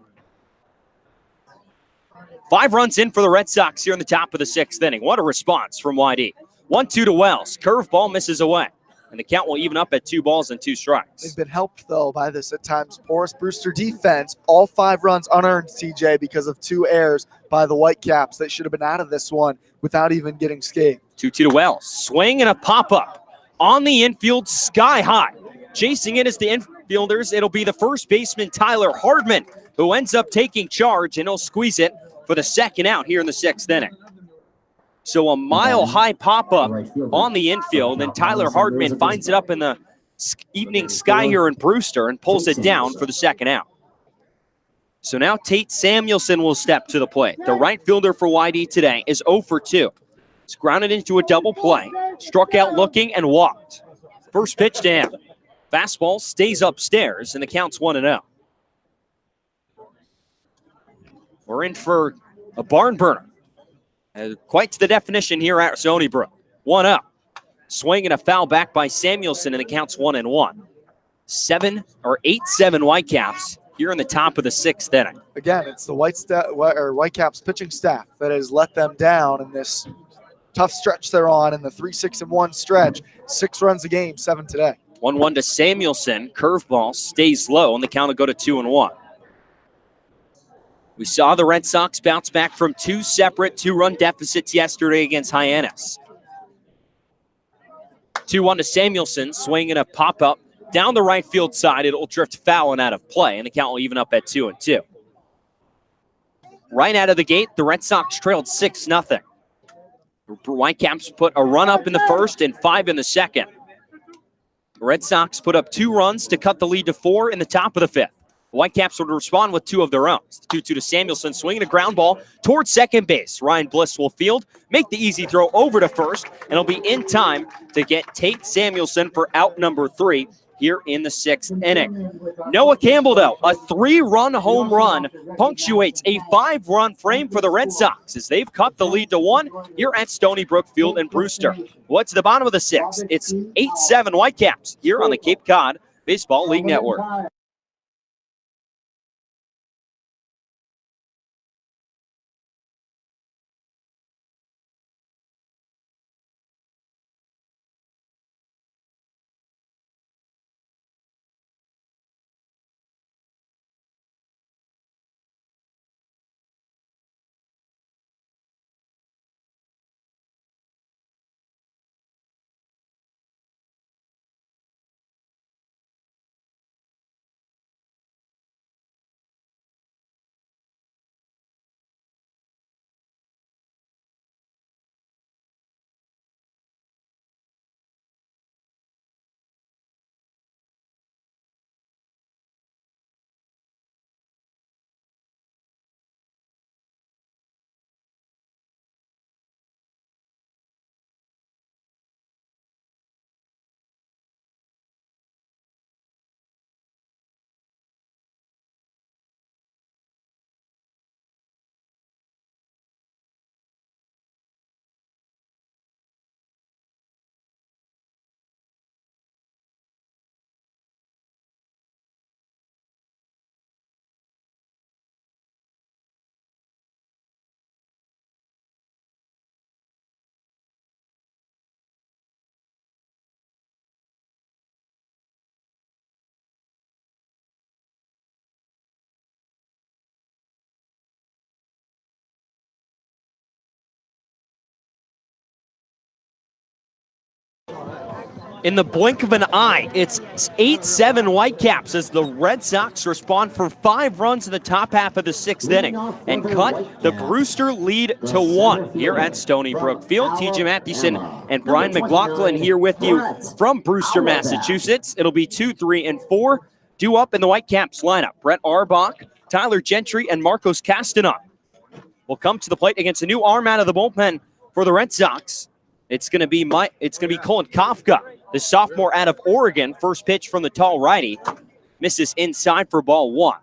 5 runs in for the Red Sox here in the top of the 6th inning. What a response from YD. 1-2 to Wells. Curveball misses away, and the count will even up at 2 balls and 2 strikes.
They've been helped, though, by this at times porous Brewster defense. All 5 runs unearned, TJ, because of 2 errors by the Whitecaps. They should have been out of this one without even getting scathed.
2-2 to Wells. Swing and a pop-up on the infield, sky high. Chasing it as the infielders, it'll be the first baseman, Tyler Hardman, who ends up taking charge, and he'll squeeze it for the 2nd out here in the 6th inning. So a mile-high pop-up on the infield, and Tyler Hardman finds it up in the evening sky here in Brewster and pulls it down for the 2nd out. So now Tate Samuelson will step to the plate. The right fielder for YD today is 0 for 2. It's grounded into a double play, struck out looking, and walked. First pitch to him. Fastball stays upstairs, and the count's 1-0. We're in for a barn burner. Quite to the definition here at Stony Brook. 1-0. Swing and a foul back by Samuelson, and the count's 1-1. 8-7 Whitecaps here in the top of the 6th inning.
Again, it's the Whitecaps pitching staff that has let them down in this tough stretch they're on in the 3-6-1 stretch. 6 runs a game, 7 today.
1-1 to Samuelson. Curveball stays low, and the count will go to 2-1. We saw the Red Sox bounce back from 2 separate 2-run deficits yesterday against Hyannis. 2-1 to Samuelson. Swing and a pop-up down the right field side. It'll drift foul and out of play, and the count will even up at 2-2. Right out of the gate, the Red Sox trailed 6-0. Whitecaps put a run up in the 1st and 5 in the 2nd. The Red Sox put up 2 runs to cut the lead to 4 in the top of the 5th. The Whitecaps would respond with 2 of their own. 2-2 to Samuelson, swinging a ground ball towards second base. Ryan Bliss will field, make the easy throw over to first, and it'll be in time to get Tate Samuelson for out number 3 here in the 6th inning. Noah Campbell, though, a 3-run home run punctuates a 5-run frame for the Red Sox as they've cut the lead to 1 here at Stony Brook Field in Brewster. What's the bottom of the 6th? It's 8-7 Whitecaps here on the Cape Cod Baseball League Network. in the blink of an eye. It's 8-7 Whitecaps as the Red Sox respond for 5 runs in the top half of the 6th inning and cut the Brewster lead to 1 here at Stony Brook Field. TJ Mathewson and Brian McLaughlin here with you from Brewster, Massachusetts. It'll be 2, 3, and 4 due up in the Whitecaps lineup. Brett Arbach, Tyler Gentry, and Marcos Castanon will come to the plate against a new arm out of the bullpen for the Red Sox. It's going to be Colin Kafka, the sophomore out of Oregon. First pitch from the tall righty. Misses inside for ball 1.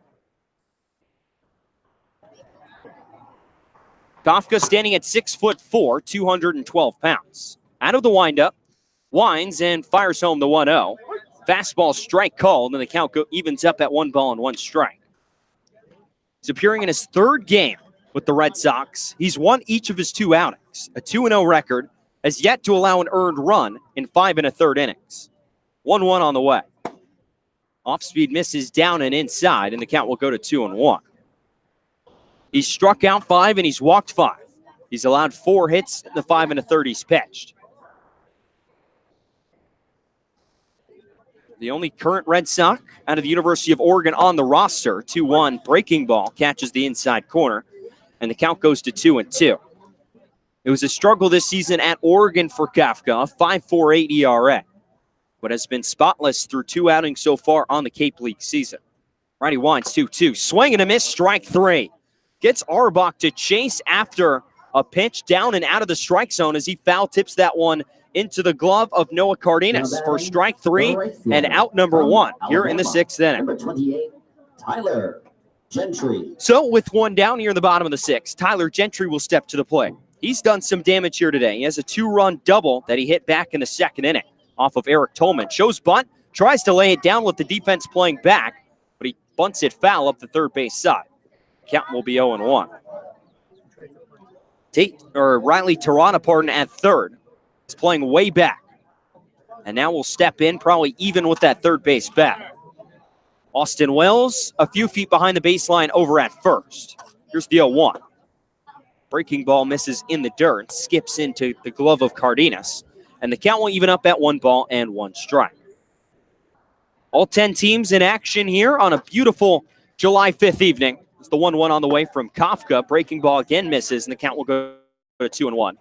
Kafka standing at 6'4", 212 pounds. Out of the windup, winds and fires home the 1-0. Fastball strike called, and the count evens up at 1 ball and 1 strike. He's appearing in his 3rd game with the Red Sox. He's won each of his 2 outings. A 2-0 record, has yet to allow an earned run in 5 1/3 innings. 1-1 on the way. Off-speed misses down and inside, and the count will go to 2-1. He's struck out 5 and he's walked 5. He's allowed 4 hits in the 5 1/3 he's pitched. The only current Red Sox out of the University of Oregon on the roster. 2-1 breaking ball catches the inside corner, and the count goes to 2-2. It was a struggle this season at Oregon for Kafka, a 5.48 ERA, but has been spotless through 2 outings so far on the Cape League season. Righty winds 2-2, swing and a miss, strike 3. Gets Arbach to chase after a pitch down and out of the strike zone as he foul tips that one into the glove of Noah Cardenas for strike 3 and out number 1 here in the 6th inning.
Number 28, Tyler Gentry.
So with 1 down here in the bottom of the 6th, Tyler Gentry will step to the plate. He's done some damage here today. He has a 2-run double that he hit back in the 2nd inning off of Eric Tolman. Shows bunt, tries to lay it down with the defense playing back, but he bunts it foul up the 3rd base side. Count will be 0-1. Riley Tarana, at 3rd. He's playing way back. And now we'll step in, probably even with that 3rd base bat. Austin Wells, a few feet behind the baseline over at 1st. Here's the 0-1. Breaking ball misses in the dirt, skips into the glove of Cardenas. And the count will even up at 1 ball and 1 strike. All 10 teams in action here on a beautiful July 5th evening. It's the 1-1 on the way from Kafka. Breaking ball again misses, and the count will go to 2-1.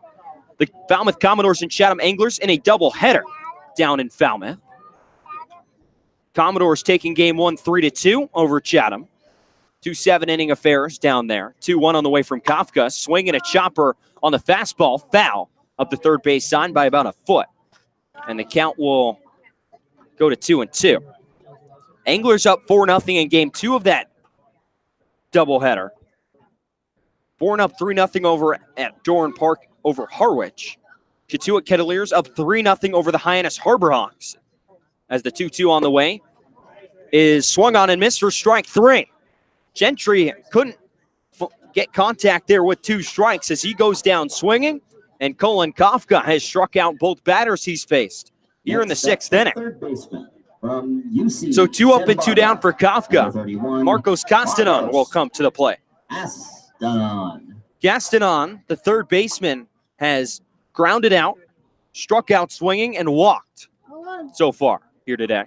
The Falmouth Commodores and Chatham Anglers in a doubleheader down in Falmouth. Commodores taking game 1 3-2 over Chatham. 2 7-inning affairs down there. 2-1 on the way from Kafka. Swinging a chopper on the fastball. Foul up the 3rd base sign by about a foot. And the count will go to 2-2. Anglers up 4-0 in game 2 of that doubleheader. 4-up 3-0 over at Doran Park over Harwich. Katuitt Kettleers up 3-0 over the Hyannis Harbor Hawks. As the 2-2 on the way is swung on and missed for strike 3. Gentry couldn't get contact there with 2 strikes as he goes down swinging, and Colin Kafka has struck out both batters he's faced here in the 6th inning. So 2 up and 2 down for Kafka. Marcos Castanon will come to the plate. Castanon, the 3rd baseman, has grounded out, struck out swinging, and walked so far here today.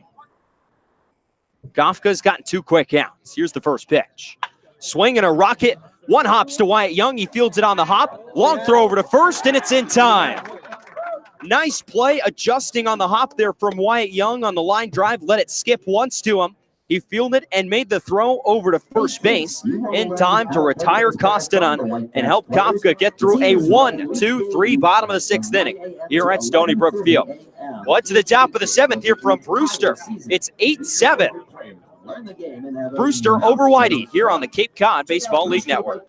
Kafka's gotten 2 quick outs. Here's the first pitch. Swing and a rocket. 1 hops to Wyatt Young. He fields it on the hop. Long throw over to 1st, and it's in time. Nice play adjusting on the hop there from Wyatt Young on the line drive. Let it skip once to him. He fielded and made the throw over to 1st base in time to retire Castanon and help Kafka get through a 1-2-3 bottom of the 6th inning here at Stony Brook Field. Well, to the top of the 7th here from Brewster. It's 8-7. Brewster over Whitey here on the Cape Cod Baseball League Network.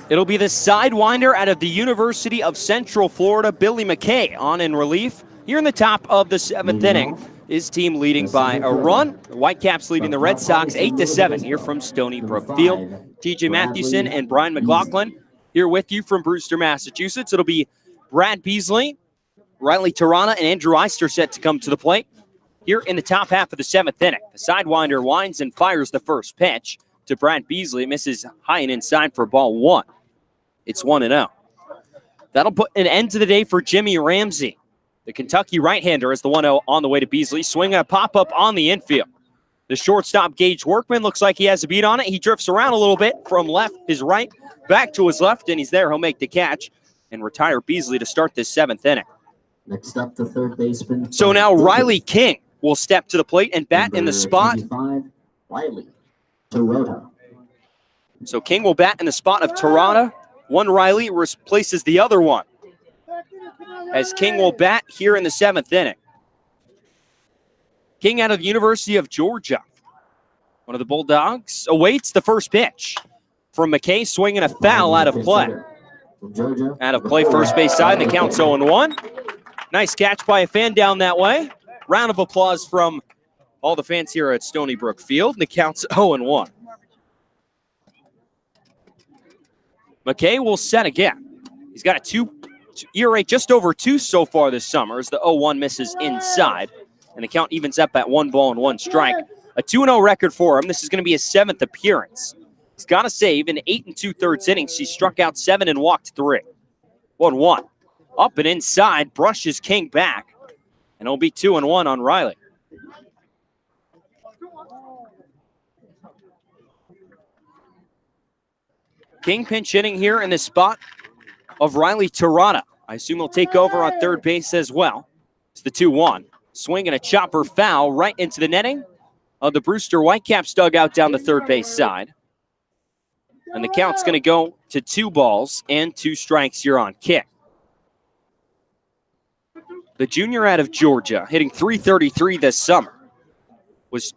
It'll be the sidewinder out of the University of Central Florida, Billy McKay, on in relief. Here in the top of the 7th inning, his team leading by a run. The Whitecaps leading the Red Sox 8-7 here from Stony Brook Field. TJ Mathewson and Brian McLaughlin here with you from Brewster, Massachusetts. It'll be Brad Beasley, Riley Tirana, and Andrew Eister set to come to the plate here in the top half of the 7th inning. The sidewinder winds and fires the first pitch to Brad Beasley. It misses high and inside for ball 1. It's 1-0. That'll put an end to the day for Jimmy Ramsey. The Kentucky right-hander is the 1-0 on the way to Beasley. Swinging a pop-up on the infield. The shortstop, Gage Workman, looks like he has a beat on it. He drifts around a little bit from his right, back to his left, and he's there. He'll make the catch and retire Beasley to start this 7th inning.
Next up, the third baseman.
So now Riley King will step to the plate and bat in the spot.
Riley Tirana.
So King will bat in the spot of Tirana. One Riley replaces the other one, as King will bat here in the 7th inning. King out of the University of Georgia. One of the Bulldogs awaits the first pitch from McKay, swinging a foul out of play. Out of play, first base side, and the count's 0-1. Nice catch by a fan down that way. Round of applause from all the fans here at Stony Brook Field, and the count's 0-1. McKay will set again. He's got a 2 ERA just over 2 so far this summer as the 0-1 misses inside. And the count evens up at 1 ball and 1 strike. A 2-0 record for him. This is going to be his 7th appearance. He's got a save in 8 2/3 innings. He struck out 7 and walked 3. 1-1. Up and inside, brushes King back. And it'll be 2-1 on Riley. King pinch hitting here in the spot of Riley Tirana. I assume he'll take over on third base as well. It's the 2-1. Swinging a chopper foul right into the netting of the Brewster Whitecaps dugout down the third base side. And the count's going to go to 2 balls and 2 strikes here on King. The junior out of Georgia, hitting .333 this summer, was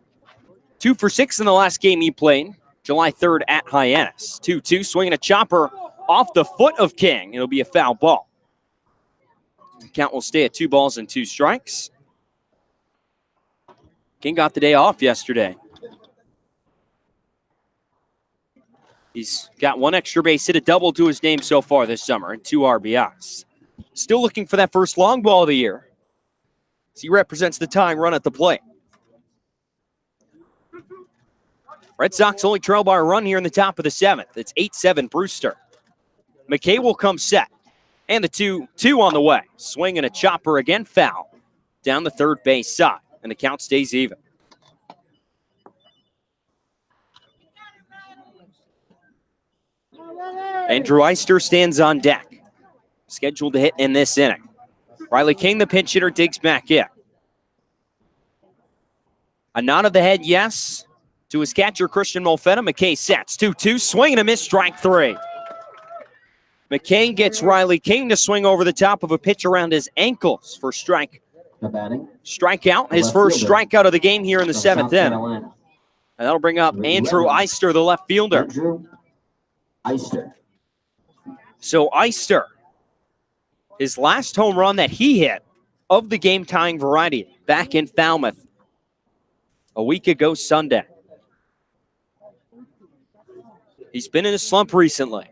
2 for 6 in the last game he played. July 3rd at Hyannis. 2-2, swinging a chopper off the foot of King. It'll be a foul ball. The count will stay at 2 balls and 2 strikes. King got the day off yesterday. He's got 1 extra base hit, a double to his name so far this summer, and 2 RBIs. Still looking for that first long ball of the year, as he represents the tying run at the plate. Red Sox only trail by a run here in the top of the 7th. It's 8-7 Brewster. McKay will come set. And the 2-2 on the way. Swinging a chopper again, foul. Down the third base side. And the count stays even. Andrew Eister stands on deck. Scheduled to hit in this inning. Riley King, the pinch hitter, digs back in. A nod of the head, yes, to his catcher, Christian Molfetta. McKay sets 2-2, swing and a miss, strike 3. McKay gets Riley King to swing over the top of a pitch around his ankles for strikeout. His first strikeout of the game here in the 7th inning. And that'll bring up Andrew Eister, the left fielder. So Eister, his last home run that he hit of the game-tying variety back in Falmouth a week ago Sunday. He's been in a slump recently.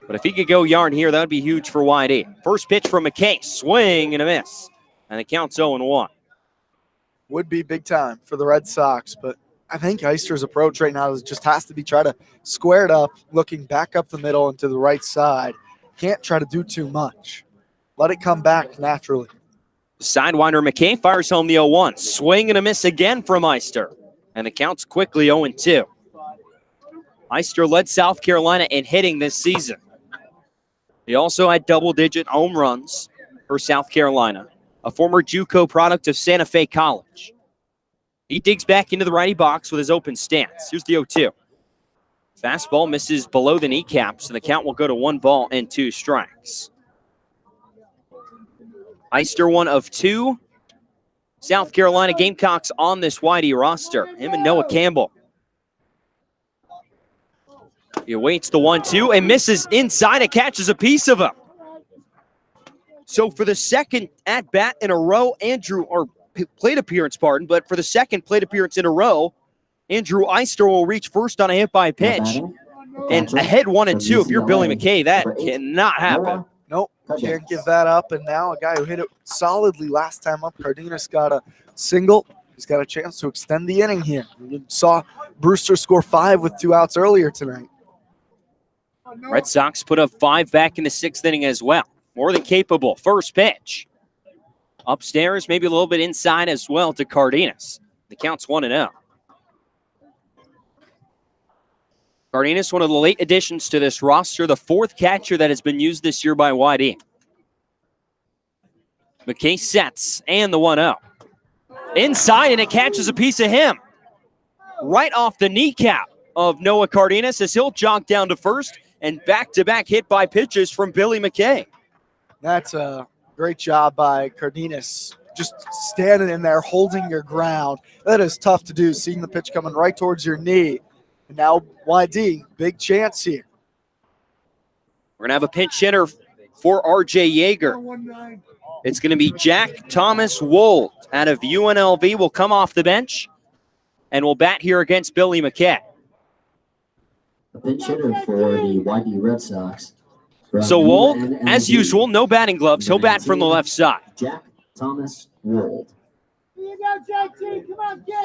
But if he could go yarn here, that would be huge for YD. First pitch from McKay, swing and a miss. And the count's 0-1.
Would be big time for the Red Sox, but I think Eister's approach right now just has to be try to square it up, looking back up the middle and to the right side. Can't try to do too much. Let it come back naturally.
Sidewinder McKay fires home the 0-1. Swing and a miss again from Eister. And the count's quickly 0-2. Eister led South Carolina in hitting this season. He also had double-digit home runs for South Carolina, a former JUCO product of Santa Fe College. He digs back into the righty box with his open stance. Here's the 0-2. Fastball misses below the kneecaps, and the count will go to 1 ball and 2 strikes. Eister, one of 2 South Carolina Gamecocks on this YD roster. Him and Noah Campbell. He awaits the 1-2 and misses inside and catches a piece of him. So for the second at-bat in a row, plate appearance, but for the second plate appearance in a row, Andrew Eister will reach first on a hit by pitch. And ahead 1-2, if you're Billy McKay, that cannot happen.
Nope, can't give that up. And now a guy who hit it solidly last time up, Cardenas, got a single. He's got a chance to extend the inning here. You saw Brewster score 5 with 2 outs earlier tonight.
Red Sox put up 5 back in the 6th inning as well. More than capable. First pitch. Upstairs, maybe a little bit inside as well to Cardenas. The count's 1-0. Cardenas, one of the late additions to this roster, the 4th catcher that has been used this year by YD. McKay sets, and the 1-0. Inside, and it catches a piece of him. Right off the kneecap of Noah Cardenas as he'll jog down to first, and back-to-back hit by pitches from Billy McKay.
That's a great job by Cardenas. Just standing in there, holding your ground. That is tough to do, seeing the pitch coming right towards your knee. And now YD, big chance here.
We're going to have a pinch hitter for RJ Yeager. It's going to be Jack Thomas Wold out of UNLV. Will come off the bench and will bat here against Billy McKay.
A pinch hitter for the YD Red Sox.
So Wold, as usual, no batting gloves. He'll bat from the left side.
Jack Thomas Wold.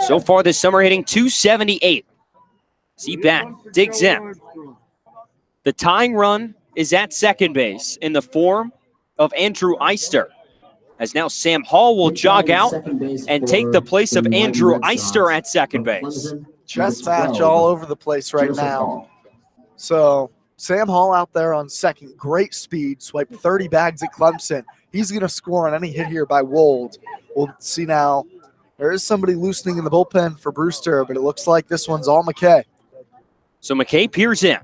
So far this summer, hitting .278. Z-Bat digs in. The tying run is at second base in the form of Andrew Eister. As now Sam Hall will jog out and take the place of Andrew Eister at second base.
Chess match all over the place right now. So Sam Hall out there on second. Great speed. Swiped 30 bags at Clemson. He's going to score on any hit here by Wold. We'll see now. There is somebody loosening in the bullpen for Brewster, but it looks like this one's all McKay.
So McKay peers in.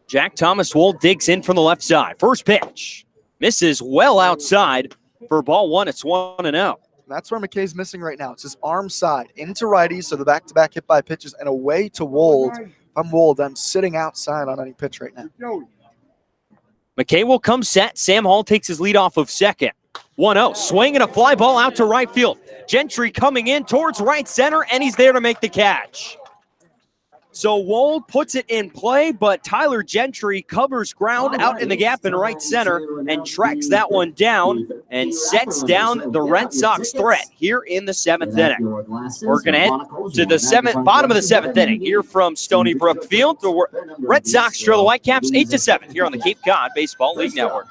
Jack Thomas Wold digs in from the left side. First pitch. Misses well outside for ball 1. It's 1-0.
That's where McKay's missing right now. It's his arm side into righty, so the back-to-back hit by pitches and away to Wold. If I'm Wold, I'm sitting outside on any pitch right now.
McKay will come set. Sam Hall takes his lead off of second. 1-0. Swing and a fly ball out to right field. Gentry coming in towards right center, and he's there to make the catch. So Wold puts it in play, but Tyler Gentry covers ground out in the gap in right center and tracks that one down and sets down the Red Sox threat here in the 7th inning. We're going to head to the bottom of the 7th inning here from Stony Brook Field. The Red Sox trail the Whitecaps 8-7 here on the Cape Cod Baseball League Network.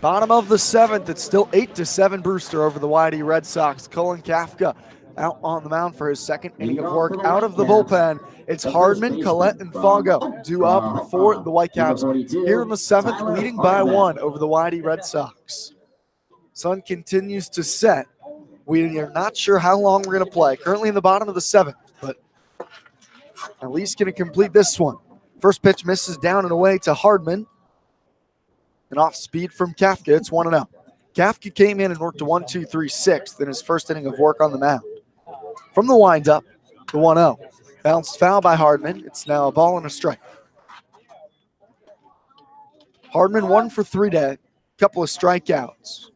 Bottom of the 7th, it's still 8-7 Brewster over the YD Red Sox. Cullen Kafka out on the mound for his second inning of work out of the bullpen. It's Hardman, Collette, and Fongo due up for the Whitecaps here in the 7th, leading by 1 over the YD Red Sox. Sun continues to set. We are not sure how long we're going to play. Currently in the bottom of the 7th, but at least going to complete this one. First pitch misses down and away to Hardman. And off speed from Kafka, it's 1-0. Kafka came in and worked a 1-2-3-6 in his first inning of work on the mound. From the windup, the 1-0. Bounced foul by Hardman. It's now a ball and a strike. Hardman 1 for 3 today. Couple of strikeouts.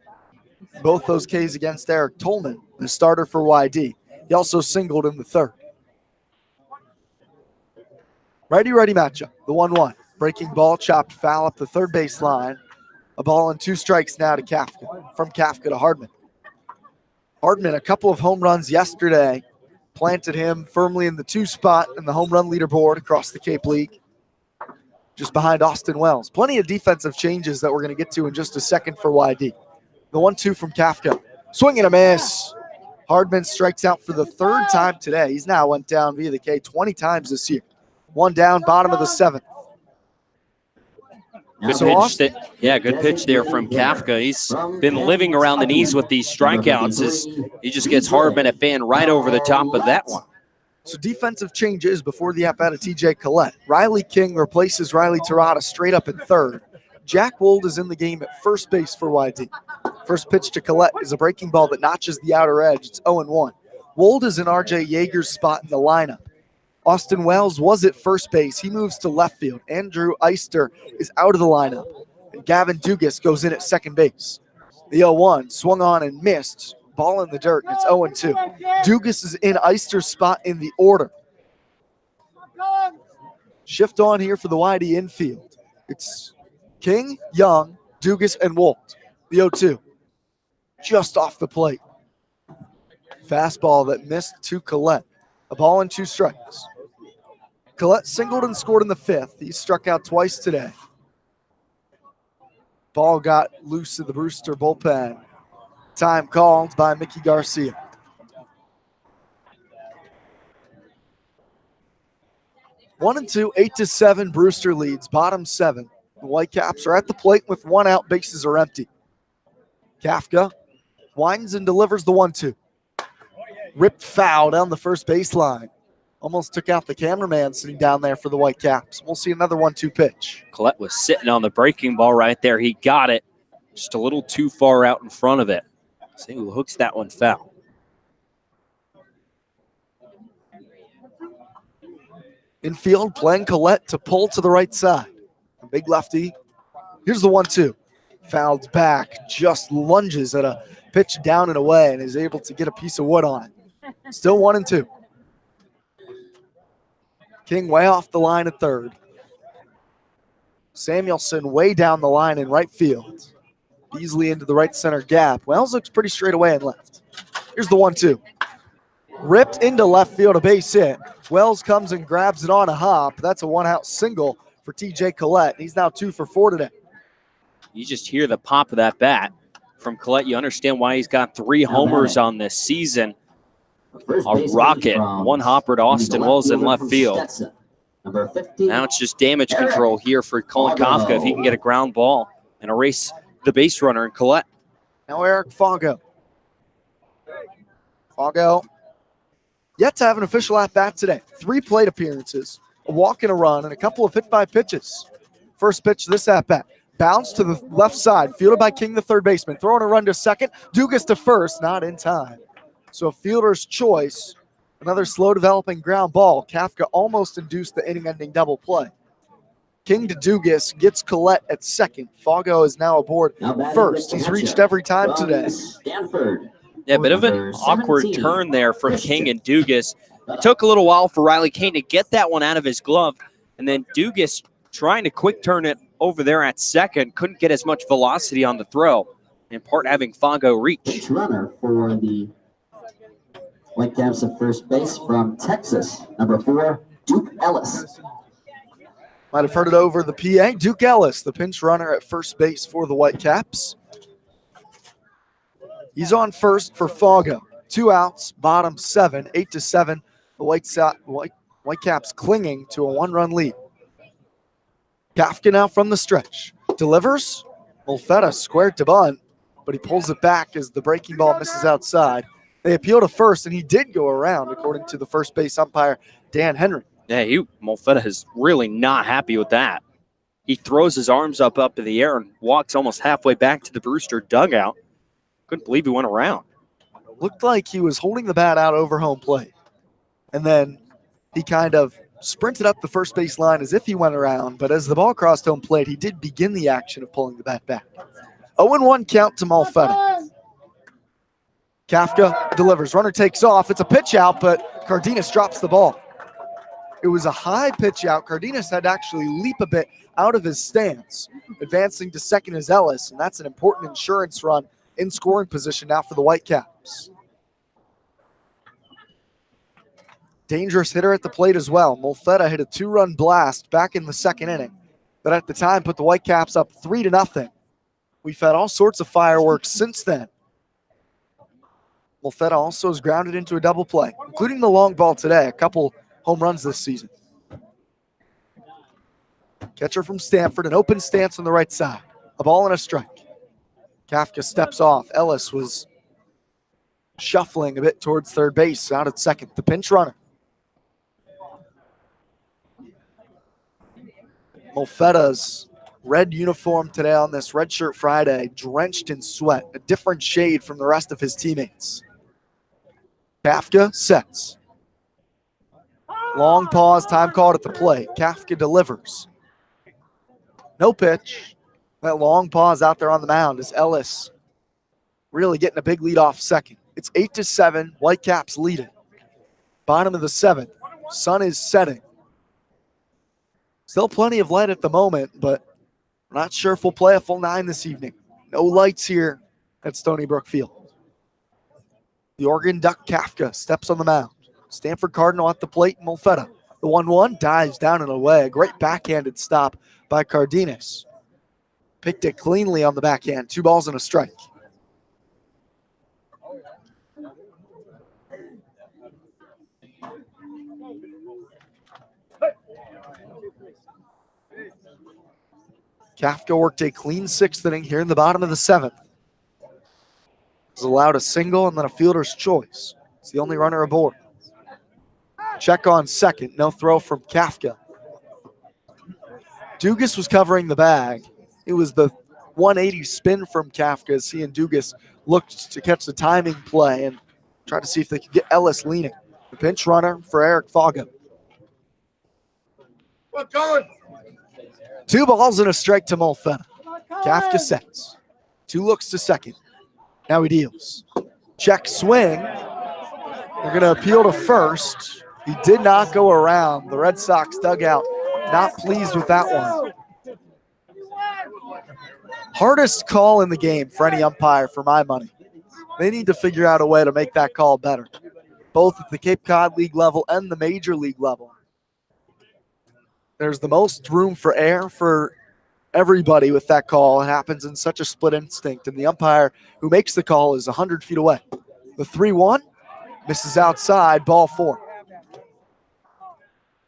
Both those Ks against Eric Tolman, the starter for YD. He also singled in the 3rd. Righty-righty matchup, the 1-1. Breaking ball, chopped foul up the 3rd baseline. A ball and 2 strikes now to Kafka. From Kafka to Hardman. Hardman, a couple of home runs yesterday, planted him firmly in the 2 spot in the home run leaderboard across the Cape League, just behind Austin Wells. Plenty of defensive changes that we're going to get to in just a second for YD. The 1-2 from Kafka. Swing and a miss. Hardman strikes out for the 3rd time today. He's now went down via the K 20 times this year. 1 down, bottom of the 7th.
Good pitch. Good pitch there from Kafka. He's been living around the knees with these strikeouts as he just gets Hardman at fan right over the top of that one.
So defensive changes before the at-bat of TJ Collette. Riley King replaces Riley Tirada straight up in 3rd. Jack Wold is in the game at first base for YD. First pitch to Collette is a breaking ball that notches the outer edge. It's 0-1. Wold is in RJ Yeager's spot in the lineup. Austin Wells was at first base. He moves to left field. Andrew Eister is out of the lineup. And Gavin Dugas goes in at second base. The 0-1 swung on and missed. Ball in the dirt. It's 0-2. Dugas is in Eister's spot in the order. Shift on here for the YD infield. It's King, Young, Dugas, and Wolt. The 0-2. Just off the plate. Fastball that missed to Collette. A ball and 2 strikes. Collette singled and scored in the 5th. He struck out twice today. Ball got loose in the Brewster bullpen. Time called by Mickey Garcia. One and 2, 8-7. Brewster leads. Bottom 7. The Whitecaps are at the plate with 1 out. Bases are empty. Kafka winds and delivers the 1-2. Ripped foul down the first baseline. Almost took out the cameraman sitting down there for the Whitecaps. We'll see another 1-2 pitch.
Collette was sitting on the breaking ball right there. He got it just a little too far out in front of it. See who hooks that one foul.
Infield playing Collette to pull to the right side. A big lefty. Here's the 1-2. Fouled back, just lunges at a pitch down and away and is able to get a piece of wood on it. Still 1-2. King way off the line at 3rd. Samuelson way down the line in right field. Beasley into the right center gap. Wells looks pretty straight away and left. Here's the 1-2. Ripped into left field, a base hit. Wells comes and grabs it on a hop. That's a 1-out single for TJ Collette. He's now 2 for 4 today.
You just hear the pop of that bat from Collette. You understand why he's got 3 homers on this season. A rocket, 1 hopper to Austin Wells in left field. Now it's just damage control here for Cullen Kafka if he can get a ground ball and erase the base runner in Collette.
Now Eric Fongo. Fongo yet to have an official at-bat today. 3 plate appearances, a walk and a run, and a couple of hit-by-pitches. First pitch this at-bat. Bounce to the left side, fielded by King, the 3rd baseman. Throwing a run to second. Dugas to first, not in time. So a fielder's choice, another slow developing ground ball. Kafka almost induced the inning-ending double play. King to Dugas, gets Collette at second. Fongo is now aboard first. He's reached every time today.
Yeah, a bit of an awkward turn there from King and Dugas. It took a little while for Riley King to get that one out of his glove, and then Dugas trying to quick turn it over there at second. Couldn't get as much velocity on the throw, in part having Fongo reach.
Runner for the Whitecaps at first base from Texas, number 4, Duke Ellis.
Might have heard it over the PA. Duke Ellis, the pinch runner at first base for the Whitecaps. He's on first for Foggo. 2 outs, bottom 7, 8-7. The Whitecaps clinging to a 1-run lead. Kafka now from the stretch. Delivers. Molfetta squared to bunt, but he pulls it back as the breaking ball misses outside. They appeal to first, and he did go around, according to the first base umpire, Dan Henry.
Yeah, Molfetta is really not happy with that. He throws his arms up in the air and walks almost halfway back to the Brewster dugout. Couldn't believe he went around.
Looked like he was holding the bat out over home plate. And then he kind of sprinted up the first base line as if he went around, but as the ball crossed home plate, he did begin the action of pulling the bat back. 0-1 count to Molfetta. Kafka delivers. Runner takes off. It's a pitch out, but Cardenas drops the ball. It was a high pitch out. Cardenas had to actually leap a bit out of his stance. Advancing to second is Ellis, and that's an important insurance run in scoring position now for the Whitecaps. Dangerous hitter at the plate as well. Molfetta hit a 2-run blast back in the second inning that at the time put the Whitecaps up 3-0. We've had all sorts of fireworks since then. Molfetta also has grounded into a double play, including the long ball today, a couple home runs this season. Catcher from Stanford, an open stance on the right side. A ball and a strike. Kafka steps off. Ellis was shuffling a bit towards third base, out at second. The pinch runner. Molfetta's red uniform today on this redshirt Friday, drenched in sweat, a different shade from the rest of his teammates. Kafka sets. Long pause, time called at the plate. Kafka delivers. No pitch. That long pause out there on the mound is Ellis really getting a big lead off second. It's 8-7. Whitecaps lead it. Bottom of the 7th. Sun is setting. Still plenty of light at the moment, but I'm not sure if we'll play a full 9 this evening. No lights here at Stony Brook Field. The Oregon Duck Kafka steps on the mound. Stanford Cardinal at the plate. Molfetta. The 1-1 dives down and away. A great backhanded stop by Cardenas. Picked it cleanly on the backhand. 2 balls and a strike. Kafka worked a clean 6th inning here in the bottom of the 7th. Was allowed a single and then a fielder's choice. It's the only runner aboard. Check on second. No throw from Kafka. Dugas was covering the bag. It was the 180 spin from Kafka as he and Dugas looked to catch the timing play and try to see if they could get Ellis leaning. The pinch runner for Eric Foggo. 2 balls and a strike to Molfetta. Kafka sets. 2 looks to second. Now he deals. Check swing. They're going to appeal to first. He did not go around. The Red Sox dugout not pleased with that one. Hardest call in the game for any umpire, for my money. They need to figure out a way to make that call better, both at the Cape Cod League level and the Major League level. There's the most room for error for everybody with that call. It happens in such a split instinct, and the umpire who makes the call is 100 feet away. The 3-1 misses outside, ball 4.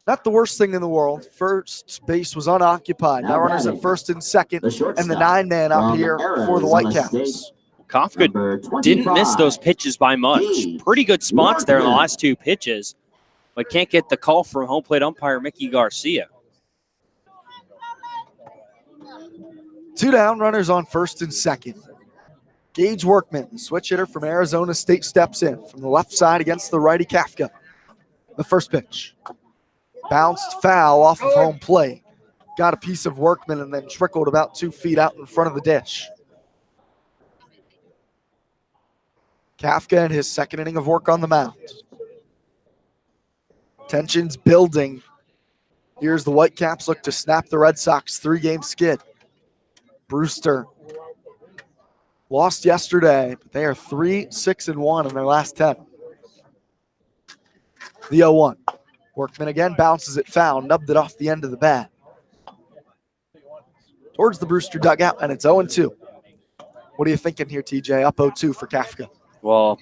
Not the worst thing in the world. First base was unoccupied. Now runners at first and second, and the 9-man up here for the Whitecaps.
Kafka didn't miss those pitches by much. Pretty good spots there in the last 2 pitches, but can't get the call from home plate umpire Mickey Garcia.
2 down, runners on first and second. Gage Workman, the switch hitter from Arizona State, steps in from the left side against the righty Kafka. The first pitch. Bounced foul off of home plate. Got a piece of Workman and then trickled about 2 feet out in front of the dish. Kafka in his second inning of work on the mound. Tensions building. Here's the Whitecaps look to snap the Red Sox 3-game skid. Brewster lost yesterday, but they are 3-6-1 in their last 10. The 0-1. Workman again bounces it foul, nubbed it off the end of the bat. towards the Brewster dugout, and it's 0-2. What are you thinking here, TJ? Up 0-2 for Kafka.
Well,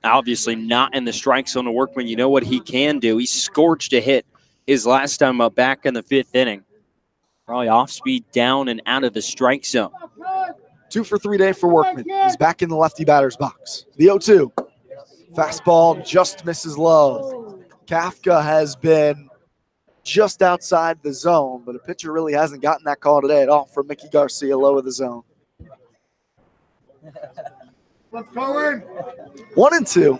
obviously not in the strike zone of Workman. You know what he can do. He scorched a hit his last time up back in the 5th inning. Probably off speed, down and out of the strike zone.
2 for 3 day for Workman. He's back in the lefty batter's box. The 0-2. Fastball just misses low. Kafka has been just outside the zone, but a pitcher really hasn't gotten that call today at all from Mickey Garcia, low of the zone.
Let's go in.
1-2.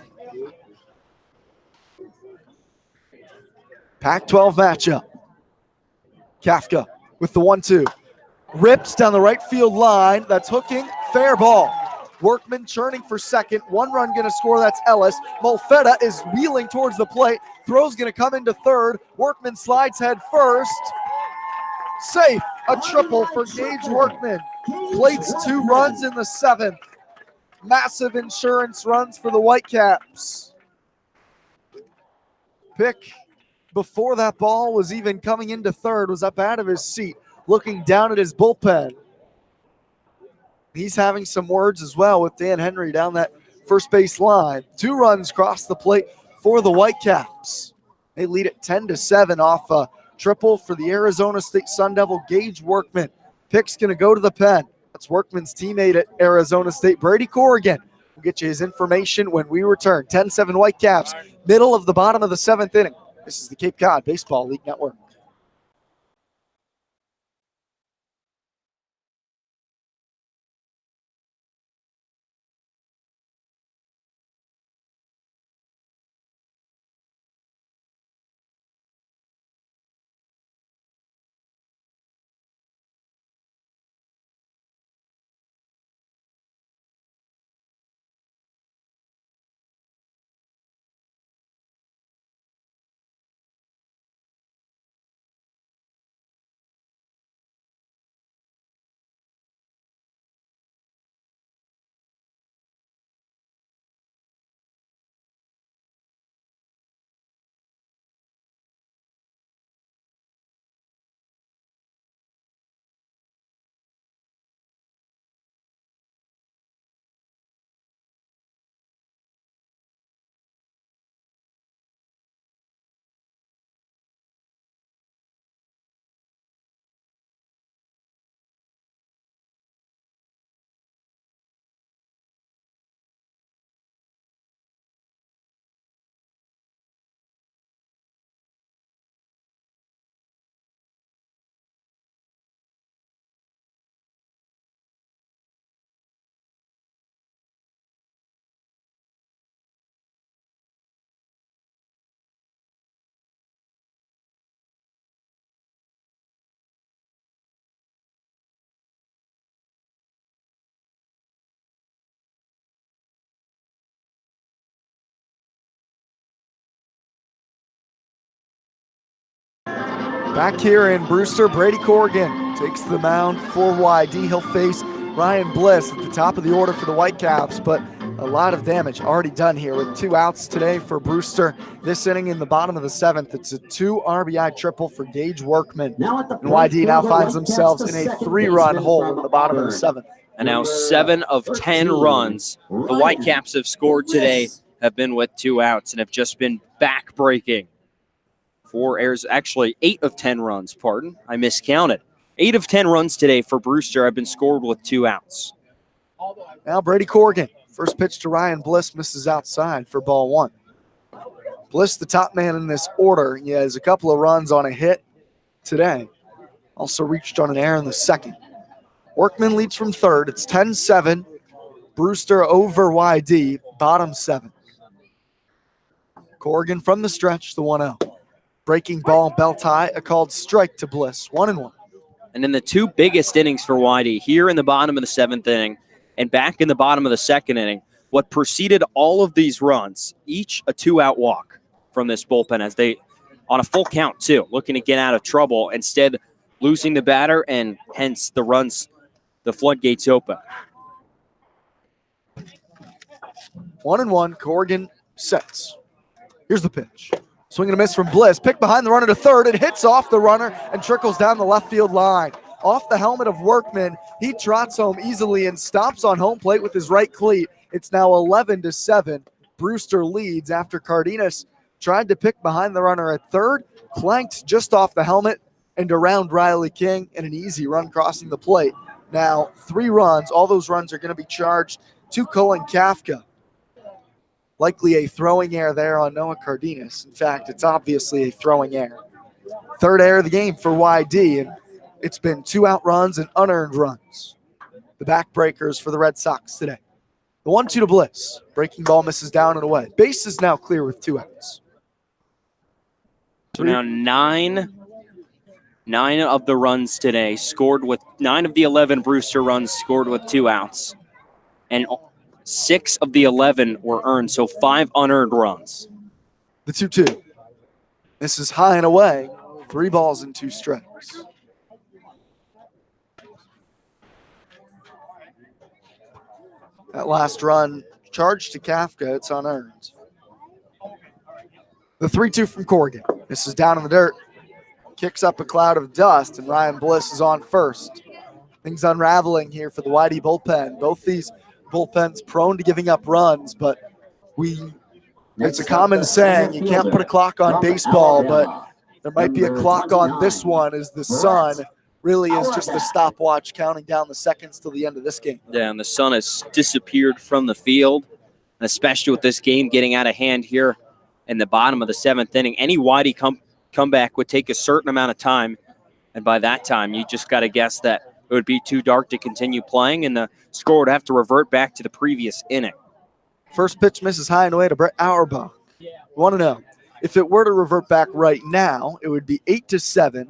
Pac-12 matchup. Kafka with the 1-2. Rips down the right field line. That's hooking. Fair ball. Workman churning for second. 1 run going to score. That's Ellis. Molfetta is wheeling towards the plate. Throw's going to come into third. Workman slides head first. Safe. A triple for Gage Workman. Plates 2 runs in the 7th. Massive insurance runs for the Whitecaps. Pick, before that ball was even coming into third, was up out of his seat, looking down at his bullpen. He's having some words as well with Dan Henry down that first base line. 2 runs cross the plate for the Whitecaps. They lead it 10-7 off a triple for the Arizona State Sun Devil, Gage Workman. Pick's going to go to the pen. That's Workman's teammate at Arizona State, Brady Corrigan. We'll get you his information when we return. 10-7 Whitecaps, middle of the bottom of the 7th inning. This is the Cape Cod Baseball League Network. Back here in Brewster, Brady Corrigan takes the mound for YD. He'll face Ryan Bliss at the top of the order for the Whitecaps, but a lot of damage already done here with 2 outs today for Brewster. This inning in the bottom of the 7th, it's a 2 RBI triple for Gage Workman. And YD now finds themselves in a 3-run hole in the bottom of the 7th.
And now 7 of 10 runs the Whitecaps have scored today have been with 2 outs and have just been back-breaking. Actually 8 of 10 runs, pardon. I miscounted. 8 of 10 runs today for Brewster have been scored with 2 outs.
Now Brady Corrigan. First pitch to Ryan Bliss misses outside for ball 1. Bliss, the top man in this order. He has a couple of runs on a hit today. Also reached on an error in the 2nd. Workman leads from 3rd. It's 10-7. Brewster over YD, bottom 7. Corrigan from the stretch, the 1-0. Breaking ball, belt high, a called strike to Bliss, 1-1.
And in the 2 biggest innings for YD, here in the bottom of the 7th inning and back in the bottom of the 2nd inning, what preceded all of these runs, each a 2-out walk from this bullpen as they, on a full count too, looking to get out of trouble, instead losing the batter and hence the runs, the floodgates open.
1-1, Corrigan sets. Here's the pitch. Swing and a miss from Bliss. Pick behind the runner to third. It hits off the runner and trickles down the left field line. off the helmet of Workman. He trots home easily and stops on home plate with his right cleat. It's now 11-7. Brewster leads after Cardenas tried to pick behind the runner at third, clanked just off the helmet and around Riley King, and an easy run crossing the plate. Now 3 runs. All those runs are going to be charged to Cullen Kafka. Likely a throwing error there on Noah Cardenas. In fact, it's obviously a throwing error. Third error of the game for YD, and it's been 2 out runs and unearned runs. The backbreakers for the Red Sox today. The 1-2 to Bliss. Breaking ball misses down and away. Base is now clear with 2 outs.
So now 9 of the runs today scored with 9 of the 11 Brewster runs scored with 2 outs. And 6 of the 11 were earned, so 5 unearned runs.
The 2-2. This is high and away. 3 balls and 2 strikes. That last run charged to Kafka. It's unearned. The 3-2 from Corrigan. This is down in the dirt. Kicks up a cloud of dust, and Ryan Bliss is on first. Things unraveling here for the YD bullpen. Both these bullpens prone to giving up runs, but it's a common saying, you can't put a clock on baseball, but there might be a clock on this one as the sun really is just the stopwatch counting down the seconds till the end of this game.
Yeah, and the sun has disappeared from the field, and especially with this game getting out of hand here in the bottom of the 7th inning. Any YD comeback would take a certain amount of time, and by that time, you just got to guess that it would be too dark to continue playing, and the score would have to revert back to the previous inning.
First pitch misses high and away to Brett Auerbach. You want to know, if it were to revert back right now, it would be 8-7.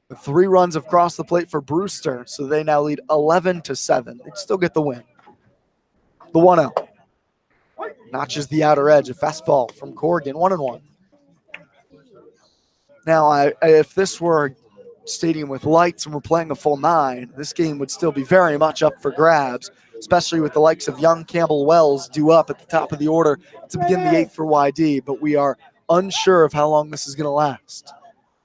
With 3 runs across the plate for Brewster, so they now lead 11-7. They'd still get the win. The 1-0. Notches the outer edge. A fastball from Corrigan, 1-1. Now, if this were a stadium with lights and we're playing a full 9, this game would still be very much up for grabs, especially with the likes of Young, Campbell, Wells due up at the top of the order to begin the 8th for YD, but we are unsure of how long this is going to last.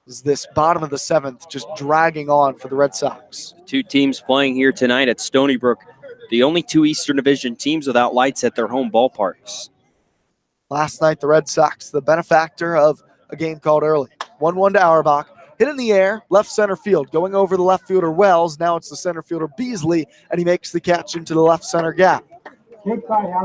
Is this bottom of the 7th just dragging on for the Red Sox?
2 teams playing here tonight at Stony Brook, the only 2 Eastern Division teams without lights at their home ballparks.
Last night, the Red Sox, the benefactor of a game called early. 1-1 to Auerbach. Hit in the air, left center field. Going over the left fielder, Wells. Now it's the center fielder, Beasley, and he makes the catch into the left center gap.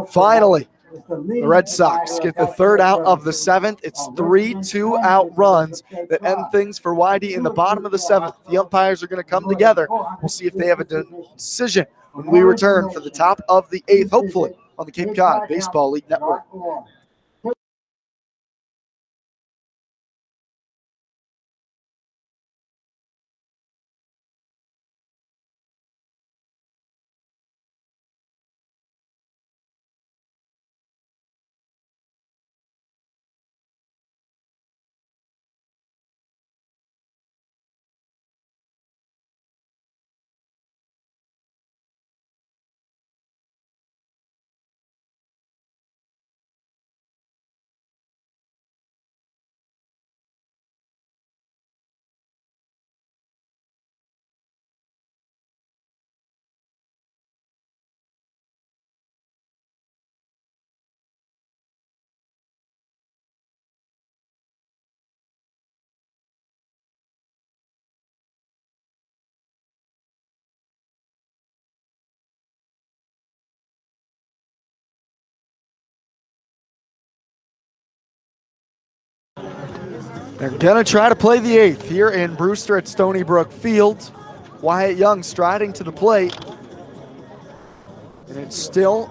Finally, the Red Sox get the 3rd out of the 7th. It's 3 2-out runs that end things for YD in the bottom of the 7th. The umpires are going to come together. We'll see if they have a decision when we return for the top of the 8th, hopefully, on the Cape Cod Baseball League Network. They're going to try to play the 8th here in Brewster at Stony Brook Field. Wyatt Young striding to the plate. And it's still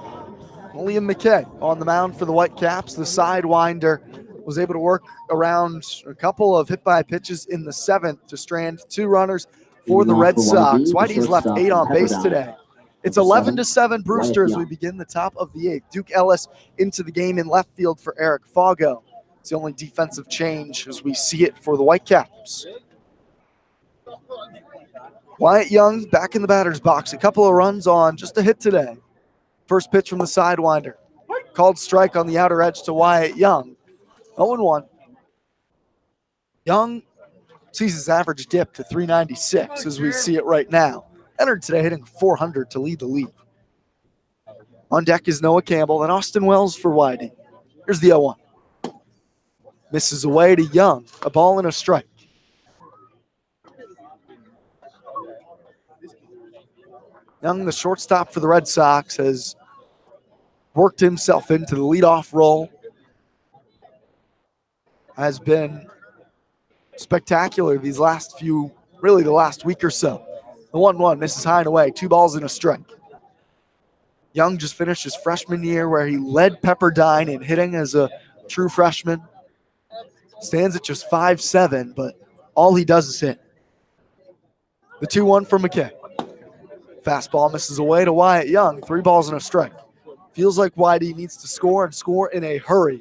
Liam McKay on the mound for the Whitecaps. The sidewinder was able to work around a couple of hit-by pitches in the 7th to strand 2 runners for the Red Sox. YD's left 8 on base today. It's 11-7 Brewster as we begin the top of the 8th. Duke Ellis into the game in left field for Eric Foggo. It's the only defensive change as we see it for the Whitecaps. Wyatt Young back in the batter's box. A couple of runs on just a hit today. First pitch from the sidewinder. Called strike on the outer edge to Wyatt Young. 0-1. Young sees his average dip to 396 as we see it right now. Entered today hitting 400 to lead the league. On deck is Noah Campbell and Austin Wells for YD. Here's the 0-1. Misses away to Young, a ball and a strike. Young, the shortstop for the Red Sox, has worked himself into the leadoff role. Has been spectacular these last few, really the last week or so. The 1-1 misses high and away, 2 balls and a strike. Young just finished his freshman year where he led Pepperdine in hitting as a true freshman. Stands at just 5'7", but all he does is hit. The 2-1 from McKay. Fastball misses away to Wyatt Young, 3 balls and a strike. Feels like YD needs to score and score in a hurry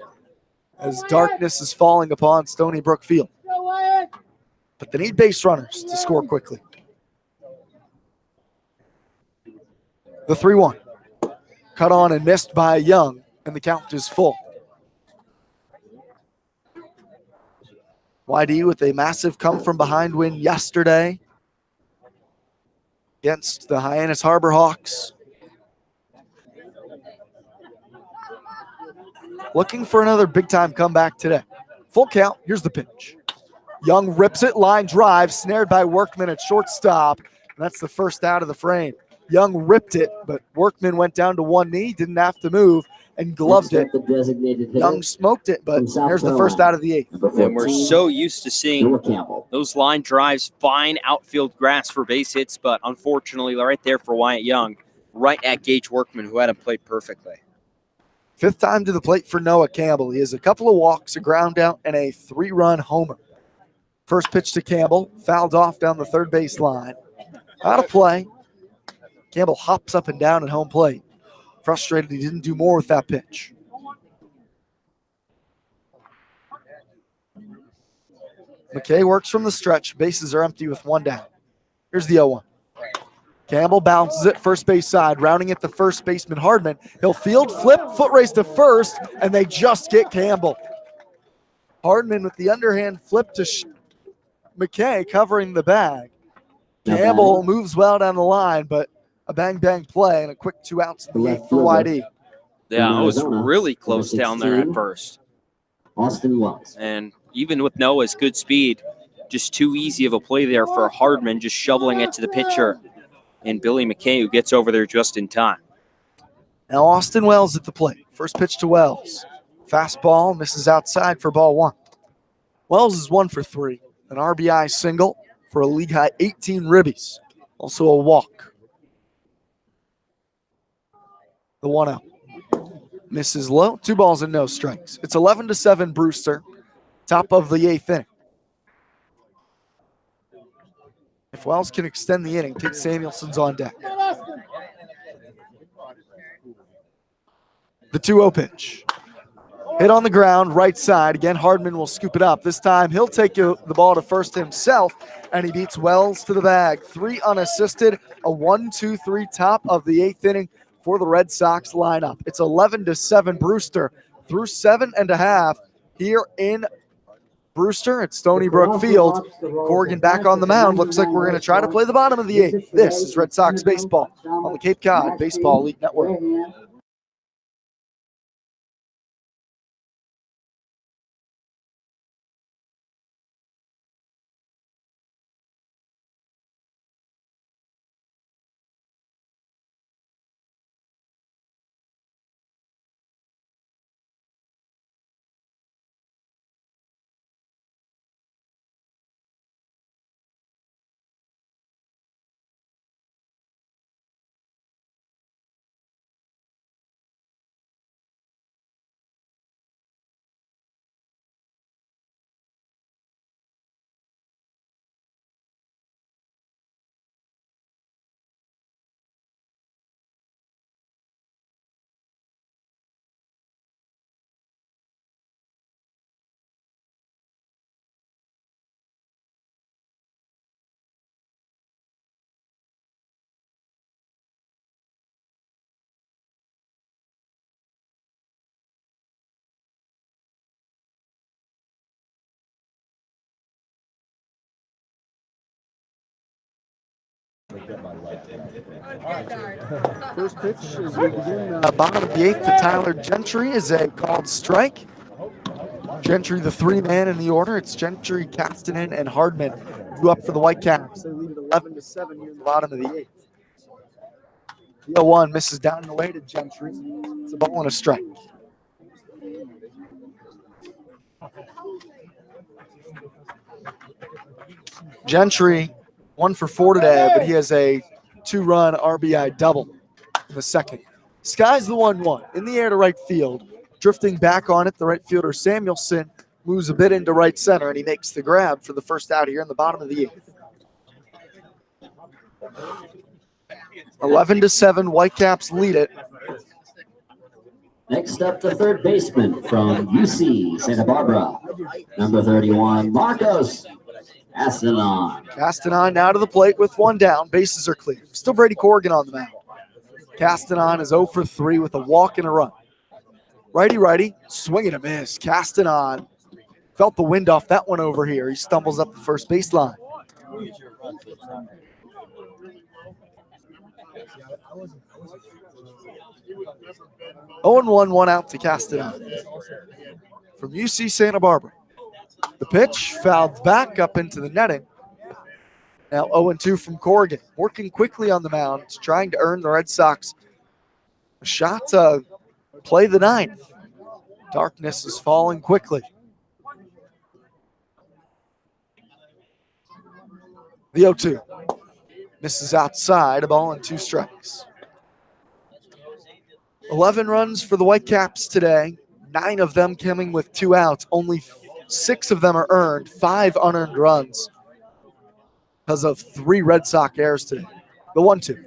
as darkness is falling upon Stony Brook Field. But they need base runners to score quickly. The 3-1. Cut on and missed by Young, and the count is full. YD with a massive come-from-behind win yesterday against the Hyannis Harbor Hawks. Looking for another big-time comeback today. Full count, here's the pitch. Young rips it, line drive, snared by Workman at shortstop, and that's the first out of the frame. Young ripped it, but Workman went down to one knee, didn't have to move, and gloved it. Young smoked it, but there's the first out of the 8th.
And we're so used to seeing those line drives, fine outfield grass for base hits, but unfortunately right there for Wyatt Young, right at Gage Workman, who had him played perfectly.
5th time to the plate for Noah Campbell. He has a couple of walks, a ground out, and a 3-run homer. First pitch to Campbell, fouled off down the third base line. Out of play. Campbell hops up and down at home plate. Frustrated he didn't do more with that pitch. McKay works from the stretch. Bases are empty with 1 down. Here's the 0-1. Campbell bounces it first base side, rounding it to first baseman Hardman. He'll field, flip, foot race to first, and they just get Campbell. Hardman with the underhand flip to McKay covering the bag. Campbell moves well down the line, but a bang-bang play and a quick 2 outs in the 8th for YD.
Yeah, it was really close down there at first.
Austin Wells.
And even with Noah's good speed, just too easy of a play there for Hardman, just shoveling it to the pitcher. And Billy McKay, who gets over there just in time.
Now Austin Wells at the plate. First pitch to Wells. Fastball misses outside for ball 1. Wells is 1 for 3. An RBI single for a league-high 18 ribbies. Also a walk. The 1-0. Misses low. 2 balls and no strikes. It's 11-7 Brewster. Top of the 8th inning. If Wells can extend the inning, Tate Samuelson's on deck. The 2-0 pitch. Hit on the ground, right side. Again, Hardman will scoop it up. This time, he'll take the ball to first himself, and he beats Wells to the bag. 3 unassisted, a 1-2-3 top of the 8th inning for the Red Sox lineup. It's 11-7 Brewster through 7.5 here in Brewster at Stony Brook Field. Corrigan back on the mound. Looks like we're going to try to play the bottom of the 8th. This is Red Sox baseball on the Cape Cod Baseball League Network. First pitch as we begin bottom of the eighth to Tyler Gentry is a called strike. Gentry, the three-man in the order. It's Gentry, Castanen, and Hardman who up for the Whitecaps. They lead it 11-7 here in the bottom of the eighth. The 0-1 misses down and away to Gentry. It's a ball and a strike. Gentry, 1 for 4 today, but he has a 2-run RBI double in the second. Skies the 1-1 in the air to right field. Drifting back on it, the right fielder Samuelson moves a bit into right center, and he makes the grab for the first out here in the bottom of the eighth. 11-7, Whitecaps lead it.
Next up, the third baseman from UC Santa Barbara, number 31, Marcos Castanen.
Castanen now to the plate with 1 down. Bases are clear. Still Brady Corrigan on the mound. Castanen is 0 for 3 with a walk and a run. Righty, swing and a miss. Castanen felt the wind off that one over here. He stumbles up the first baseline. Oh, 1, 1 out to Castanen from UC Santa Barbara. The pitch fouled back up into the netting. Now 0-2 from Corrigan, working quickly on the mound, trying to earn the Red Sox a shot to play the ninth. Darkness is falling quickly. The 0-2 misses outside, a ball and 2 strikes. 11 runs for the Whitecaps today, 9 of them coming with 2 outs. Only 6 of them are earned, 5 unearned runs because of 3 Red Sox errors today. The 1-2.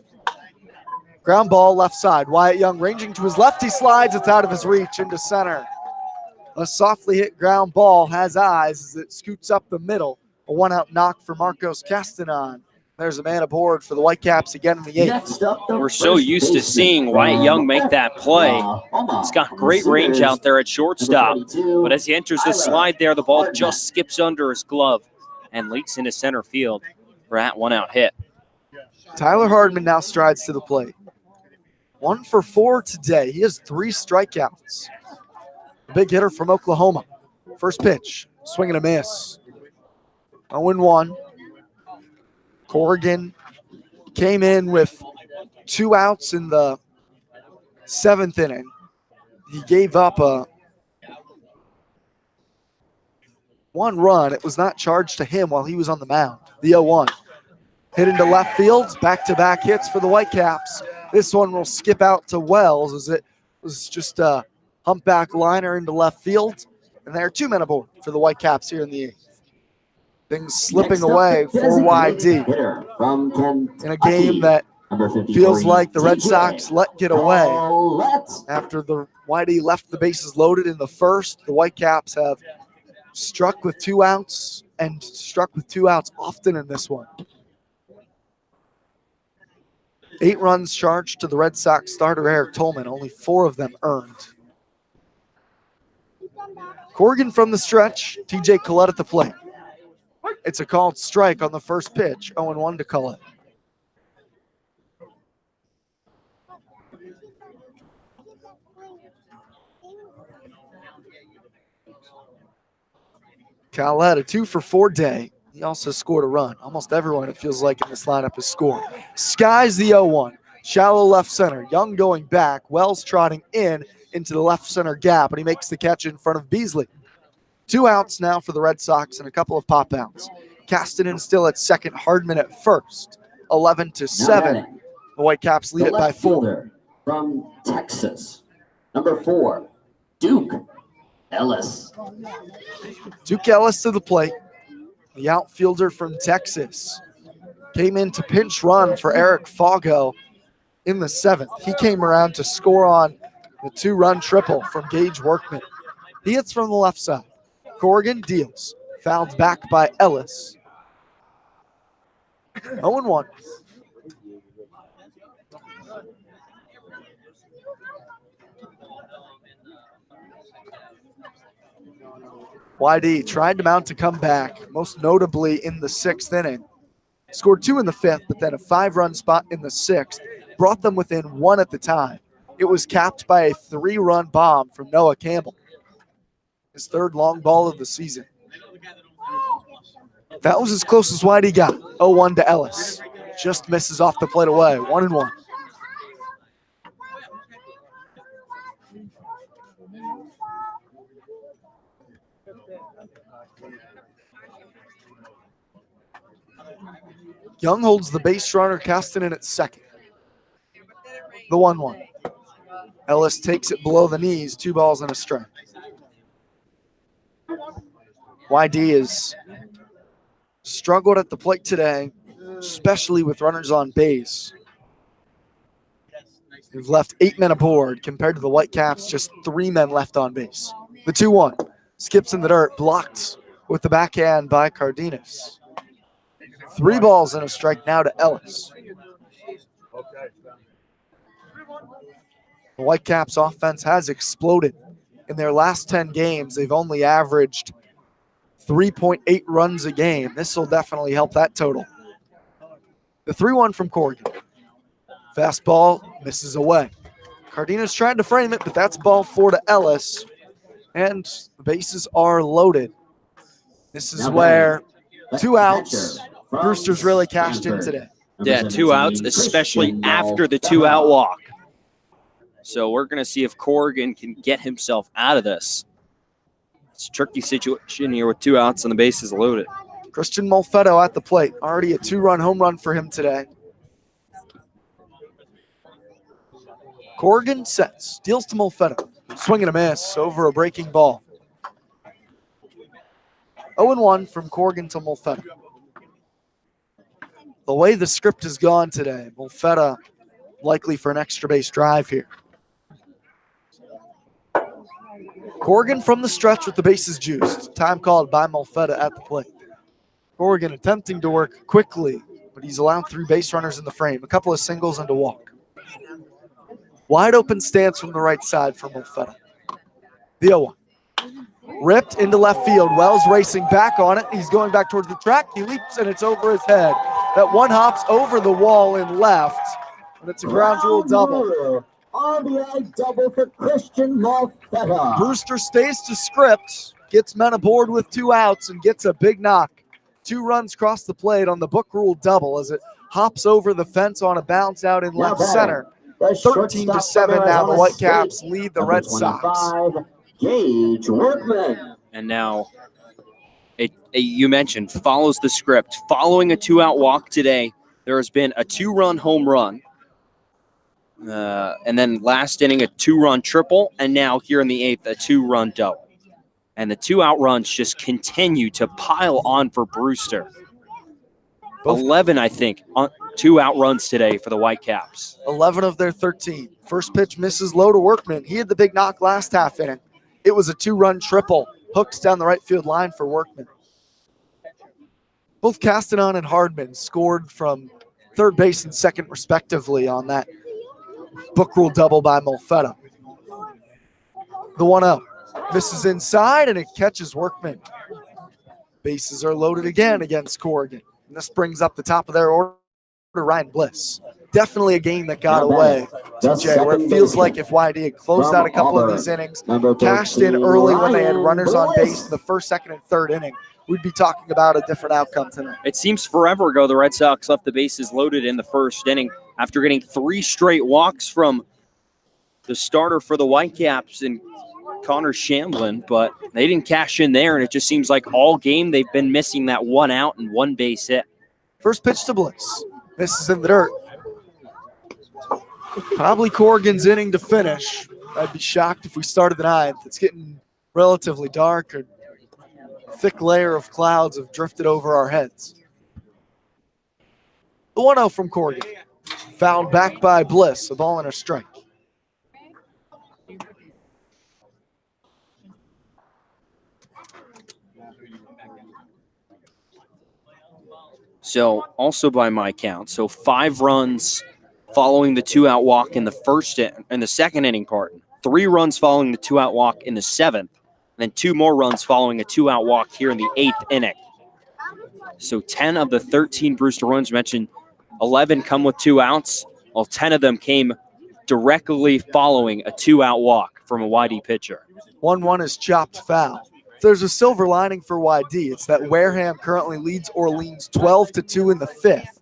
Ground ball left side. Wyatt Young ranging to his left. He slides. It's out of his reach into center. A softly hit ground ball has eyes as it scoots up the middle. A 1-out knock for Marcos Castanen. There's a man aboard for the Whitecaps again in the 8th.
We're so used to seeing Wyatt Young make that play. He's got great range out there at shortstop. But as he enters the slide there, the ball just skips under his glove and leaks into center field for that 1-out hit.
Tyler Hardman now strides to the plate. 1 for 4 today. He has 3 strikeouts. The big hitter from Oklahoma. First pitch, swing and a miss. 0-1. Corrigan came in with 2 outs in the 7th inning. He gave up a 1 run. It was not charged to him while he was on the mound. The 0-1. Hit into left field. Back-to-back hits for the Whitecaps. This one will skip out to Wells as it was just a humpback liner into left field. And there are 2 men aboard for the Whitecaps here in the 8th. Things slipping away for YD in a game that feels like the Red Sox let get away. After the YD left the bases loaded in the first, the Whitecaps have struck with 2 outs and struck with 2 outs often in this one. 8 runs charged to the Red Sox starter Eric Tolman, only 4 of them earned. Corrigan from the stretch, TJ Collette at the plate. It's a called strike on the first pitch, 0-1 to Collette. Collette, a 2 for 4 day. He also scored a run. Almost everyone, it feels like, in this lineup has scored. Skies the 0-1. Shallow left center. Young going back. Wells trotting into the left center gap, and he makes the catch in front of Beasley. 2 outs now for the Red Sox and a couple of pop outs. Castanen still at second, Hardman at first. 11-7. The Whitecaps lead it by 4.
From Texas, number 4, Duke Ellis.
Duke Ellis to the plate. The outfielder from Texas came in to pinch run for Eric Foggo in the 7th. He came around to score on the 2-run triple from Gage Workman. He hits from the left side. Corrigan deals. Fouled back by Ellis. 0-1. YD tried to mount to come back, most notably in the 6th inning. Scored 2 in the 5th, but then a 5-run spot in the 6th brought them within 1 at the time. It was capped by a 3-run bomb from Noah Campbell, his 3rd long ball of the season. That was as close as Whitey got. 0-1 to Ellis. Just misses off the plate away. 1-1. Young holds the base runner, Castanen at second. The 1-1. Ellis takes it below the knees, 2 balls and a strike. YD has struggled at the plate today, especially with runners on base. They've left 8 men aboard compared to the Whitecaps, just 3 men left on base. The 2-1 skips in the dirt, blocked with the backhand by Cardenas. 3 balls and a strike now to Ellis. The Whitecaps offense has exploded. In their last 10 games, they've only averaged 3.8 runs a game. This will definitely help that total. The 3-1 from Corrigan. Fastball misses away. Cardenas tried to frame it, but that's ball 4 to Ellis. And the bases are loaded. This is where 2 outs. Brewster's really cashed in today.
Yeah, 2 outs, especially after the 2-out walk. So we're going to see if Corrigan can get himself out of this. It's a tricky situation here with 2 outs and the bases loaded.
Christian Molfetto at the plate. Already a 2-run home run for him today. Corrigan sets. Deals to Molfetto. Swing and a miss over a breaking ball. 0-1 from Corrigan to Molfetto. The way the script has gone today, Molfetta likely for an extra base drive here. Corrigan from the stretch with the bases juiced. Time called by Molfetta at the plate. Corrigan attempting to work quickly, but he's allowed 3 base runners in the frame. A couple of singles and a walk. Wide open stance from the right side for Molfetta. The 0-1. Ripped into left field. Wells racing back on it. He's going back towards the track. He leaps and it's over his head. That one hops over the wall and left. And it's a ground rule double.
RBI double for Christian Molfetta.
Brewster stays to script, gets men aboard with 2 outs, and gets a big knock. 2 runs cross the plate on the book rule double as it hops over the fence on a bounce out in left center. 13-7 now. The Whitecaps lead the Red Sox.
Gage Workman.
And now, you mentioned, follows the script. Following a 2-out walk today, there has been a 2-run home run. And then last inning, a 2-run triple. And now here in the 8th, a 2-run double. And the 2-out runs just continue to pile on for Brewster. 11, I think, 2-out runs today for the Whitecaps.
11 of their 13. First pitch misses low to Workman. He had the big knock last half inning. It was a 2-run triple, hooked down the right field line for Workman. Both Castanon and Hardman scored from third base and second respectively on that book rule double by Molfetta. The 1-0. Misses inside and it catches Workman. Bases are loaded again against Corrigan. And this brings up the top of their order, Ryan Bliss. Definitely a game that got away, TJ, where it feels like if YD had closed out a couple of these innings, cashed in early when they had runners on base in the first, second, and third inning, we'd be talking about a different outcome tonight.
It seems forever ago the Red Sox left the bases loaded in the first inning after getting 3 straight walks from the starter for the Whitecaps and Connor Shamblin, but they didn't cash in there, and it just seems like all game they've been missing that 1 out and 1 base hit.
First pitch to Bliss. Misses in the dirt. Probably Corrigan's inning to finish. I'd be shocked if we started the 9th. It's getting relatively dark. A thick layer of clouds have drifted over our heads. The 1-0 from Corrigan. Fouled back by Bliss. A ball and a strike.
So also by my count, so 5 runs following the 2-out walk in the second inning part, 3 runs following the 2-out walk in the 7th, and then 2 more runs following a 2-out walk here in the 8th inning. So 10 of the 13 Brewster runs mentioned, 11 come with 2 outs. Well, 10 of them came directly following a 2-out walk from a YD pitcher.
1-1 is chopped foul. If there's a silver lining for YD, it's that Wareham currently leads Orleans 12-2 in the 5th.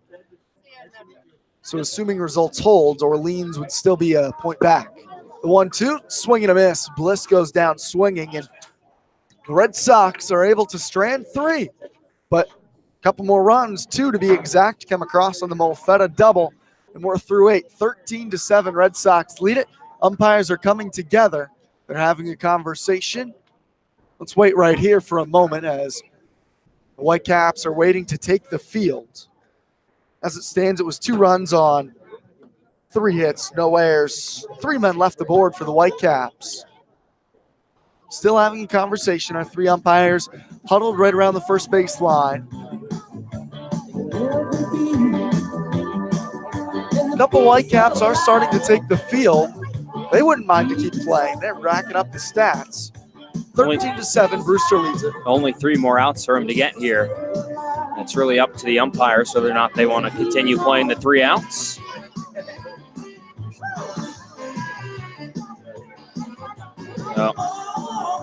So assuming results hold, Orleans would still be a point back. The 1-2, swing and a miss. Bliss goes down swinging, and the Red Sox are able to strand 3. But a couple more runs, 2 to be exact, come across on the Molfetta double. And we're through 8. 13-7, Red Sox lead it. Umpires are coming together. They're having a conversation. Let's wait right here for a moment as the Whitecaps are waiting to take the field. As it stands, it was 2 runs on 3 hits, no errors. 3 men left the board for the Whitecaps. Still having a conversation. Our 3 umpires huddled right around the first base line. A couple Whitecaps are starting to take the field. They wouldn't mind to keep playing. They're racking up the stats. 13-7, Brewster leads it.
Only 3 more outs for him to get here. It's really up to the umpires whether or not they want to continue playing the 3 outs.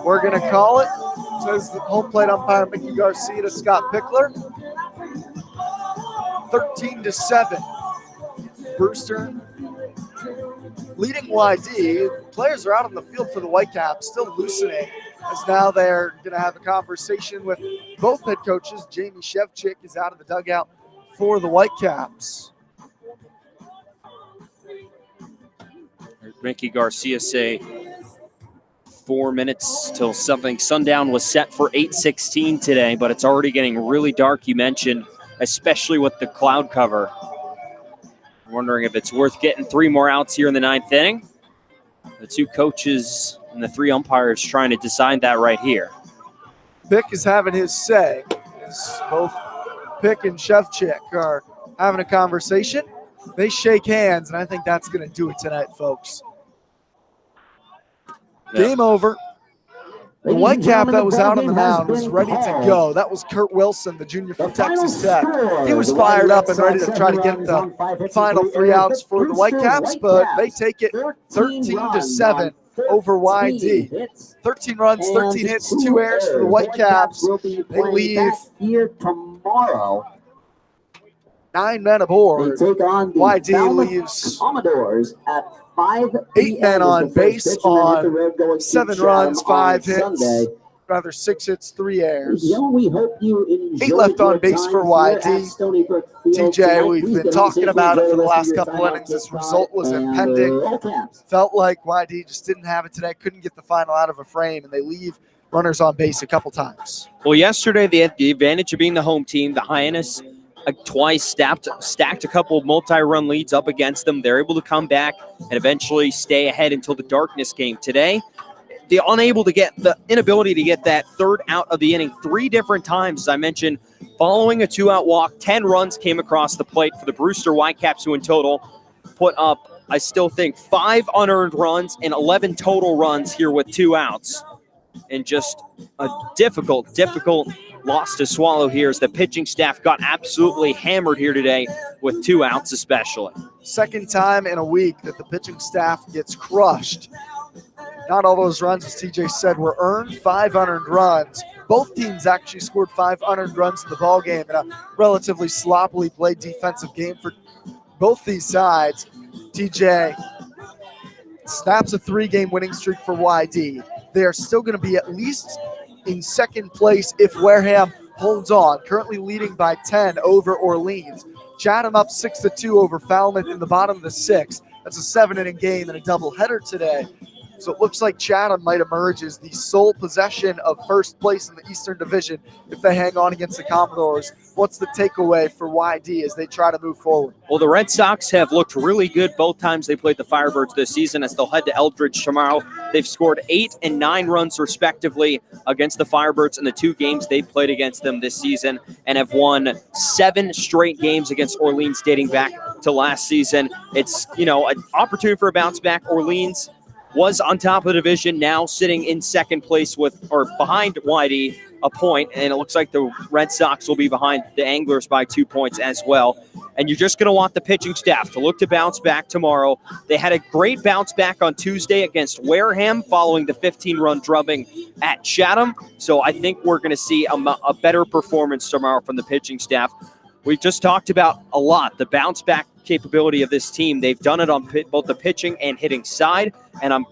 We're going to call it. Says the home plate umpire Mickey Garcia to Scott Pickler. 13-7. Brewster leading YD. Players are out on the field for the Whitecaps, still loosening, as now they're going to have a conversation with both head coaches. Jamie Shevchik is out of the dugout for the Whitecaps.
Mickey Garcia say 4 minutes till something. Sundown was set for 8:16 today, but it's already getting really dark, you mentioned, especially with the cloud cover. I'm wondering if it's worth getting 3 more outs here in the 9th inning. The 2 coaches and the 3 umpires trying to decide that right here.
Pick is having his say. As both Pick and Shevchik are having a conversation. They shake hands, and I think that's going to do it tonight, folks. Game over. The Whitecap that was out on the mound was ready to go. That was Kurt Wilson, the junior from Texas Tech. He was fired up and ready to try to get the final 3 outs for the Whitecaps, but they take it 13-7 over YD. 13 runs, 13 hits, 2 errors for the Whitecaps. They leave 9 men aboard. YD leaves
Commodores at
8 men on base on 7 runs, 5 hits, rather 6 hits, 3 errors. 8 left on base for YD. TJ, we've been talking about it for the last couple innings. This result was impending. Felt like YD just didn't have it today, couldn't get the final out of a frame, and they leave runners on base a couple times.
Well, yesterday they had the advantage of being the home team. The Hyenas twice stacked a couple of multi-run leads up against them. They're able to come back and eventually stay ahead until the darkness came. Today, they're unable to get the inability to get that 3rd out of the inning 3 different times. As I mentioned, following a 2-out walk, 10 runs came across the plate for the Brewster Whitecaps, who in total put up, I still think, 5 unearned runs and 11 total runs here with 2 outs. And just a difficult loss to swallow here as the pitching staff got absolutely hammered here today with 2 outs especially.
Second time in a week that the pitching staff gets crushed. Not all those runs, as TJ said, were earned. 5 unearned runs. Both teams actually scored 5 unearned runs in the ballgame in a relatively sloppily played defensive game for both these sides. TJ snaps a 3-game winning streak for YD. They are still going to be at least in 2nd place if Wareham holds on, currently leading by 10 over Orleans. Chatham up 6-2 over Falmouth in the bottom of the 6th. That's a 7-inning game and a doubleheader today. So it looks like Chatham might emerge as the sole possession of 1st place in the Eastern Division if they hang on against the Commodores. What's the takeaway for YD as they try to move forward?
Well, the Red Sox have looked really good both times they played the Firebirds this season, as they'll head to Eldridge tomorrow. They've scored 8 and 9 runs respectively against the Firebirds in the 2 games they've played against them this season, and have won 7 straight games against Orleans dating back to last season. It's, an opportunity for a bounce back. Orleans was on top of the division, now sitting in 2nd place behind YD a point, and it looks like the Red Sox will be behind the Anglers by 2 points as well. And you're just going to want the pitching staff to look to bounce back tomorrow. They had a great bounce back on Tuesday against Wareham following the 15-run drubbing at Chatham. So I think we're going to see a better performance tomorrow from the pitching staff. We've just talked about a lot, the bounce back capability of this team. They've done it on both the pitching and hitting side, and I'm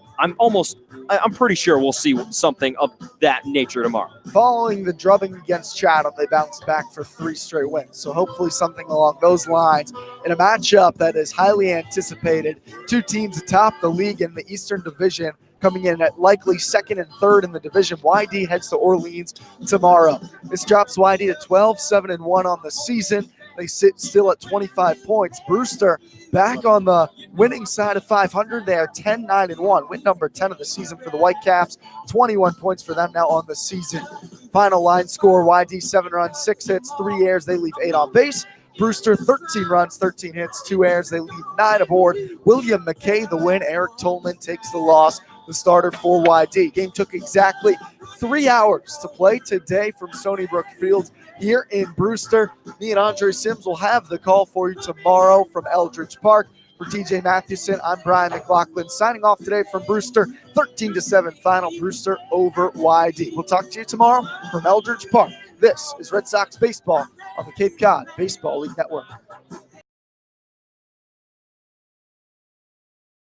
pretty sure we'll see something of that nature tomorrow.
Following the drubbing against Chatham, they bounced back for 3 straight wins. So hopefully something along those lines in a matchup that is highly anticipated. 2 teams atop the league in the Eastern Division, coming in at likely 2nd and 3rd in the division. YD heads to Orleans tomorrow. This drops YD to 12-7-1 on the season. They sit still at 25 points. Brewster back on the winning side of 500. They are 10-9-1. Win number 10 of the season for the Whitecaps. 21 points for them now on the season. Final line score, YD 7 runs, 6 hits, 3 errors. They leave 8 on base. Brewster 13 runs, 13 hits, 2 errors. They leave 9 aboard. William McKay the win. Eric Tolman takes the loss, the starter for YD. Game took exactly 3 hours to play today from Stony Brook Field here in Brewster. Me and Andre Sims will have the call for you tomorrow from Eldridge Park. For TJ Mathewson, I'm Brian McLaughlin signing off today from Brewster. 13-7 final, Brewster over YD. We'll talk to you tomorrow from Eldridge Park. This is Red Sox baseball on the Cape Cod Baseball League Network.